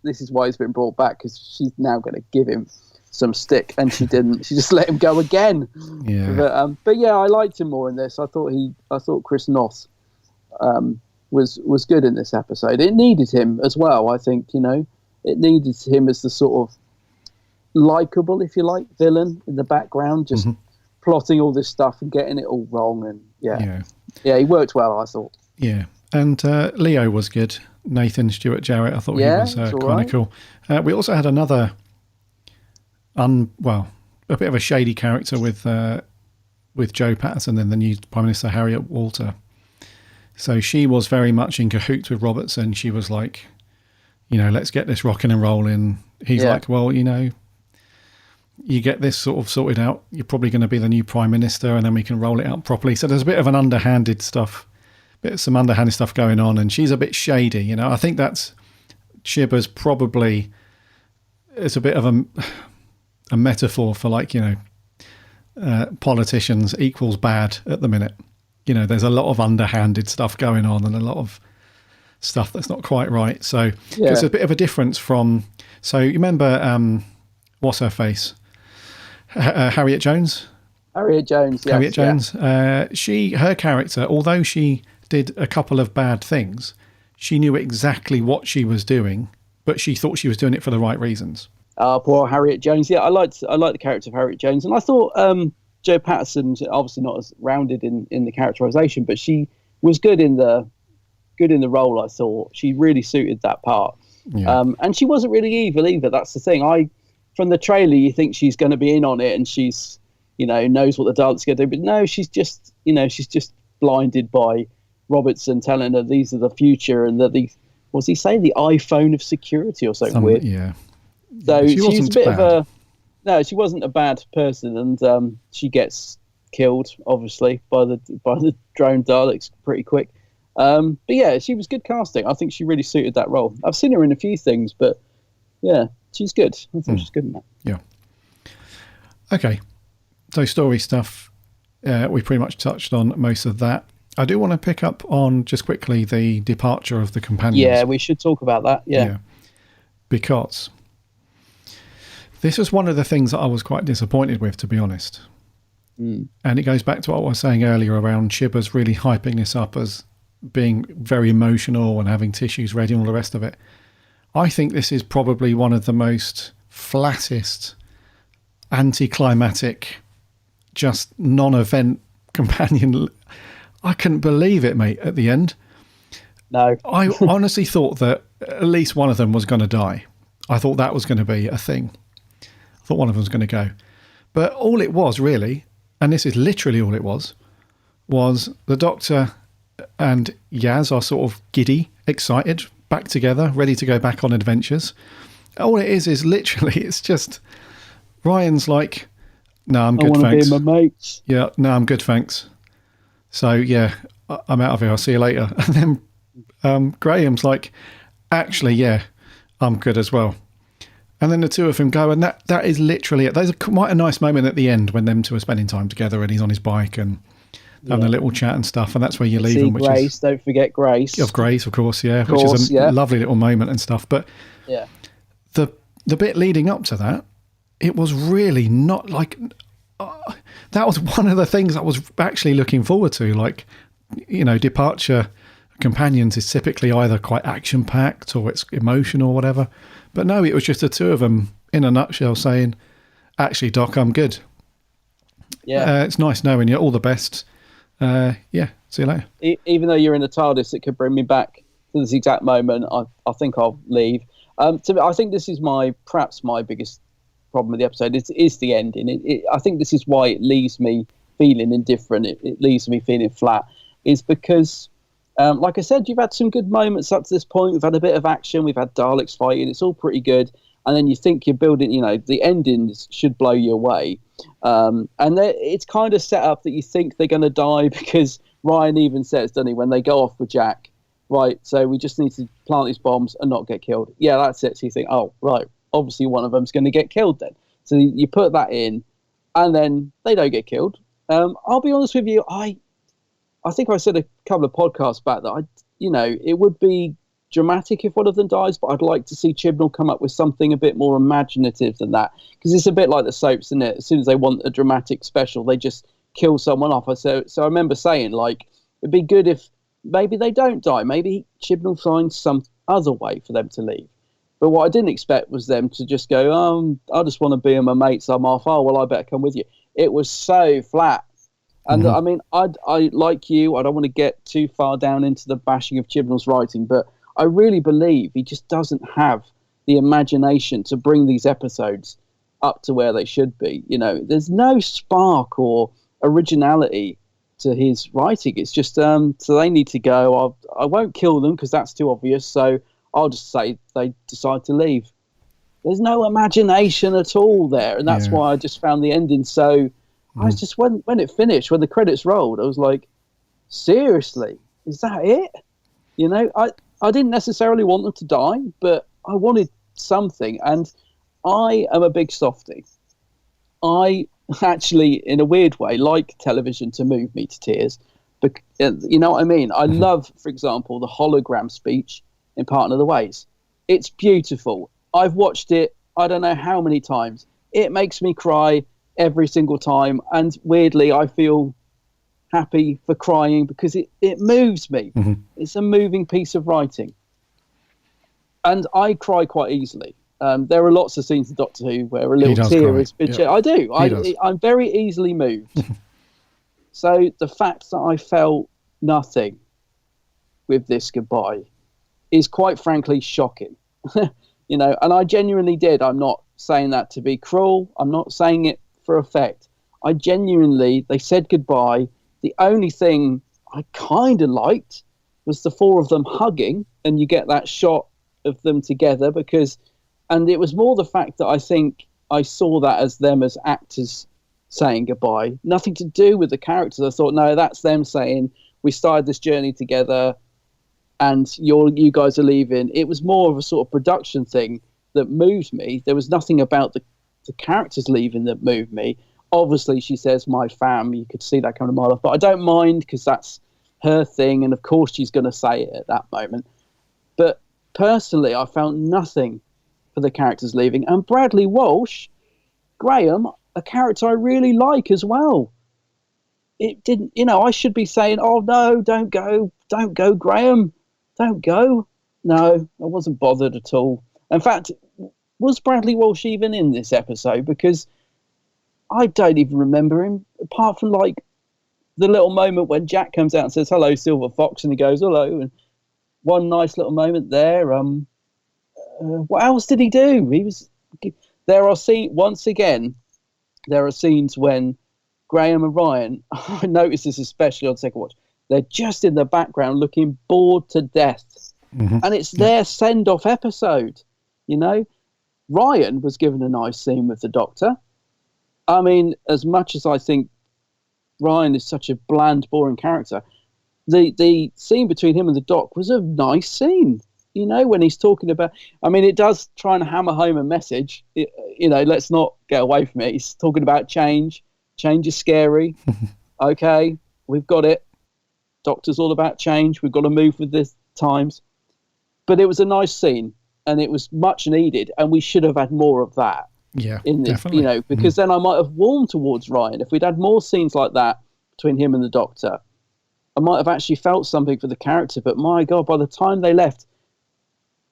This is why he's been brought back, because she's now going to give him some stick, and she didn't. She just let him go again. Yeah. But yeah, I liked him more in this. I thought Chris Noth was good in this episode. It needed him as well. I think, you know, it needed him as the sort of likable, if you like, villain in the background, just plotting all this stuff and getting it all wrong. And yeah, he worked well, I thought. Yeah, and Leo was good. Nathan Stewart Jarrett, I thought he was kind of cool. We also had another, a bit of a shady character with Jo Patterson and the new Prime Minister Harriet Walter. So she was very much in cahoots with Robertson. She was like, you know, let's get this rocking and rolling. He's like, well, you know, you get this sort of sorted out, you're probably going to be the new Prime Minister, and then we can roll it out properly. So there's a bit of some underhanded stuff going on, and she's a bit shady, you know. I think that's Chibber's probably, it's a bit of a metaphor for, like, you know, politicians equals bad at the minute. You know, there's a lot of underhanded stuff going on and a lot of stuff that's not quite right. So there's a bit of a difference from, so you remember, what's her face? Harriet Jones? Harriet Jones, yes. Harriet Jones. Her character, although she did a couple of bad things, she knew exactly what she was doing, but she thought she was doing it for the right reasons. Poor Harriet Jones. Yeah, I liked the character of Harriet Jones, and I thought Jo Patterson, obviously not as rounded in the characterization, but she was good in the role. I thought she really suited that part. And she wasn't really evil either. That's the thing. From the trailer, you think she's going to be in on it, and she's, you know, knows what the Daleks are going to do, but no, she's just blinded by Robertson telling her these are the future, and that what's he say, the iPhone of security or something weird. Yeah. So she's a bit of No, she wasn't a bad person, and she gets killed obviously by the drone Daleks pretty quick. But yeah, she was good casting. I think she really suited that role. I've seen her in a few things, but yeah, she's good. I think she's good in that. Yeah. Okay. So story stuff, we pretty much touched on most of that. I do want to pick up on just quickly the departure of the companions. Yeah, we should talk about that. Yeah. Because this was one of the things that I was quite disappointed with, to be honest. And it goes back to what I was saying earlier around Chibbers really hyping this up as being very emotional and having tissues ready and all the rest of it. I think this is probably one of the most flattest, anticlimactic, just non-event companion. I couldn't believe it, mate, at the end. No. I honestly thought that at least one of them was going to die. I thought that was going to be a thing. I thought one of them was going to go. But all it was really, and this is literally all it was the Doctor and Yaz are sort of giddy, excited, back together, ready to go back on adventures. All it is literally, it's just Ryan's like, no, I'm good, thanks. I want to be my mates. Yeah, no, I'm good, thanks. So, yeah, I'm out of here. I'll see you later. And then Graham's like, actually, yeah, I'm good as well. And then the two of them go, and that is literally it. There's quite a nice moment at the end when them two are spending time together and he's on his bike and having a little chat and stuff, and that's where you leave him. Which Grace, don't forget Grace. Of Grace, of course, yeah. Which is a lovely little moment and stuff. But yeah, the bit leading up to that, it was really not like... that was one of the things I was actually looking forward to. Like, you know, departure companions is typically either quite action-packed or it's emotional or whatever. But no, it was just the two of them in a nutshell saying, actually, Doc, I'm good. Yeah. It's nice knowing you. All the best. Yeah, see you later. Even though you're in a TARDIS that could bring me back to this exact moment, I think I'll leave. I think this is perhaps my biggest problem with the episode. Is the ending. I think this is why it leaves me feeling indifferent. It leaves me feeling flat. Is because, like I said, you've had some good moments up to this point. We've had a bit of action. We've had Daleks fighting. It's all pretty good. And then you think you're building, you know, the endings should blow you away. And it's kind of set up that you think they're going to die because Ryan even says, doesn't he, when they go off with Jack, right, so we just need to plant these bombs and not get killed. Yeah, that's it. So you think, oh, right, obviously one of them's going to get killed then. So you put that in, and then they don't get killed. I'll be honest with you, I think I said a couple of podcasts back that it would be dramatic if one of them dies, but I'd like to see Chibnall come up with something a bit more imaginative than that, because it's a bit like the soaps, isn't it? As soon as they want a dramatic special, they just kill someone off. So I remember saying, like, it'd be good if maybe they don't die. Maybe Chibnall finds some other way for them to leave. But what I didn't expect was them to just go, I just want to be with my mates. I'm off. Oh, well, I better come with you. It was so flat. And I mean, I like you, I don't want to get too far down into the bashing of Chibnall's writing, but I really believe he just doesn't have the imagination to bring these episodes up to where they should be. You know, there's no spark or originality to his writing. It's just, so they need to go. I won't kill them because that's too obvious. So I'll just say they decide to leave. There's no imagination at all there. And that's why I just found the ending so... I was just, when it finished, when the credits rolled, I was like, seriously, is that it? You know, I didn't necessarily want them to die, but I wanted something. And I am a big softie. I actually, in a weird way, like television to move me to tears. But, you know what I mean? I love, for example, the hologram speech in Partner the Ways. It's beautiful. I've watched it, I don't know how many times. It makes me cry every single time, and weirdly I feel happy for crying because it moves me. It's a moving piece of writing, and I cry quite easily. There are lots of scenes in Doctor Who where a little tear has been shed. I do. I'm very easily moved. So the fact that I felt nothing with this goodbye is quite frankly shocking. You know, and I genuinely did. I'm not saying that to be cruel. I'm not saying it for effect. I genuinely, they said goodbye. The only thing I kind of liked was the four of them hugging, and you get that shot of them together and it was more the fact that I think I saw that as them as actors saying goodbye. Nothing to do with the characters. I thought, no, that's them saying, we started this journey together and you guys are leaving. It was more of a sort of production thing that moved me. There was nothing about the characters leaving that moved me. Obviously, she says, my fam, you could see that coming a mile off, but I don't mind because that's her thing. And of course, she's going to say it at that moment. But personally, I found nothing for the characters leaving. And Bradley Walsh, Graham, a character I really like as well. It didn't, I should be saying, oh no, don't go, Graham, don't go. No, I wasn't bothered at all. In fact, was Bradley Walsh even in this episode? Because I don't even remember him, apart from like the little moment when Jack comes out and says, hello, Silver Fox, and he goes, hello, and one nice little moment there. What else did he do? There are scenes when Graham and Ryan, I noticed this especially on second watch, they're just in the background looking bored to death. Mm-hmm. And it's their send-off episode, Ryan was given a nice scene with the Doctor. I mean, as much as I think Ryan is such a bland, boring character, the scene between him and the Doc was a nice scene. When he's talking about, I mean, it does try and hammer home a message. Let's not get away from it. He's talking about change. Change is scary. Okay, we've got it. Doctor's all about change. We've got to move with the times. But it was a nice scene, and it was much needed, and we should have had more of that. Yeah, in this, definitely. Because then I might have warmed towards Ryan. If we'd had more scenes like that between him and the Doctor, I might have actually felt something for the character. But my God, by the time they left,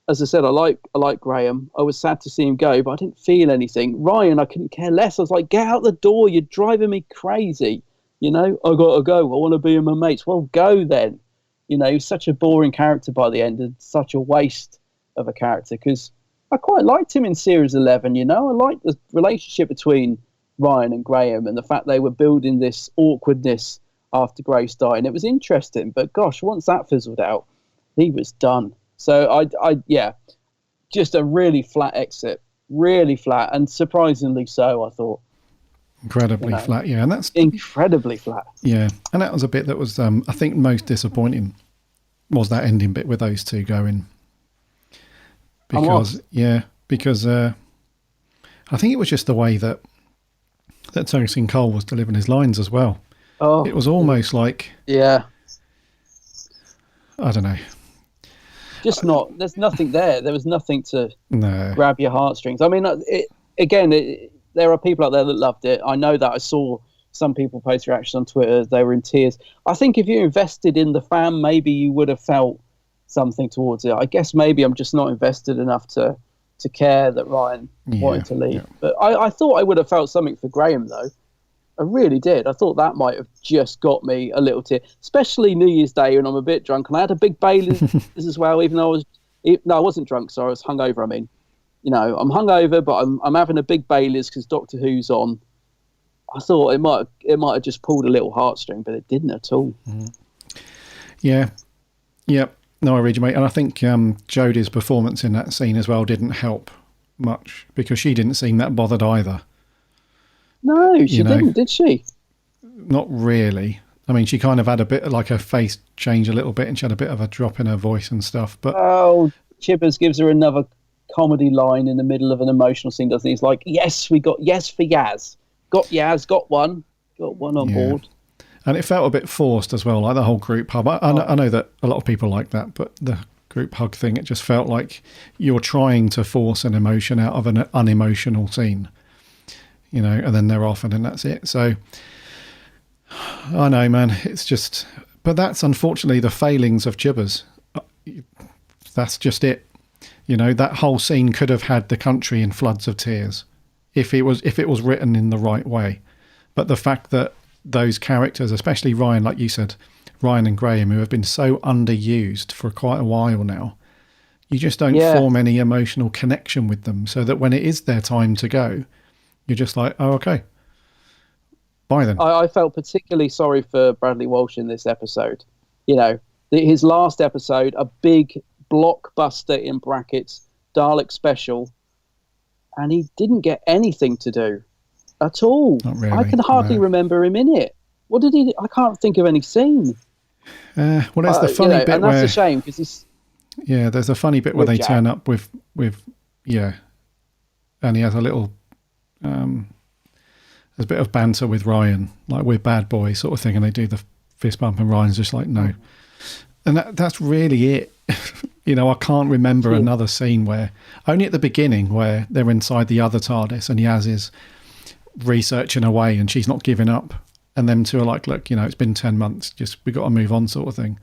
as I said, I like Graham. I was sad to see him go, but I didn't feel anything. Ryan, I couldn't care less. I was like, get out the door. You're driving me crazy. I got to go. I want to be with my mates. Well, go then. He's such a boring character by the end and such a waste of a character because I quite liked him in Series 11, I liked the relationship between Ryan and Graham and the fact they were building this awkwardness after Grace died. And it was interesting, but gosh, once that fizzled out, he was done. So I just a really flat exit, really flat, and surprisingly so, I thought. Incredibly flat, yeah. And that's incredibly flat. Yeah, and that was a bit that was, I think, most disappointing was that ending bit with those two going. Because I think it was just the way that Tungsten Cole was delivering his lines as well. Oh, it was almost like, I don't know. Just not. There's nothing there. There was nothing to no. grab your heartstrings. I mean, there are people out there that loved it. I know that. I saw some people post reactions on Twitter. They were in tears. I think if you invested in the fan, maybe you would have felt something towards it. I guess maybe I'm just not invested enough to care that Ryan wanted to leave. Yeah. But I thought I would have felt something for Graham, though. I really did. I thought that might have just got me a little tear, especially New Year's Day when I'm a bit drunk. And I had a big Baileys as well, even though I wasn't drunk, sorry, I was hungover, I mean. I'm hungover, but I'm having a big Baileys because Doctor Who's on. I thought it might have just pulled a little heartstring, but it didn't at all. Mm-hmm. Yeah. Yep. No, I read you, mate. And I think Jodie's performance in that scene as well didn't help much because she didn't seem that bothered either. No, she didn't, did she? Not really. I mean, she kind of had a bit like her face change a little bit and she had a bit of a drop in her voice and stuff. But Chippers gives her another comedy line in the middle of an emotional scene, doesn't he? He's like, yes, we got yes for Yaz. Got Yaz, got one on board. And it felt a bit forced as well, like the whole group hug. I know that a lot of people like that, but the group hug thing, it just felt like you're trying to force an emotion out of an unemotional scene, and then they're off and then that's it. So I know, man, it's just, but that's unfortunately the failings of Chibbers. That's just it. That whole scene could have had the country in floods of tears if it was written in the right way. But the fact that those characters, especially Ryan, like you said, Ryan and Graham, who have been so underused for quite a while now, you just don't form any emotional connection with them, so that when it is their time to go, you're just like, oh, okay, bye then. I felt particularly sorry for Bradley Walsh in this episode. His last episode, a big blockbuster in brackets, Dalek special, and he didn't get anything to do at all. Not really, I can hardly remember him in it. What did he? I can't think of any scene. Well, there's the funny bit and where that's a shame because he's. Yeah, there's a funny bit where they Jack. turn up with and he has a little there's a bit of banter with Ryan, like we're bad boys sort of thing, and they do the fist bump, and Ryan's just like no, and that's really it. I can't remember another scene where only at the beginning where they're inside the other TARDIS and Yaz is researching away and she's not giving up, and them two are like, look, it's been 10 months, just we got to move on, sort of thing.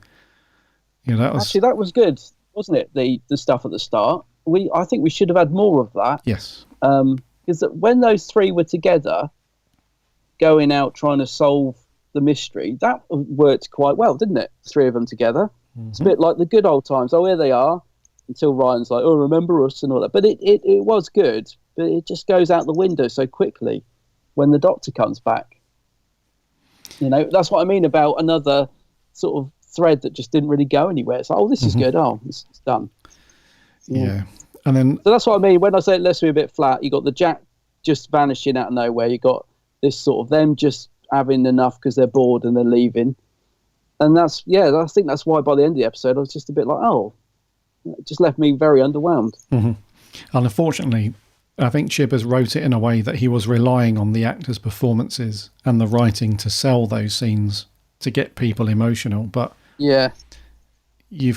That was good, wasn't it? The stuff at the start. I think we should have had more of that. Yes. Because when those three were together, going out trying to solve the mystery, that worked quite well, didn't it? Three of them together. Mm-hmm. It's a bit like the good old times. Oh, here they are. Until Ryan's like, oh, remember us and all that. But it was good, but it just goes out the window so quickly when the Doctor comes back. That's what I mean about another sort of thread that just didn't really go anywhere. It's like, oh, this is good. Oh, it's done. Yeah. And then, so that's what I mean when I say let's be a bit flat. You got the Jack just vanishing out of nowhere. You got this sort of them just having enough because they're bored and they're leaving, and I think that's why by the end of the episode I was just a bit like, oh, it just left me very underwhelmed. Mm-hmm. And unfortunately, I think Chibbers wrote it in a way that he was relying on the actors' performances and the writing to sell those scenes to get people emotional, but yeah, you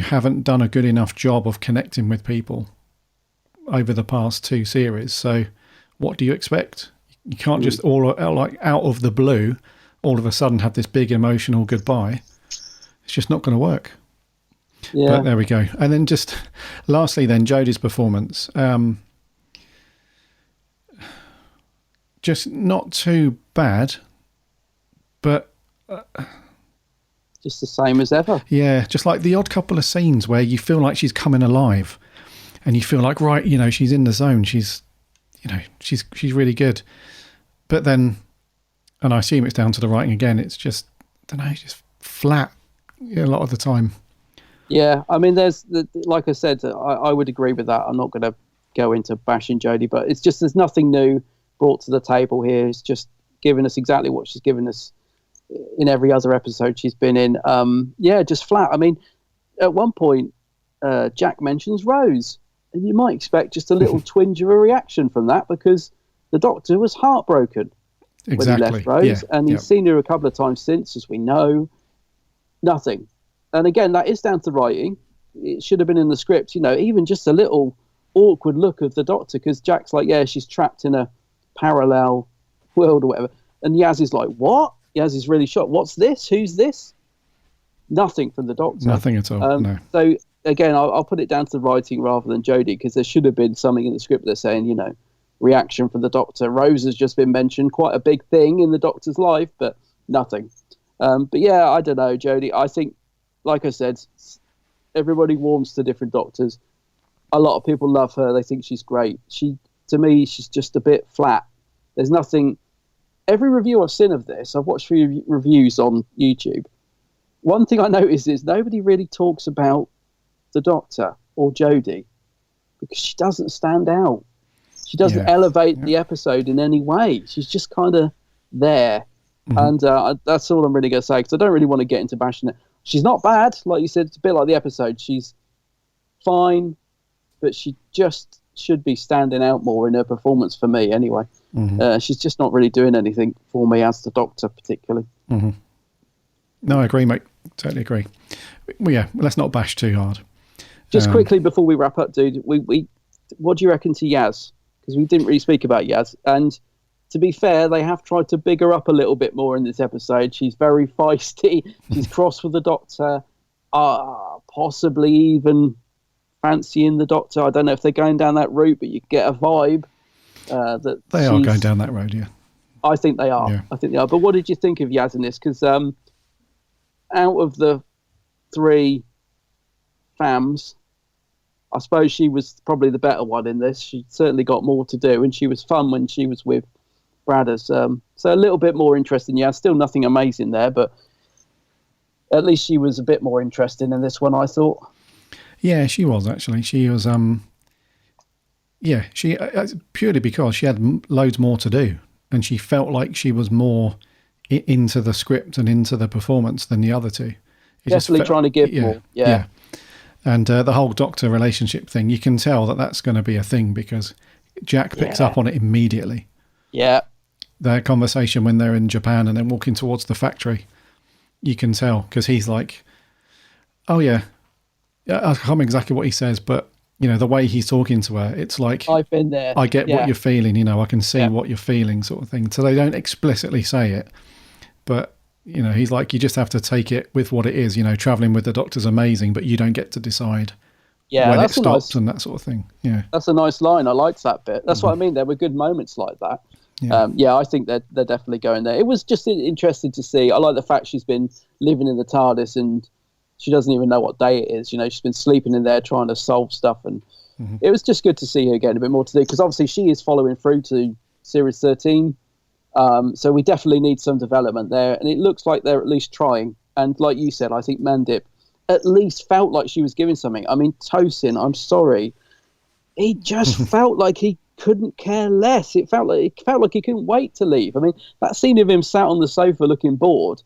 haven't done a good enough job of connecting with people over the past two series. So what do you expect? You can't just all like out of the blue, all of a sudden have this big emotional goodbye. It's just not going to work. Yeah. But there we go. And then just lastly, then Jodie's performance, just not too bad, but just the same as ever. Yeah, just like the odd couple of scenes where you feel like she's coming alive, and you feel like she's in the zone. She's really good, but then, and I assume it's down to the writing again. It's just just flat a lot of the time. Yeah, I mean, like I said, I would agree with that. I'm not going to go into bashing Jodie, but it's just there's nothing new brought to the table here. It's just giving us exactly what she's given us in every other episode she's been in. Just flat. I mean, at one point, Jack mentions Rose, and you might expect just a little twinge of a reaction from that because the Doctor was heartbroken when he left Rose, and he's seen her a couple of times since, as we know. Nothing. And again, that is down to writing. It should have been in the script, even just a little awkward look of the Doctor, because Jack's like, yeah, she's trapped in a parallel world or whatever. And Yaz is like, what? Yaz is really shocked. What's this? Who's this? Nothing from the Doctor. Nothing at all, no. So, again, I'll put it down to the writing rather than Jodie, because there should have been something in the script that's saying, reaction from the Doctor. Rose has just been mentioned, quite a big thing in the Doctor's life, but nothing. But yeah, I don't know, Jodie. I think, like I said, everybody warms to different Doctors. A lot of people love her. They think she's great. To me, she's just a bit flat. There's nothing. Every review I've seen of this, I've watched reviews on YouTube. One thing I noticed is nobody really talks about the Doctor or Jodie because she doesn't stand out. She doesn't elevate the episode in any way. She's just kind of there. Mm-hmm. And that's all I'm really going to say, because I don't really want to get into bashing it. She's not bad. Like you said, it's a bit like the episode. She's fine, but she just should be standing out more in her performance for me anyway. Mm-hmm. She's just not really doing anything for me as the Doctor particularly. Mm-hmm. No, I agree, mate. Totally agree. Well, yeah, let's not bash too hard. Just quickly before we wrap up, dude, what do you reckon to Yaz? Because we didn't really speak about Yaz. And to be fair, they have tried to big her up a little bit more in this episode. She's very feisty. She's cross with the Doctor. Possibly even fancying the Doctor. I don't know if they're going down that route, but you get a vibe that they are going down that road, yeah. I think they are. Yeah. I think they are. But what did you think of Yaz in this? Because out of the three fams, I suppose she was probably the better one in this. She certainly got more to do, and she was fun when she was with Bradders. So a little bit more interesting. Yeah, still nothing amazing there, but at least she was a bit more interesting in this one, I thought. Yeah, she was actually. She was, Yeah, she purely because she had loads more to do, and she felt like she was more into the script and into the performance than the other two. Definitely trying to give more. Yeah. And the whole Doctor relationship thing, you can tell that that's going to be a thing because Jack picks up on it immediately. Yeah. Their conversation when they're in Japan and then walking towards the factory, you can tell because he's like, oh yeah, I can't remember exactly what he says, but you know, the way he's talking to her, it's like, I've been there. I get what you're feeling, you know, I can see what you're feeling sort of thing. So they don't explicitly say it, but you know, he's like, you just have to take it with what it is, you know, traveling with the Doctor's amazing, but you don't get to decide when it stops and that sort of thing. Yeah. That's a nice line. I liked that bit. That's what I mean. There were good moments like that. Yeah, I think they're definitely going there. It was just interesting to see. I like the fact she's been living in the TARDIS and she doesn't even know what day it is. You know, she's been sleeping in there trying to solve stuff. And it was just good to see her getting a bit more to do because obviously she is following through to Series 13. So we definitely need some development there. And it looks like they're at least trying. And like you said, I think Mandip at least felt like she was giving something. I mean, Tosin, I'm sorry. He just felt like he couldn't care less. It felt like he couldn't wait to leave. I mean, that scene of him sat on the sofa looking bored,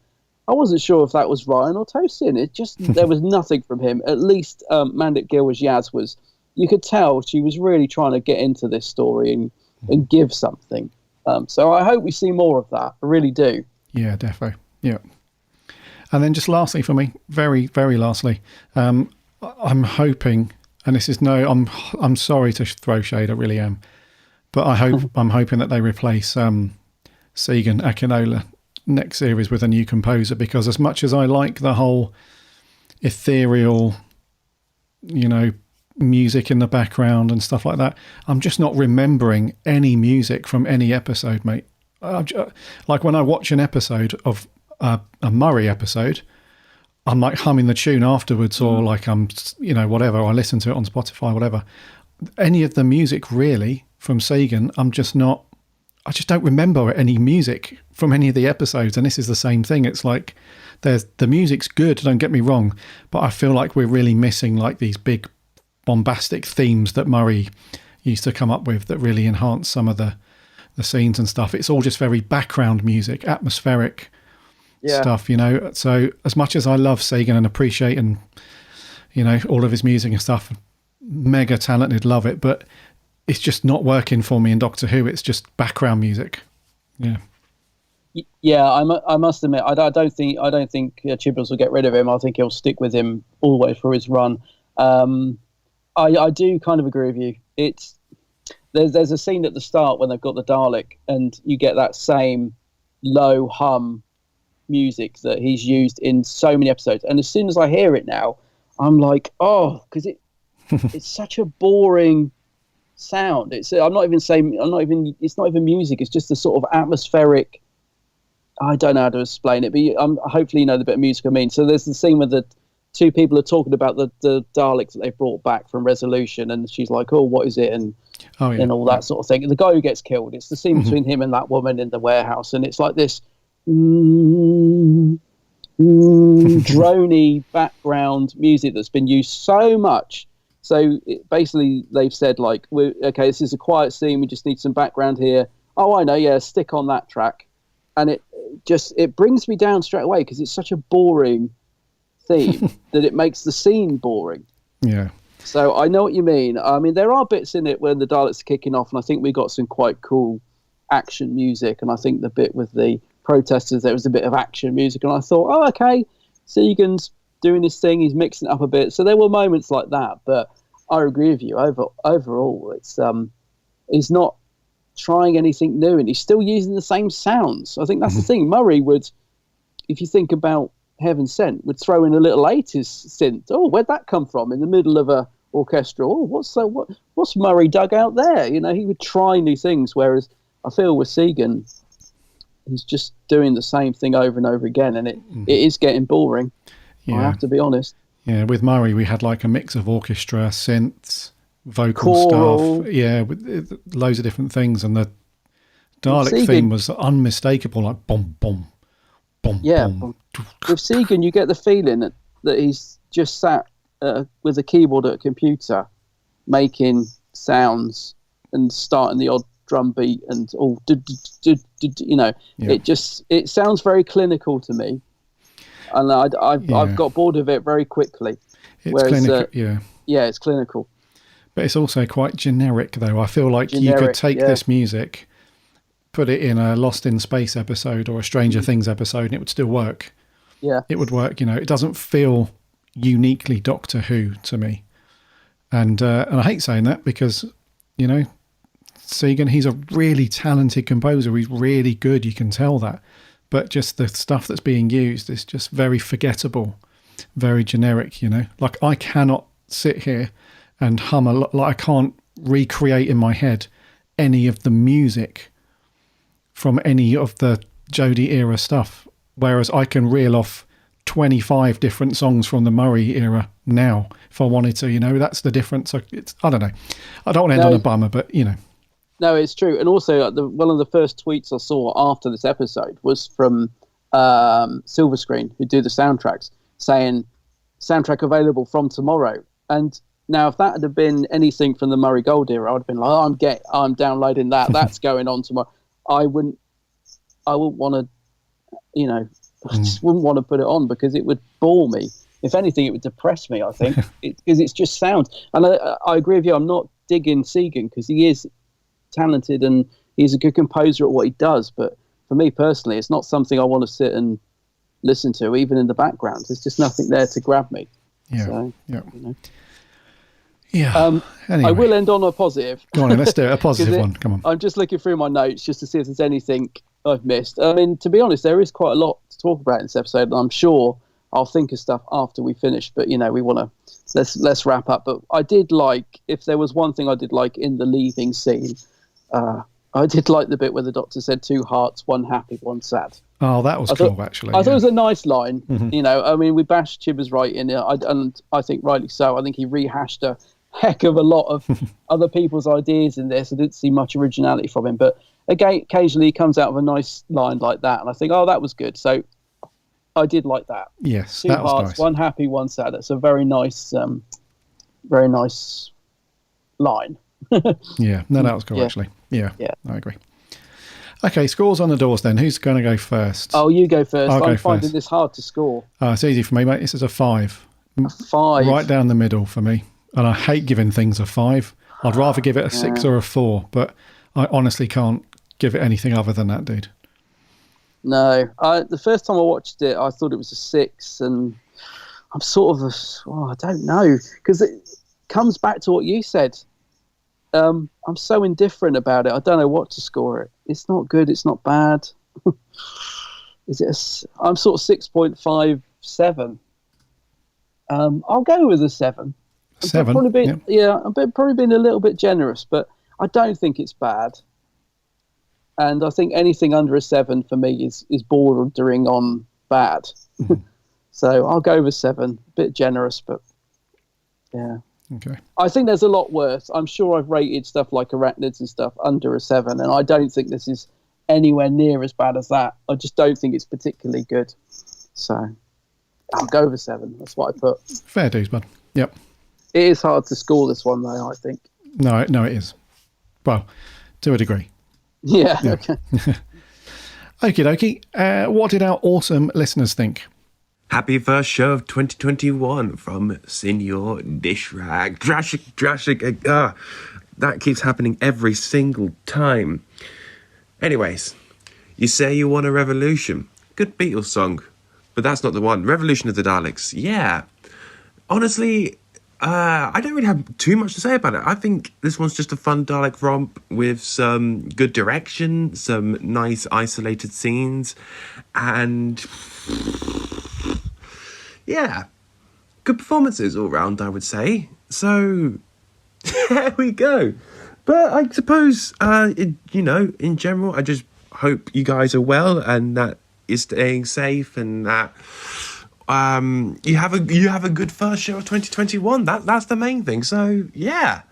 I wasn't sure if that was Ryan or Tosin. It just, there was nothing from him. At least Mandip Gill Yaz was, you could tell she was really trying to get into this story and give something. So I hope we see more of that. I really do. Yeah, defo. Yeah. And then just lastly for me, very, very lastly, I'm hoping, and this is I'm sorry to throw shade, I really am, but I'm hoping that they replace Segan Akinola next series with a new composer, because as much as I like the whole ethereal, you know, music in the background and stuff like that, I'm just not remembering any music from any episode, mate. Like when I watch an episode of a Murray episode, I'm like humming the tune afterwards, or like I'm, you know, whatever, I listen to it on Spotify, whatever. Any of the music really from Sagan, I just don't remember any music from any of the episodes. And this is the same thing. It's like the music's good, don't get me wrong, but I feel like we're really missing like these big bombastic themes that Murray used to come up with that really enhance some of the scenes and stuff. It's all just very background music, atmospheric stuff, you know. So as much as I love Sagan and appreciate and, you know, all of his music and stuff, mega talented, love it, but it's just not working for me in Doctor Who. It's just background music. Yeah. Yeah, I must admit, I don't think Chibnall will get rid of him. I think he'll stick with him all the way through his run. I do kind of agree with you. There's a scene at the start when they've got the Dalek, and you get that same low hum music that he's used in so many episodes. And as soon as I hear it now, I'm like, oh, because it's such a boring sound. It's not even music. It's just a sort of atmospheric. I don't know how to explain it, but hopefully you know the bit of music I mean. So there's the scene where the two people are talking about the Daleks that they brought back from Resolution, and she's like, oh, what is it? And all that sort of thing. And the guy who gets killed, it's the scene between him and that woman in the warehouse, and it's like this drony background music that's been used so much. So basically they've said like, okay, this is a quiet scene, we just need some background here. Oh, I know, yeah, stick on that track. And it brings me down straight away because it's such a boring theme that it makes the scene boring. Yeah. So I know what you mean. I mean, there are bits in it when the Daleks are kicking off, and I think we got some quite cool action music. And I think the bit with the protesters, there was a bit of action music, and I thought, oh, okay, Segan's doing his thing, he's mixing it up a bit. So there were moments like that, but I agree with you. Overall, it's he's not trying anything new, and he's still using the same sounds. I think that's the thing. Murray would, if you think about Heaven Sent, would throw in a little 80s synth. Oh, where'd that come from in the middle of a orchestra? Oh, what's Murray dug out there? You know, he would try new things, whereas I feel with Segan, he's just doing the same thing over and over again, and it is getting boring. I have to be honest. Yeah, with Murray, we had like a mix of orchestra, synths, vocal stuff. Yeah, with loads of different things, and the Dalek theme was unmistakable, like boom, boom, boom, boom. With Segan, you get the feeling that he's just sat with a keyboard at a computer, making sounds and starting the odd drum beat and it sounds very clinical to me, and I've got bored of it very quickly. It's clinical, it's clinical, but it's also quite generic though. I feel like you could take this music, put it in a Lost in Space episode or a Stranger Things episode, and it would still work. Yeah, it would work. It doesn't feel uniquely Doctor Who to me, and I hate saying that because Segan, he's a really talented composer. He's really good. You can tell that, but just the stuff that's being used is just very forgettable, very generic. Like I cannot sit here and hum like I can't recreate in my head any of the music from any of the Jodie era stuff, whereas I can reel off 25 different songs from the Murray era now if I wanted to. That's the difference. I don't know. I don't want to end on a bummer, but No, it's true. And also, one of the first tweets I saw after this episode was from Silver Screen, who do the soundtracks, saying soundtrack available from tomorrow. And now, if that had been anything from the Murray Gold era, I would have been like, I'm downloading that. That's going on tomorrow. I wouldn't want to, I just wouldn't want to put it on because it would bore me. If anything, it would depress me, I think, because it's just sound. And I agree with you. I'm not digging Segan because he is talented and he's a good composer at what he does. But for me personally, it's not something I want to sit and listen to, even in the background. There's just nothing there to grab me. Yeah. So, Yeah. Anyway. I will end on a positive. Go on, let's do it. A positive one. Come on. I'm just looking through my notes just to see if there's anything I've missed. I mean, to be honest, there is quite a lot to talk about in this episode, and I'm sure I'll think of stuff after we finish. But we want to let's wrap up. But I did like, if there was one thing I did like in the leaving scene, I did like the bit where the Doctor said 2 hearts, 1 happy, 1 sad. Oh, that was cool, actually. I thought it was a nice line. I mean, we bashed Chibber's right in it, and I think rightly so. I think he rehashed a heck of a lot of other people's ideas in this. I didn't see much originality from him, but again, occasionally he comes out with a nice line like that, and I think, oh, that was good. So I did like that. Yes, 2 that was hearts, nice. 1 happy, 1 sad. That's a very nice line. Yeah, no, that was cool, actually. Yeah, I agree. Okay, scores on the doors then. Who's going to go first? Oh, you go first. I'm finding first. this hard to score. It's easy for me, mate. This is a 5. A 5. Right down the middle for me. And I hate giving things a 5. I'd rather give it a 6 or a 4, but I honestly can't give it anything other than that, dude. No. The first time I watched it, I thought it was a 6, and I'm sort of I don't know, because it comes back to what you said. I'm so indifferent about it. I don't know what to score it. It's not good. It's not bad. Is it? I'm sort of 6.57. I'll go with a 7. 7. I've probably been a little bit generous, but I don't think it's bad. And I think anything under a 7 for me is bordering on bad. So I'll go with 7. A bit generous, but yeah. Okay. I think there's a lot worse. I'm sure I've rated stuff like Arachnids and stuff under a 7, and I don't think this is anywhere near as bad as that. I just don't think it's particularly good. So I'll go with 7. That's what I put. Fair dues, bud. Yep. It is hard to score this one, though, I think. No, it is. Well, to a degree. Yeah. Okay. Okie dokie. What did our awesome listeners think? Happy first show of 2021 from Senior Dishrag. Drashic. That keeps happening every single time. Anyways, you say you want a revolution. Good Beatles song. But that's not the one. Revolution of the Daleks. Yeah. Honestly, I don't really have too much to say about it. I think this one's just a fun Dalek romp with some good direction, some nice isolated scenes, and yeah, good performances all round, I would say. So there we go. But I suppose, in general, I just hope you guys are well and that you're staying safe and that you have a good first show of 2021. That's the main thing. So yeah,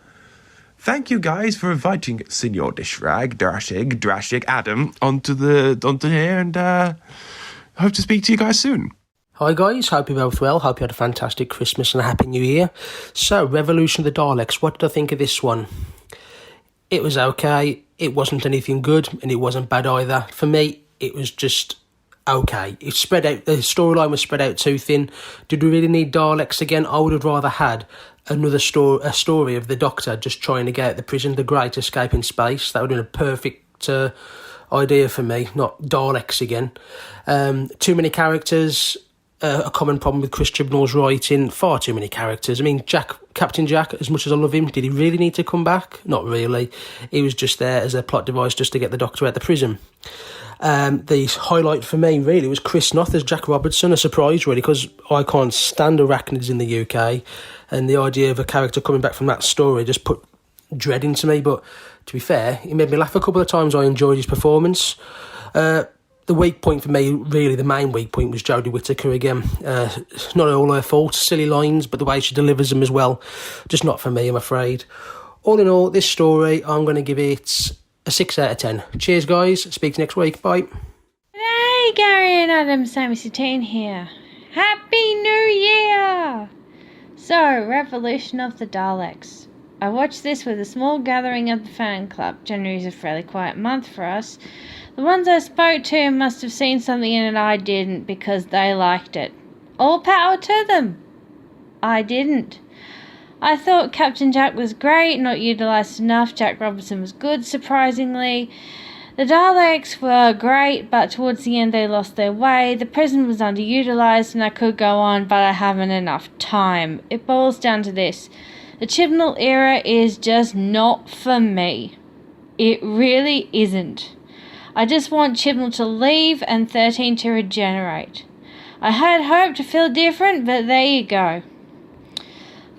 thank you guys for inviting Senior Dishrag, Drashig, Adam onto here, and hope to speak to you guys soon. Hi guys, hope you're both well. Hope you had a fantastic Christmas and a Happy New Year. So, Revolution of the Daleks, what did I think of this one? It was okay. It wasn't anything good, and it wasn't bad either. For me, it was just okay. It spread out. The storyline was spread out too thin. Did we really need Daleks again? I would have rather had another story of the Doctor just trying to get out of the prison, the Great Escape in Space. That would have been a perfect idea for me, not Daleks again. Too many characters, a common problem with Chris Chibnall's writing, far too many characters. I mean, Captain Jack, as much as I love him, did he really need to come back? Not really. He was just there as a plot device just to get the Doctor out of the prison. The highlight for me really was Chris Noth as Jack Robertson, a surprise really, because I can't stand arachnids in the UK, and the idea of a character coming back from that story just put dread into me. But to be fair, he made me laugh a couple of times. I enjoyed his performance. The weak point for me, really the main weak point, was Jodie Whittaker again. It's not all her fault, silly lines, but the way she delivers them as well, just not for me, I'm afraid. All in all, this story, I'm going to give it a 6 out of 10. Cheers, guys. Speak to you next week. Bye. Hey, Gary and Adam, Sammy Satine here. Happy New Year! So, Revolution of the Daleks. I watched this with a small gathering of the fan club. January is a fairly quiet month for us. The ones I spoke to must have seen something in it I didn't, because they liked it. All power to them. I didn't. I thought Captain Jack was great, not utilised enough. Jack Robertson was good, surprisingly. The Daleks were great, but towards the end they lost their way. The prison was underutilised, and I could go on, but I haven't enough time. It boils down to this. The Chibnall era is just not for me. It really isn't. I just want Chibnall to leave and 13 to regenerate. I had hoped to feel different, but there you go.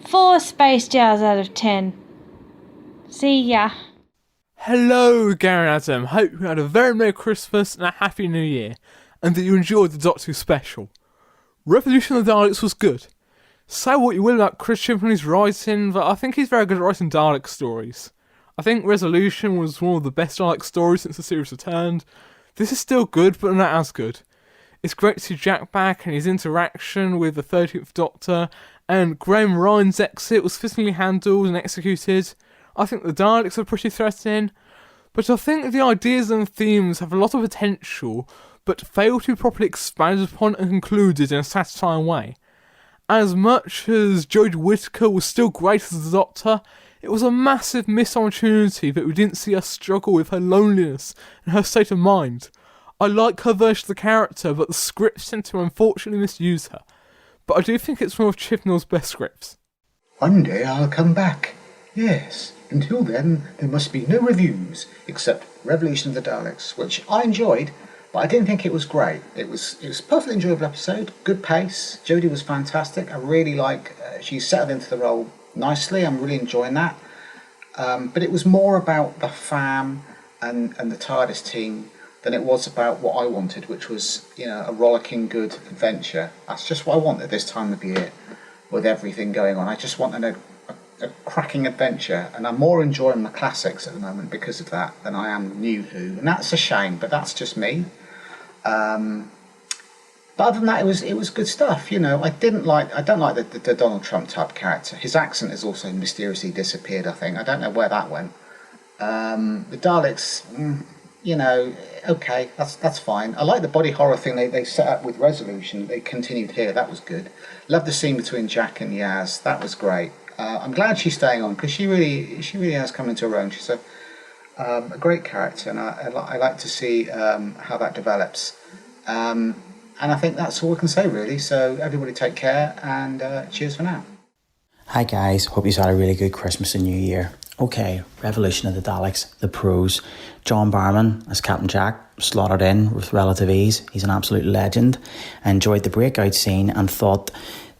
4 space jars out of 10. See ya. Hello, Gary and Adam. Hope you had a very Merry Christmas and a Happy New Year, and that you enjoyed the Doctor Who special. Revolution of the Daleks was good. Say what you will about Chris Chibnall's writing, but I think he's very good at writing Dalek stories. I think Resolution was one of the best Dalek stories since the series returned. This is still good, but not as good. It's great to see Jack back and his interaction with the 13th Doctor, and Graham Ryan's exit was fittingly handled and executed. I think the Daleks are pretty threatening, but I think the ideas and themes have a lot of potential, but fail to be properly expanded upon and concluded in a satisfying way. As much as Jodie Whittaker was still great as the Doctor, it was a massive missed opportunity that we didn't see her struggle with her loneliness and her state of mind. I like her version of the character, but the script seemed to unfortunately misuse her. But I do think it's one of Chibnall's best scripts. One day I'll come back. Yes. Until then, there must be no reviews, except Revolution of the Daleks, which I enjoyed, but I didn't think it was great. It was a perfectly enjoyable episode, good pace. Jodie was fantastic. I really like, she settled into the role nicely. I'm really enjoying that. But it was more about the fam and the TARDIS team than it was about what I wanted, which was, a rollicking good adventure. That's just what I wanted this time of year with everything going on. I just wanted a cracking adventure, and I'm more enjoying the classics at the moment because of that than I am New Who, and that's a shame, but that's just me. But other than that, it was good stuff. I don't like the Donald Trump type character. His accent has also mysteriously disappeared, I think. I don't know where that went. The Daleks, okay, that's fine. I like the body horror thing they set up with Resolution. They continued here. That was good. Love the scene between Jack and Yaz. That was great. I'm glad she's staying on because she really has come into her own. She's a great character, and I like to see how that develops. And I think that's all we can say, really. So everybody take care, and cheers for now. Hi guys, hope you had a really good Christmas and New Year. Okay, Revolution of the Daleks, the pros. John Barrowman as Captain Jack, slotted in with relative ease. He's an absolute legend. I enjoyed the breakout scene and thought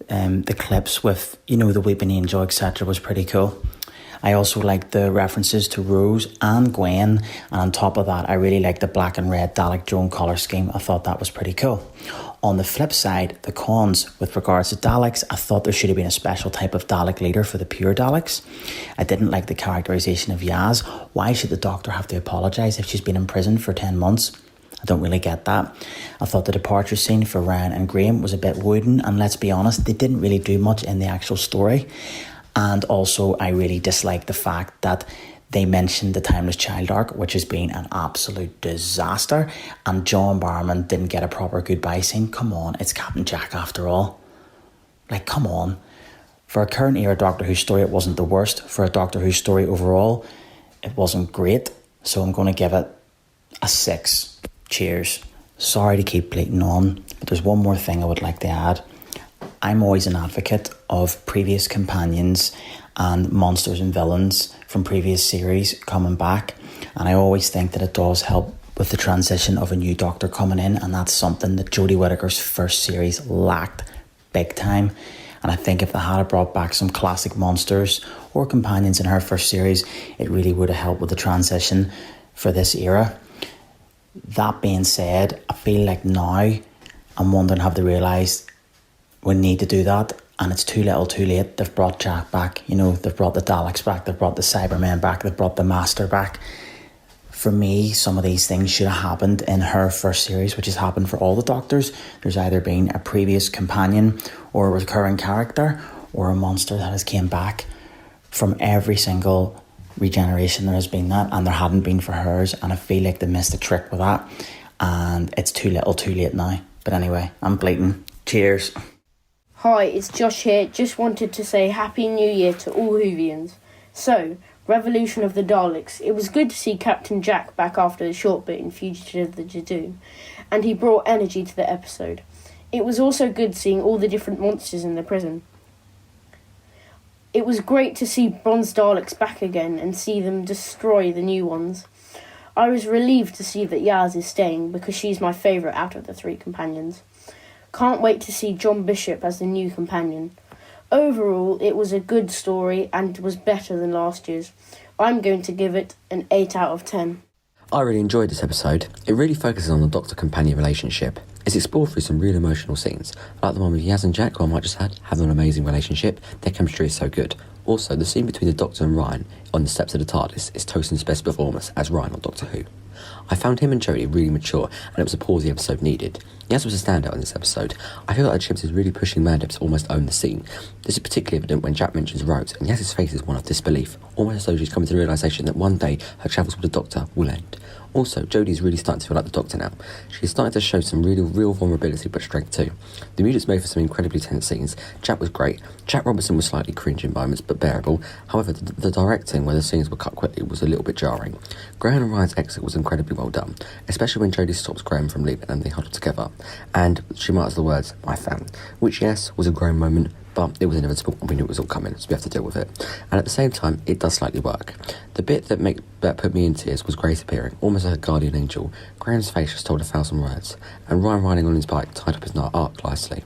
the clips with, the Weeping Angel, etc. was pretty cool. I also liked the references to Rose and Gwen, and on top of that, I really liked the black and red Dalek drone colour scheme. I thought that was pretty cool. On the flip side, the cons with regards to Daleks, I thought there should have been a special type of Dalek leader for the pure Daleks. I didn't like the characterisation of Yaz. Why should the Doctor have to apologise if she's been in prison for 10 months? I don't really get that. I thought the departure scene for Ryan and Graham was a bit wooden, and let's be honest, they didn't really do much in the actual story. And also, I really disliked the fact that They mentioned the Timeless Child arc, which has been an absolute disaster, and John Barrowman didn't get a proper goodbye scene. Come on, it's Captain Jack after all. Like, come on. For a current era Doctor Who story, it wasn't the worst. For a Doctor Who story overall, it wasn't great. So I'm going to give it a 6. Cheers. Sorry to keep bleating on, but there's one more thing I would like to add. I'm always an advocate of previous companions and monsters and villains from previous series coming back, and I always think that it does help with the transition of a new Doctor coming in, and that's something that Jodie Whittaker's first series lacked big time. And I think if they had brought back some classic monsters or companions in her first series, it really would have helped with the transition for this era. That being said, I feel like now I'm wondering, have they realised we need to do that? And it's too little too late. They've brought Jack back, you know, they've brought the Daleks back, they've brought the Cybermen back, they've brought the Master back. For me, some of these things should have happened in her first series, which has happened for all the Doctors. There's either been a previous companion or a recurring character or a monster that has came back. From every single regeneration there has been that, and there hadn't been for hers, and I feel like they missed a trick with that, and it's too little too late now. But anyway, I'm bleating. Cheers. Hi, it's Josh here. Just wanted to say Happy New Year to all Whovians. So, Revolution of the Daleks. It was good to see Captain Jack back after a short bit in Fugitive of the Jadoon, and he brought energy to the episode. It was also good seeing all the different monsters in the prison. It was great to see Bronze Daleks back again and see them destroy the new ones. I was relieved to see that Yaz is staying because she's my favourite out of the 3 companions. Can't wait to see John Bishop as the new companion. Overall, it was a good story and was better than last year's. I'm going to give it an 8 out of 10. I really enjoyed this episode. It really focuses on the Doctor-companion relationship. It's explored through some real emotional scenes, like the one with Yaz and Jack, who I might just had, having an amazing relationship. Their chemistry is so good. Also, the scene between the Doctor and Ryan on the steps of the TARDIS is Tosin's best performance as Ryan on Doctor Who. I found him and Jodie really mature, and it was a pause the episode needed. Yaz was a standout in this episode. I feel like the Chimps is really pushing Mandip to almost own the scene. This is particularly evident when Jack mentions Rose, and Yaz's face is one of disbelief, almost as though she's coming to the realisation that one day her travels with the Doctor will end. Also, Jodie's really starting to feel like the Doctor now. She's starting to show some real vulnerability, but strength too. The music's made for some incredibly tense scenes. Jack was great. Jack Robinson was slightly cringe in moments, but bearable. However, the directing, where the scenes were cut quickly, was a little bit jarring. Graham and Ryan's exit was incredibly well done, especially when Jodie stops Graham from leaving and they huddle together. And she mutters the words, "my fam," which, yes, was a Graham moment, but it was inevitable and we knew it was all coming, so we have to deal with it. And at the same time, it does slightly work. The bit that put me in tears was Grace appearing, almost like a guardian angel. Graham's face just told 1,000 words, and Ryan riding on his bike tied up his arc nicely.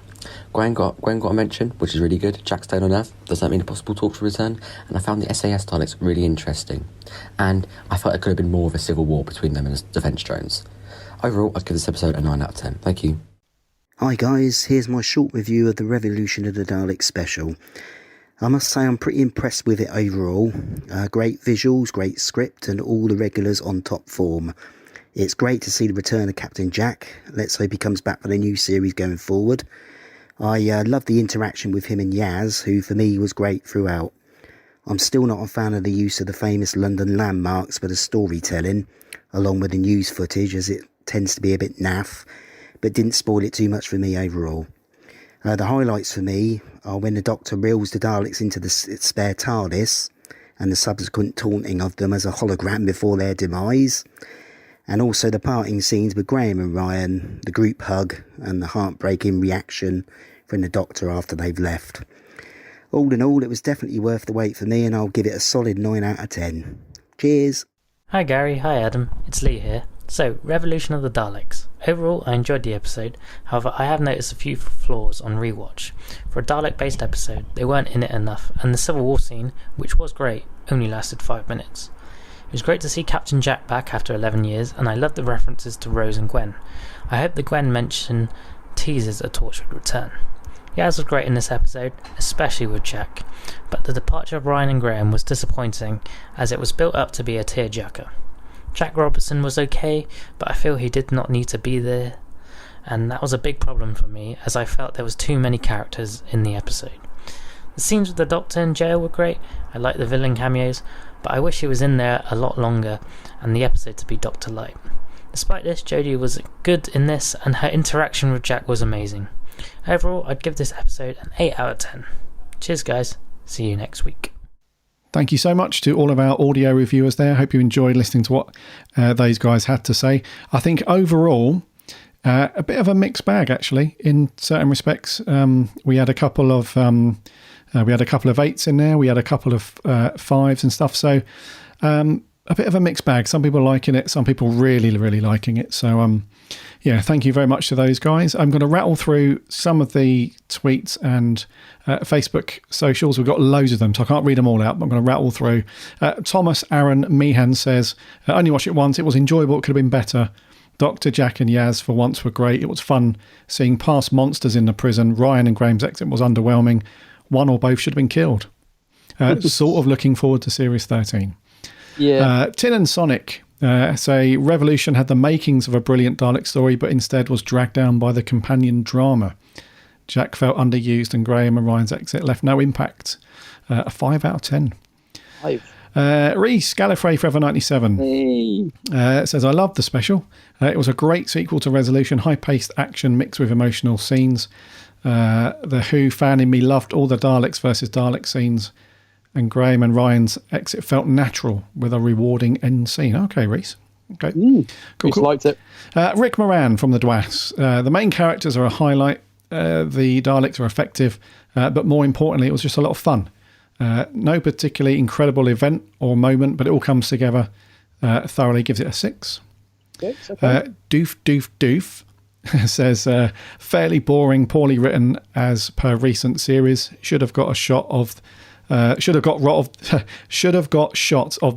Gwen got a mention, which is really good. Jack stayed on Earth. Does that mean a possible Torch will return? And I found the SAS Daleks really interesting. And I felt it could have been more of a civil war between them and the defence drones. Overall, I'd give this episode a 9 out of 10. Thank you. Hi guys, here's my short review of the Revolution of the Daleks special. I must say I'm pretty impressed with it overall. Great visuals, great script, and all the regulars on top form. It's great to see the return of Captain Jack. Let's hope he comes back for the new series going forward. I love the interaction with him and Yaz, who for me was great throughout. I'm still not a fan of the use of the famous London landmarks for the storytelling, along with the news footage, as it tends to be a bit naff, but didn't spoil it too much for me overall. The highlights for me are when the Doctor reels the Daleks into the spare TARDIS, and the subsequent taunting of them as a hologram before their demise, and also the parting scenes with Graham and Ryan, the group hug, and the heartbreaking reaction from the Doctor after they've left. All in all, it was definitely worth the wait for me, and I'll give it a solid 9 out of 10. Cheers! Hi Gary, hi Adam, it's Lee here. So, Revolution of the Daleks. Overall, I enjoyed the episode, however I have noticed a few flaws on rewatch. For a Dalek-based episode, they weren't in it enough, and the Civil War scene, which was great, only lasted 5 minutes. It was great to see Captain Jack back after 11 years, and I loved the references to Rose and Gwen. I hope the Gwen mention teases a Torch would return. Yaz was great in this episode, especially with Jack, but the departure of Ryan and Graham was disappointing, as it was built up to be a tearjerker. Jack Robertson was okay, but I feel he did not need to be there, and that was a big problem for me, as I felt there was too many characters in the episode. The scenes with the Doctor in jail were great. I liked the villain cameos, but I wish he was in there a lot longer and the episode to be Dr. Light. Despite this, Jodie was good in this and her interaction with Jack was amazing. Overall, I'd give this episode an 8 out of 10. Cheers guys, see you next week. Thank you so much to all of our audio reviewers there. Hope you enjoyed listening to what those guys had to say. I think overall, a bit of a mixed bag actually in certain respects. We had a couple of 8s in there. We had a couple of 5s and stuff. So a bit of a mixed bag. Some people liking it, some people really, really liking it. So yeah, thank you very much to those guys. I'm going to rattle through some of the tweets and Facebook socials. We've got loads of them, so I can't read them all out, but I'm going to rattle through. Thomas Aaron Meehan says, only watched it once. It was enjoyable. It could have been better. Dr. Jack and Yaz for once were great. It was fun seeing past monsters in the prison. Ryan and Graham's exit was underwhelming. One or both should have been killed. Sort of looking forward to Series 13. Yeah. Tin and Sonic say Revolution had the makings of a brilliant Dalek story, but instead was dragged down by the companion drama. Jack felt underused and Graham and Ryan's exit left no impact. A 5 out of 10. 5. Reese Gallifrey Forever 97 says, I loved the special. It was a great sequel to Resolution, high-paced action mixed with emotional scenes. The Who fan in me loved all the Daleks versus Dalek scenes, and Graham and Ryan's exit felt natural with a rewarding end scene. Okay, Reese. Okay. Cool. Liked it. Rick Moran from the DWAS. The main characters are a highlight. The Daleks are effective, but more importantly, it was just a lot of fun. No particularly incredible event or moment, but it all comes together thoroughly. Gives it a 6. Okay. Doof says fairly boring, poorly written as per recent series. Should have got shots of the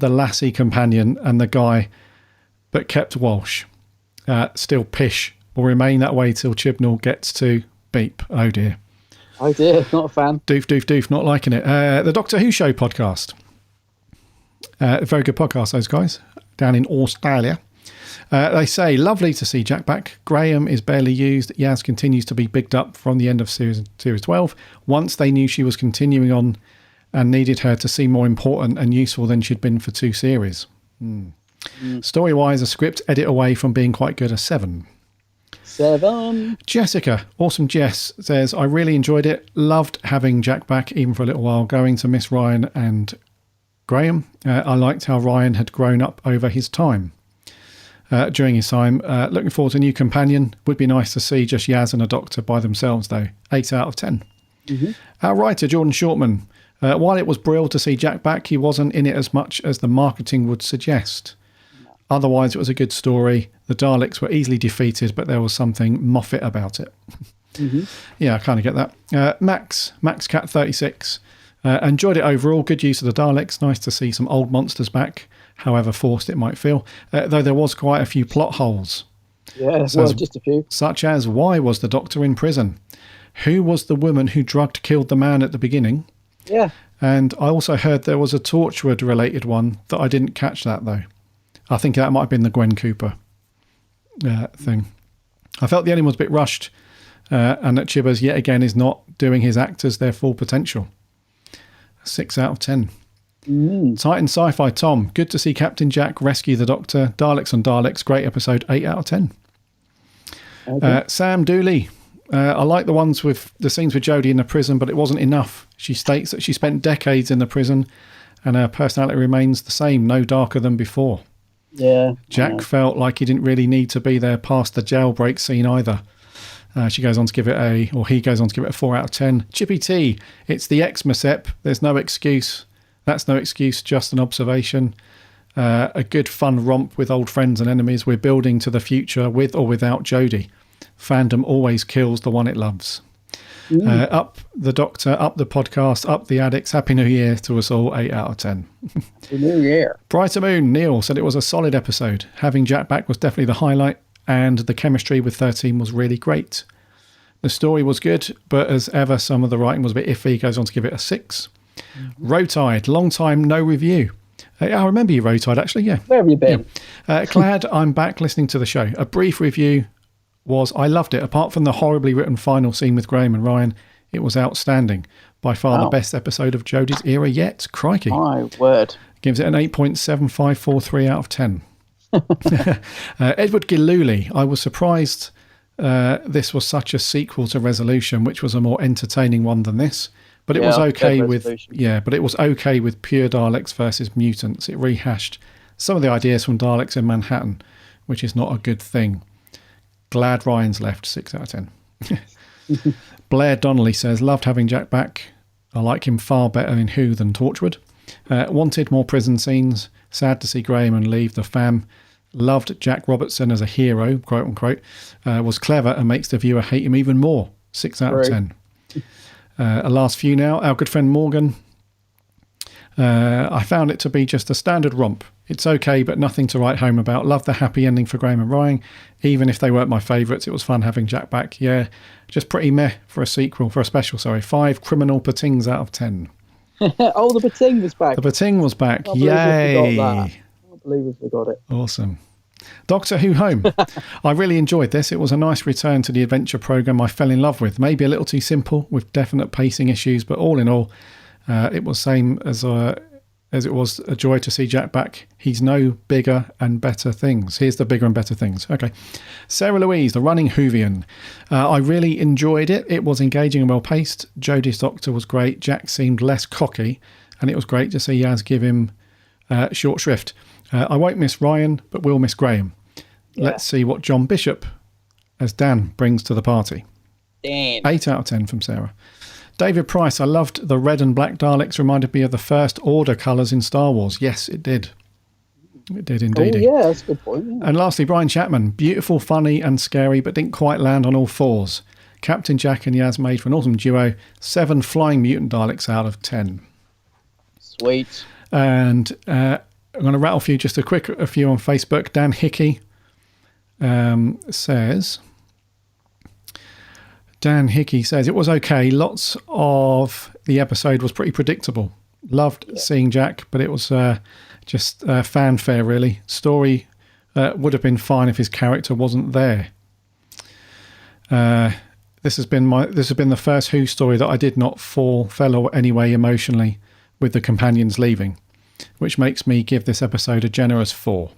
lassie companion and the guy, but kept Walsh. Still pish. Will remain that way till Chibnall gets to beep. Oh dear. Oh dear, not a fan. Doof, not liking it. The Doctor Who Show podcast. A very good podcast, those guys, down in Australia. They say, lovely to see Jack back. Graham is barely used. Yaz continues to be bigged up from the end of series 12. Once they knew she was continuing on and needed her to seem more important and useful than she'd been for 2 series. Story-wise, a script edit away from being quite good, a 7. 7. Jessica, awesome Jess, says, I really enjoyed it. Loved having Jack back, even for a little while. Going to miss Ryan and Graham. I liked how Ryan had grown up over his time. During his time. Looking forward to a new companion. Would be nice to see just Yaz and a Doctor by themselves, though. 8 out of 10. Our writer, Jordan Shortman. While it was brilliant to see Jack back, he wasn't in it as much as the marketing would suggest. Otherwise, it was a good story. The Daleks were easily defeated, but there was something Moffat about it. Yeah, I kind of get that. Max Cat 36. Enjoyed it overall. Good use of the Daleks. Nice to see some old monsters back, however forced it might feel. Though there was quite a few plot holes. Yeah, just a few. Such as, why was the Doctor in prison? Who was the woman who killed the man at the beginning? Yeah. And I also heard there was a Torchwood-related one that I didn't catch that, though. I think that might have been the Gwen Cooper thing. I felt the ending was a bit rushed, and that Chibbers, yet again, is not doing his actors their full potential. 6 out of 10. Titan Sci-Fi Tom, good to see Captain Jack rescue the Doctor. Daleks on Daleks, great episode, 8 out of 10. Okay. Sam Dooley, I like the ones with the scenes with Jodie in the prison, but it wasn't enough. She states that she spent decades in the prison and her personality remains the same, no darker than before. Yeah. Jack felt like he didn't really need to be there past the jailbreak scene either. He goes on to give it a 4 out of 10. Chippy T, it's the Xmas ep. There's no excuse. That's no excuse, just an observation. A good fun romp with old friends and enemies. We're building to the future with or without Jodie. Fandom always kills the one it loves. Up the Doctor, up the podcast, up the addicts. Happy New Year to us all, 8 out of 10. Happy New Year. Brighter Moon, Neil said it was a solid episode. Having Jack back was definitely the highlight, and the chemistry with 13 was really great. The story was good, but as ever, some of the writing was a bit iffy. He goes on to give it a 6. Rotide, long time no review. I remember you, Rotide, actually, yeah. Where have you been? Yeah. Glad I'm back listening to the show. A brief review was, I loved it. Apart from the horribly written final scene with Graham and Ryan, it was outstanding. By far the best episode of Jodie's era yet. Crikey. My word. Gives it an 8.7543 out of 10. Edward Giluli. I was surprised this was such a sequel to Resolution, which was a more entertaining one than this. But it was okay with but it was okay with pure Daleks versus mutants. It rehashed some of the ideas from Daleks in Manhattan, which is not a good thing. Glad Ryan's left. 6 out of 10. Blair Donnelly says, loved having Jack back. I like him far better in Who than Torchwood. Wanted more prison scenes. Sad to see Graham leave the fam. Loved Jack Robertson as a hero, quote unquote. Was clever and makes the viewer hate him even more. 6 out of 10. A last few now. Our good friend Morgan. I found it to be just a standard romp. It's okay, but nothing to write home about. Love the happy ending for Graham and Ryan. Even if they weren't my favourites, it was fun having Jack back. Yeah, just pretty meh for a special. 5 criminal Patings out of 10. Oh, the Pating was back. The Pating was back. I Yay. can't believe we forgot it. Awesome. Doctor Who Home. I really enjoyed this. It was a nice return to the adventure programme I fell in love with. Maybe a little too simple with definite pacing issues, but all in all, it was same as it was a joy to see Jack back. He's no bigger and better things. Here's the bigger and better things. Okay. Sarah Louise, the running Whovian. I really enjoyed it. It was engaging and well paced. Jodie's Doctor was great. Jack seemed less cocky, and it was great to see Yaz give him short shrift. I won't miss Ryan, but will miss Graham. Yeah. Let's see what John Bishop as Dan brings to the party. Damn. 8 out of 10 from Sarah. David Price, I loved the red and black Daleks. Reminded me of the First Order colours in Star Wars. Yes, it did. It did indeed. Oh, yeah, that's a good point. Yeah. And lastly, Brian Chapman. Beautiful, funny and scary, but didn't quite land on all fours. Captain Jack and Yaz made for an awesome duo. 7 flying mutant Daleks out of 10. Sweet. And I'm going to rattle for you just a few on Facebook. Dan Hickey says... it was okay. Lots of the episode was pretty predictable. Loved seeing Jack, but it was just fanfare, really. Story would have been fine if his character wasn't there. This has been the first Who story that I did not fell anyway emotionally with the companions leaving, which makes me give this episode a generous 4.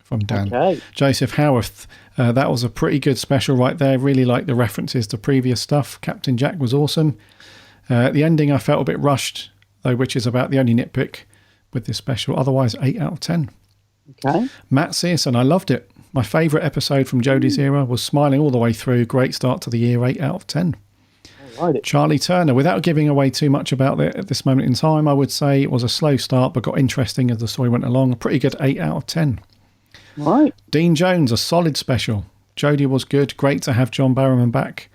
From Dan. Okay. Joseph Howarth, that was a pretty good special right there. Really liked the references to previous stuff. Captain Jack was awesome. The ending I felt a bit rushed, though, which is about the only nitpick with this special. Otherwise, 8 out of 10. Okay. Matt Searson, I loved it. My favourite episode from Jodie's era was smiling all the way through. Great start to the year, 8 out of 10. Right. Charlie Turner, without giving away too much about it at this moment in time, I would say it was a slow start, but got interesting as the story went along. A pretty good 8 out of 10. Right. Dean Jones, a solid special. Jodie was good. Great to have John Barrowman back.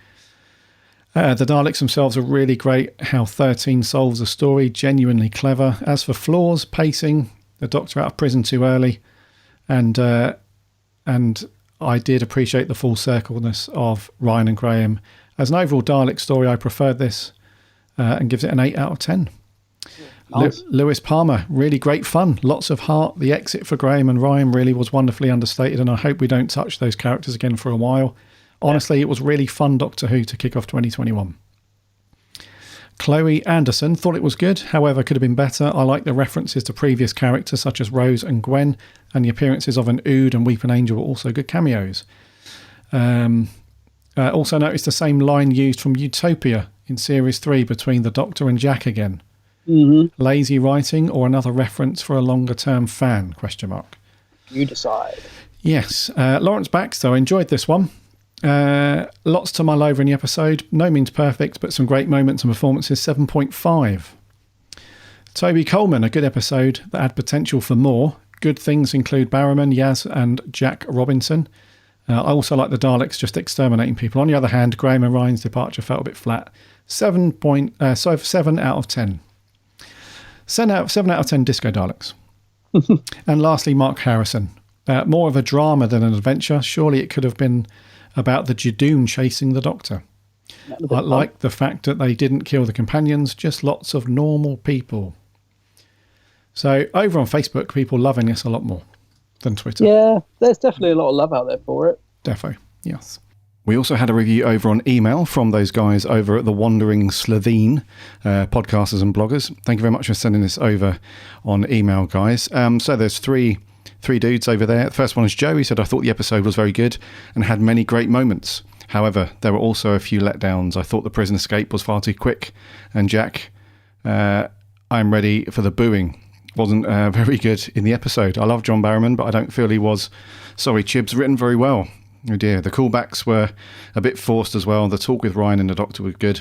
The Daleks themselves are really great. How 13 solves a story. Genuinely clever. As for flaws, pacing, the Doctor out of prison too early. And I did appreciate the full circleness of Ryan and Graham. As an overall Dalek story, I preferred this and gives it an 8 out of 10. Nice. Lewis Palmer, really great fun. Lots of heart. The exit for Graham and Ryan really was wonderfully understated, and I hope we don't touch those characters again for a while. Honestly, it was really fun Doctor Who to kick off 2021. Chloe Anderson thought it was good, however could have been better. I like the references to previous characters such as Rose and Gwen, and the appearances of an Ood and Weeping Angel were also good cameos. Also noticed the same line used from Utopia in Series 3 between the Doctor and Jack again. Mm-hmm. Lazy writing or another reference for a longer term fan? ? You decide. Yes. Lawrence Baxter, I enjoyed this one. Lots to mull over in the episode. No means perfect, but some great moments and performances. 7.5. Toby Coleman, a good episode that had potential for more. Good things include Barrowman, Yaz and Jack Robinson. I also like the Daleks just exterminating people. On the other hand, Graham and Ryan's departure felt a bit flat. 7 out of 10. 7 out of 10 Disco Daleks. And lastly, Mark Harrison. More of a drama than an adventure. Surely it could have been about the Jadoon chasing the Doctor. I like the fact that they didn't kill the companions, just lots of normal people. So over on Facebook, people loving this a lot more than Twitter. Yeah, there's definitely a lot of love out there for it. Defo, yes. We also had a review over on email from those guys over at the Wandering Slovene, podcasters and bloggers. Thank you very much for sending this over on email, guys. So there's three dudes over there. The first one is Joe. He said, I thought the episode was very good and had many great moments. However, there were also a few letdowns. I thought the prison escape was far too quick. And Jack, I'm ready for the booing. Wasn't very good in the episode. I love John Barrowman, but I don't feel he was. Sorry, Chibs, written very well. Oh dear, the callbacks were a bit forced as well. The talk with Ryan and the Doctor was good.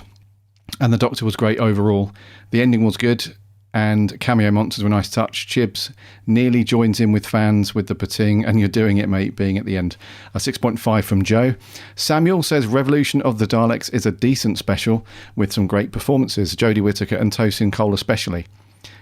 And the Doctor was great overall. The ending was good. And cameo monsters were a nice touch. Chibs nearly joins in with fans with the pating, and you're doing it, mate, being at the end. A 6.5 from Joe. Samuel says Revolution of the Daleks is a decent special with some great performances. Jodie Whittaker and Tosin Cole especially.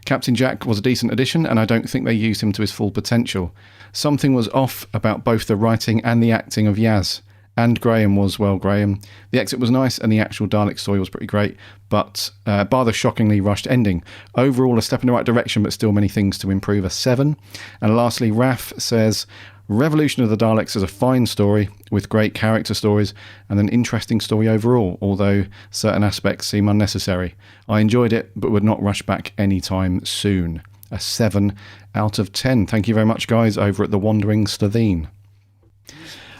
Captain Jack was a decent addition, and I don't think they used him to his full potential. Something was off about both the writing and the acting of Yaz. And Graham was, well, Graham. The exit was nice, and the actual Dalek story was pretty great, but bar the shockingly rushed ending. Overall, a step in the right direction, but still many things to improve. A 7. And lastly, Raf says, Revolution of the Daleks is a fine story with great character stories and an interesting story overall, although certain aspects seem unnecessary. I enjoyed it, but would not rush back anytime soon. A 7 out of 10. Thank you very much, guys, over at the Wandering Slovene.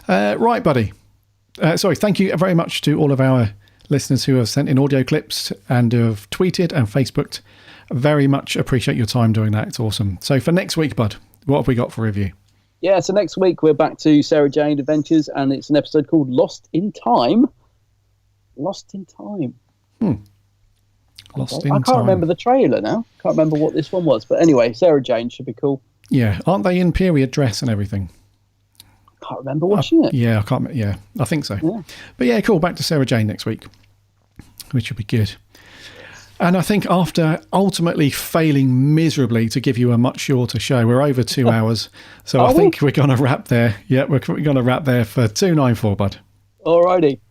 Right, buddy. Thank you very much to all of our listeners who have sent in audio clips and who have tweeted and Facebooked. Very much appreciate your time doing that. It's awesome. So for next week, bud, what have we got for review? Yeah, so next week we're back to Sarah Jane Adventures, and it's an episode called Lost in Time. Lost in Time. Lost in Time. I can't remember the trailer now. Can't remember what this one was. But anyway, Sarah Jane should be cool. Yeah. Aren't they in period dress and everything? Can't remember watching it. Yeah, I think so. Yeah. But yeah, cool. Back to Sarah Jane next week, which will be good. And I think after ultimately failing miserably to give you a much shorter show, we're over 2 hours. So I think we're going to wrap there. Yeah, we're going to wrap there for 294, bud. Alrighty.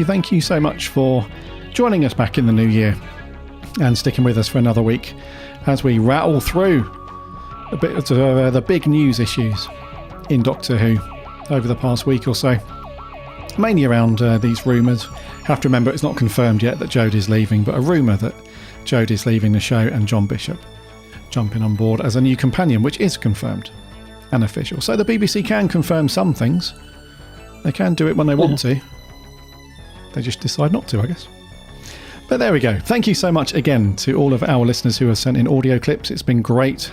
Thank you so much for joining us back in the new year and sticking with us for another week as we rattle through a bit of the big news issues in Doctor Who over the past week or so. Mainly around these rumours. Have to remember it's not confirmed yet that Jodie's leaving, but a rumour that Jodie's leaving the show and John Bishop jumping on board as a new companion, which is confirmed and official. So the BBC can confirm some things. They can do it when they want to. They just decide not to, I guess. But there we go. Thank you so much again to all of our listeners who have sent in audio clips. It's been great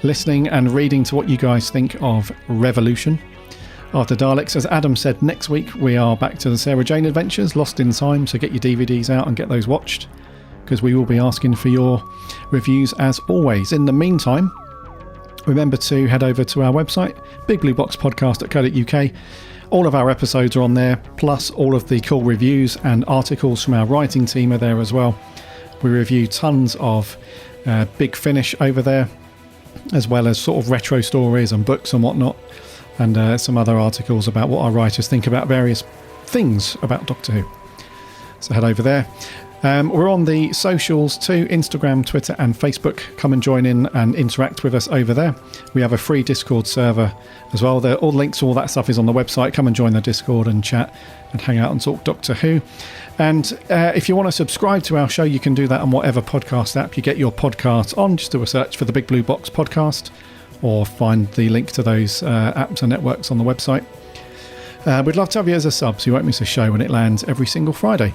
listening and reading to what you guys think of Revolution after Daleks. As Adam said, next week we are back to the Sarah Jane Adventures, Lost in Time, so get your DVDs out and get those watched, because we will be asking for your reviews as always. In the meantime, remember to head over to our website, bigblueboxpodcast.co.uk. All of our episodes are on there, plus all of the cool reviews and articles from our writing team are there as well. We review tons of Big Finish over there, as well as sort of retro stories and books and whatnot, and some other articles about what our writers think about various things about Doctor Who. So head over there. We're on the socials too, Instagram, Twitter and Facebook. Come and join in and interact with us over there. We have a free Discord server as well. All the links to all that stuff is on the website. Come and join the Discord and chat and hang out and talk Doctor Who. And if you want to subscribe to our show, you can do that on whatever podcast app you get your podcasts on. Just do a search for the Big Blue Box Podcast or find the link to those apps and networks on the website. We'd love to have you as a sub so you won't miss a show when it lands every single Friday.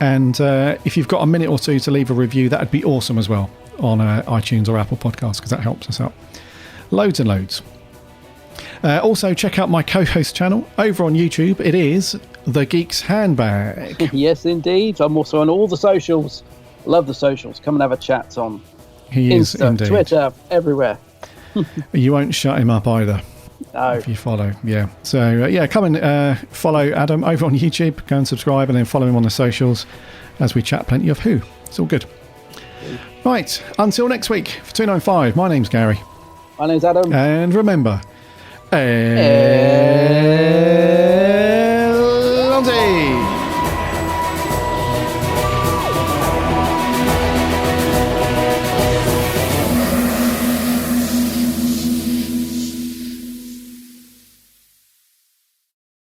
And if you've got a minute or two to leave a review, that would be awesome as well on iTunes or Apple Podcasts, because that helps us out loads and loads. Also, check out my co-host channel over on YouTube. It is The Geek's Handbag. Yes, indeed. I'm also on all the socials. Love the socials. Come and have a chat on Insta, indeed. Twitter, everywhere. You won't shut him up either. No. If you follow, yeah. So, come and follow Adam over on YouTube. Go and subscribe and then follow him on the socials as we chat plenty of Who. It's all good. Right, until next week for 295, my name's Gary. My name's Adam. And remember, Hey.